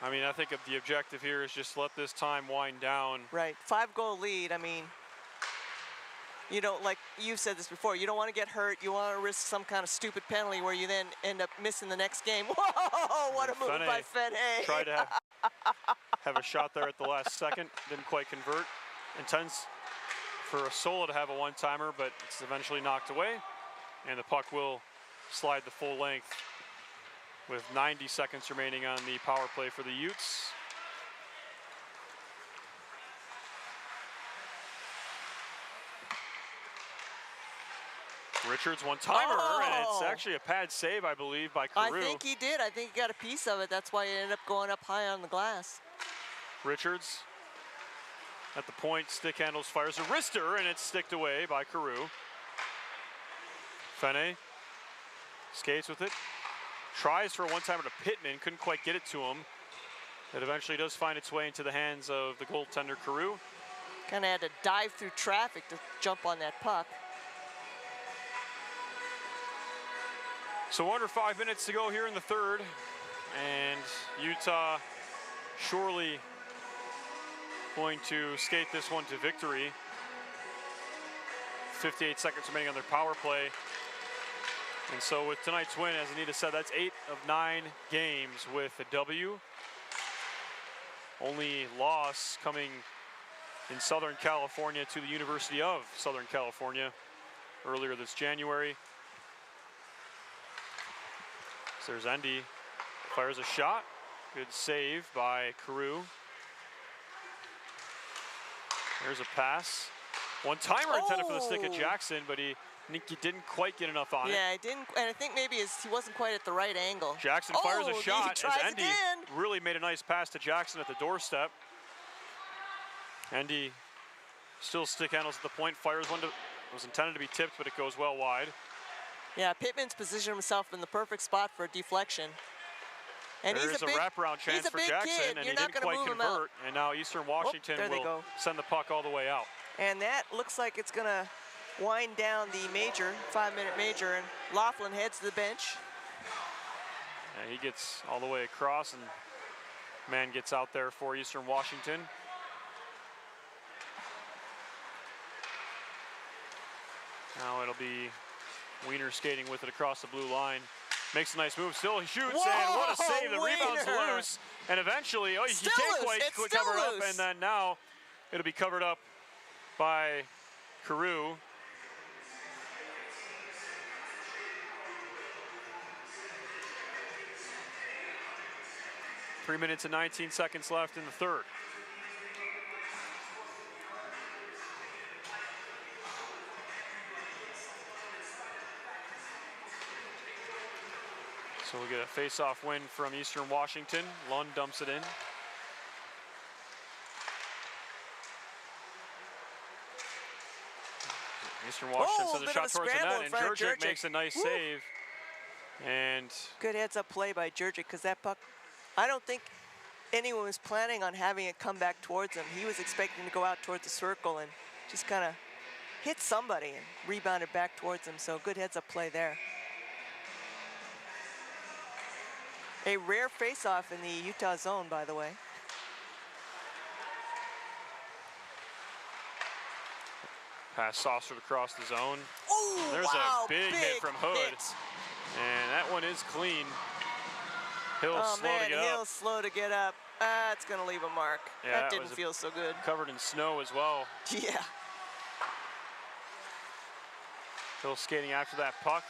Speaker 2: I mean, I think the objective here is just let this time wind down.
Speaker 3: Right, 5-goal lead. I mean, you don't, like you've said this before, you don't want to get hurt. You want to risk some kind of stupid penalty where you then end up missing the next game. Whoa, what a move by Fene.
Speaker 2: Tried to have a shot there at the last second, didn't quite convert. Intends for Isola to have a one-timer, but it's eventually knocked away, and the puck will slide the full length with 90 seconds remaining on the power play for the Utes. Richards one-timer, and it's actually a pad save, I believe, by Carew.
Speaker 3: I think he did. I think he got a piece of it. That's why he ended up going up high on the glass.
Speaker 2: Richards at the point, stick handles, fires a wrister, and it's sticked away by Carew. Fene skates with it, tries for a one-timer to Pittman, couldn't quite get it to him. It eventually does find its way into the hands of the goaltender Carew.
Speaker 3: Kind of had to dive through traffic to jump on that puck.
Speaker 2: So under 5 minutes to go here in the third, and Utah surely going to skate this one to victory. 58 seconds remaining on their power play. And so with tonight's win, as Anita said, that's 8 of 9 games with a W. Only loss coming in Southern California to the University of Southern California earlier this January. So there's Endy, fires a shot. Good save by Carew. There's a pass. One-timer intended for the stick of Jackson, but he didn't quite get enough on it.
Speaker 3: Yeah, he didn't, and I think maybe he wasn't quite at the right angle.
Speaker 2: Jackson fires a shot as Endy
Speaker 3: again.
Speaker 2: really made a nice pass to Jackson at the doorstep. Endy still stick handles at the point, fires one to, was intended to be tipped, but it goes well wide.
Speaker 3: Yeah, Pittman's positioned himself in the perfect spot for a deflection. And
Speaker 2: There's a wraparound chance for Jackson, and he didn't quite convert. And now Eastern Washington will send the puck all the way out.
Speaker 3: And that looks like it's going to wind down the major, 5-minute major, and Laughlin heads to the bench.
Speaker 2: And he gets all the way across, and man gets out there for Eastern Washington. Now it'll be Wiener skating with it across the blue line. Makes a nice move. Still, he shoots, and what a save. The rebound's loose, and eventually, he can't quite cover it up, and then now it'll be covered up by Carew. Three minutes and 19 seconds left in the third. So we get a face-off win from Eastern Washington. Lund dumps it in. Eastern Washington sends a shot towards the net, and Jurczyk makes a nice save. And
Speaker 3: good heads-up play by Jurczyk, because that puck, I don't think anyone was planning on having it come back towards him. He was expecting to go out towards the circle and just kind of hit somebody and rebounded back towards him. So good heads-up play there. A rare face-off in the Utah zone, by the way.
Speaker 2: Pass saucered across the zone.
Speaker 3: Ooh,
Speaker 2: there's a big hit from Hood. And that one is clean. Hill's slow to get up.
Speaker 3: Hill's slow to get up. It's going to leave a mark.
Speaker 2: Yeah,
Speaker 3: that didn't feel so good.
Speaker 2: Covered in snow as well.
Speaker 3: Yeah.
Speaker 2: Hill skating after that puck.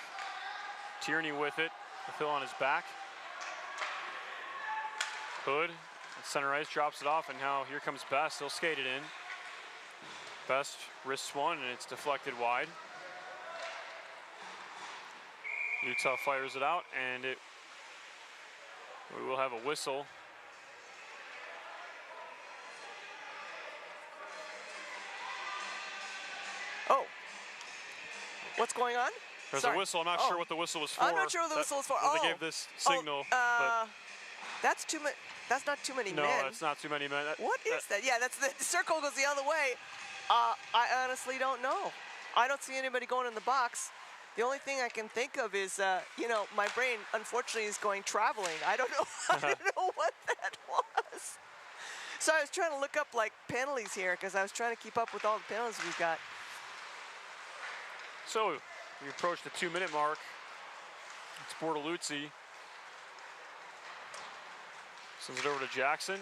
Speaker 2: Tierney with it, with Hill on his back. Hood, center ice, drops it off, and now here comes Best. He'll skate it in. Best wrists one, and it's deflected wide. Utah fires it out, and we will have a whistle.
Speaker 3: Oh. What's going on?
Speaker 2: There's a whistle. I'm not sure what the whistle was for.
Speaker 3: I'm not sure what the whistle was for.
Speaker 2: They gave this signal. But
Speaker 3: that's too much. That's not too many men.
Speaker 2: No, that's not too many men.
Speaker 3: What is that? Yeah, that's the circle goes the other way. I honestly don't know. I don't see anybody going in the box. The only thing I can think of is, you know, my brain unfortunately is going traveling. I don't know. I don't know what that was. So I was trying to look up like penalties here because I was trying to keep up with all the penalties we've got.
Speaker 2: So we approach the 2-minute mark. It's Bortoluzzi. Sends it over to Jackson.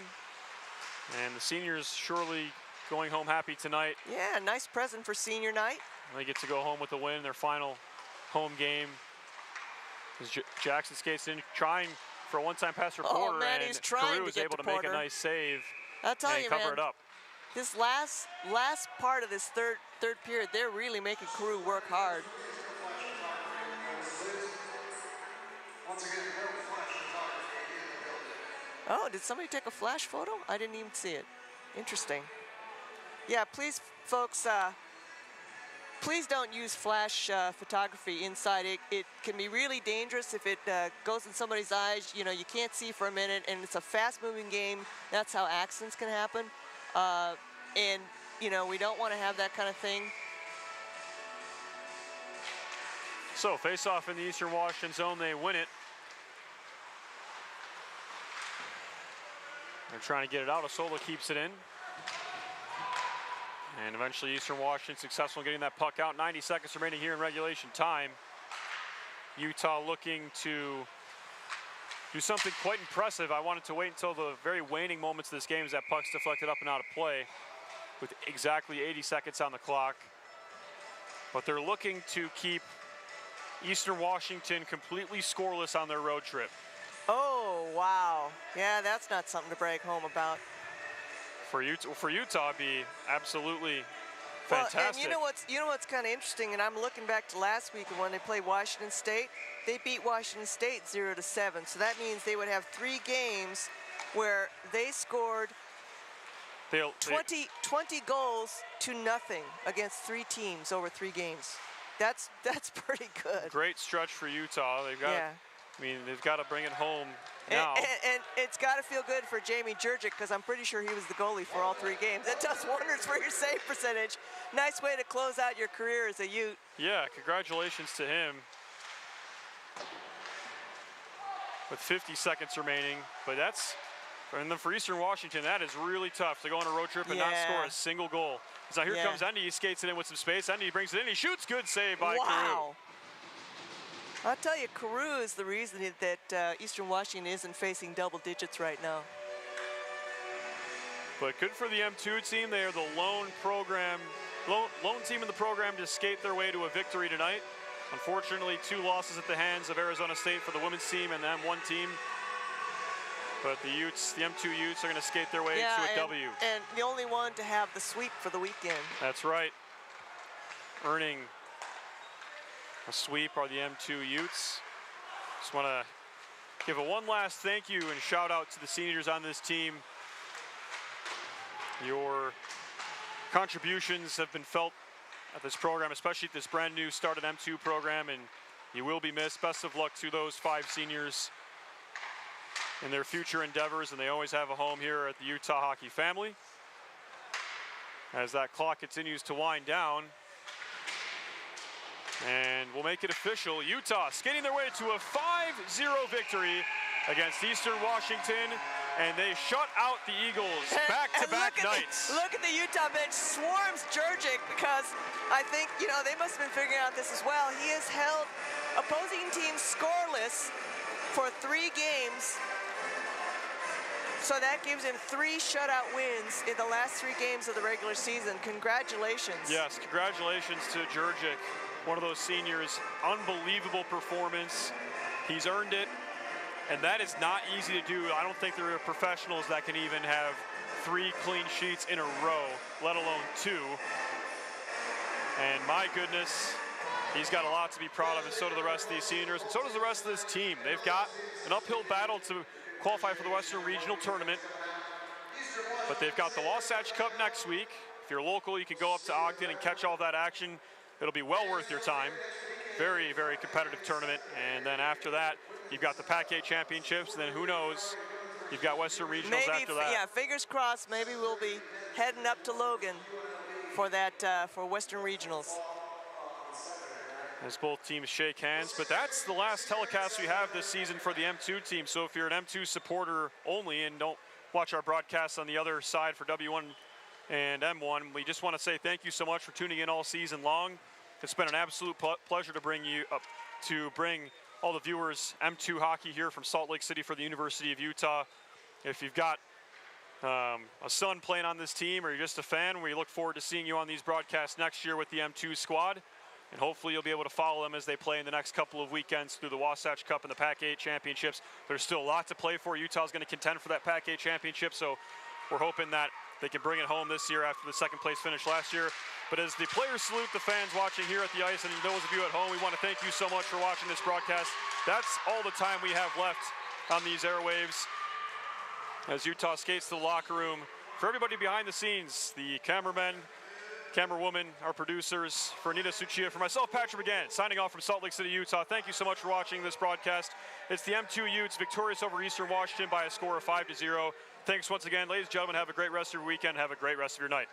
Speaker 2: And the seniors surely going home happy tonight.
Speaker 3: Yeah, nice present for senior night.
Speaker 2: They get to go home with a win, their final home game. As Jackson skates in, trying for a one-time pass for Porter,
Speaker 3: Oh man,
Speaker 2: and
Speaker 3: he's trying
Speaker 2: Carew
Speaker 3: to
Speaker 2: is
Speaker 3: get
Speaker 2: able
Speaker 3: to
Speaker 2: to make
Speaker 3: Porter.
Speaker 2: a nice save
Speaker 3: I'll tell
Speaker 2: and
Speaker 3: you,
Speaker 2: cover
Speaker 3: man,
Speaker 2: it up.
Speaker 3: this last part of this third period, they're really making Carew work hard.
Speaker 1: Once again, no flash photography in the building.
Speaker 3: Oh, did somebody take a flash photo? I didn't even see it. Interesting. Yeah, please, folks, please don't use flash photography inside. It can be really dangerous if it goes in somebody's eyes. You know, you can't see for a minute, and it's a fast-moving game. That's how accidents can happen. And, you know, we don't want to have that kind of thing.
Speaker 2: So face-off in the Eastern Washington zone, they win it. They're trying to get it out. Osola keeps it in. And eventually Eastern Washington successful in getting that puck out. 90 seconds remaining here in regulation time. Utah looking to do something quite impressive. I wanted to wait until the very waning moments of this game as that puck's deflected up and out of play with exactly 80 seconds on the clock. But they're looking to keep Eastern Washington completely scoreless on their road trip.
Speaker 3: Oh, wow. Yeah, that's not something to brag home about.
Speaker 2: For Utah, it'd be absolutely
Speaker 3: Well,
Speaker 2: fantastic.
Speaker 3: and you know what's kind of interesting, and I'm looking back to last week when they played Washington State. They beat Washington State 0-7, so that means they would have 3 games where they scored 20 goals to nothing against 3 teams over 3 games. That's pretty good.
Speaker 2: Great stretch for Utah. They've got,
Speaker 3: Yeah.
Speaker 2: I mean, they've got to bring it home now.
Speaker 3: And it's got to feel good for Jamie Jurczyk because I'm pretty sure he was the goalie for all 3 games. That does wonders for your save percentage. Nice way to close out your career as a Ute.
Speaker 2: Yeah, congratulations to him. With 50 seconds remaining, but and then for Eastern Washington, that is really tough to go on a road trip and not score a single goal. So here comes Endy, he skates it in with some space. Endy brings it in, he shoots, good save by Carew.
Speaker 3: I'll tell you, Carew is the reason that Eastern Washington isn't facing double digits right now.
Speaker 2: But good for the M2 team. They are the lone team in the program to skate their way to a victory tonight. Unfortunately, 2 losses at the hands of Arizona State for the women's team and the M1 team. But the M2 Utes are going to skate their way to a W.
Speaker 3: And the only one to have the sweep for the weekend.
Speaker 2: That's right. Earning a sweep are the M2 Utes. Just want to give one last thank you and shout out to the seniors on this team. Your contributions have been felt at this program, especially at this brand new started M2 program, and you will be missed. Best of luck to those 5 seniors in their future endeavors, and they always have a home here at the Utah Hockey family. As that clock continues to wind down, and we'll make it official. Utah skating their way to a 5-0 victory against Eastern Washington, and they shut out the Eagles back-to-back nights.
Speaker 3: Look at the Utah bench, swarms Jurczyk, because I think, you know, they must have been figuring out this as well. He has held opposing teams scoreless for 3 games. So that gives him 3 shutout wins in the last 3 games of the regular season. Congratulations.
Speaker 2: Yes, congratulations to Jurczyk, one of those seniors. Unbelievable performance. He's earned it, and that is not easy to do. I don't think there are professionals that can even have 3 clean sheets in a row, let alone 2. And my goodness, he's got a lot to be proud of, and so do the rest of these seniors, and so does the rest of this team. They've got an uphill battle to qualify for the Western Regional Tournament, but they've got the Wasatch Cup next week. If you're local, you can go up to Ogden and catch all that action. It'll be well worth your time. Very, very competitive tournament. And then after that, you've got the Pac-8 Championships, and then who knows, you've got Western Regionals after that.
Speaker 3: Yeah, fingers crossed, maybe we'll be heading up to Logan for that, for Western Regionals.
Speaker 2: as both teams shake hands. But that's the last telecast we have this season for the M2 team. So if you're an M2 supporter only and don't watch our broadcasts on the other side for W1 and M1, we just want to say thank you so much for tuning in all season long. It's been an absolute pleasure to bring all the viewers M2 hockey here from Salt Lake City for the University of Utah. If you've got a son playing on this team or you're just a fan, we look forward to seeing you on these broadcasts next year with the M2 squad. And hopefully you'll be able to follow them as they play in the next couple of weekends through the Wasatch Cup and the Pac-8 championships. There's still a lot to play for. Utah's going to contend for that Pac-8 championship, so we're hoping that they can bring it home this year after the second place finish last year. But as the players salute the fans watching here at the ice and those of you at home, we want to thank you so much for watching this broadcast. That's all the time we have left on these airwaves as Utah skates to the locker room. For everybody behind the scenes, the cameramen, camerawoman, our producers, for Anita Suchia, for myself, Patrick McGann, signing off from Salt Lake City, Utah. Thank you so much for watching this broadcast. It's the M2 Utes victorious over Eastern Washington by a score of 5-0. Thanks once again, ladies and gentlemen. Have a great rest of your weekend. Have a great rest of your night.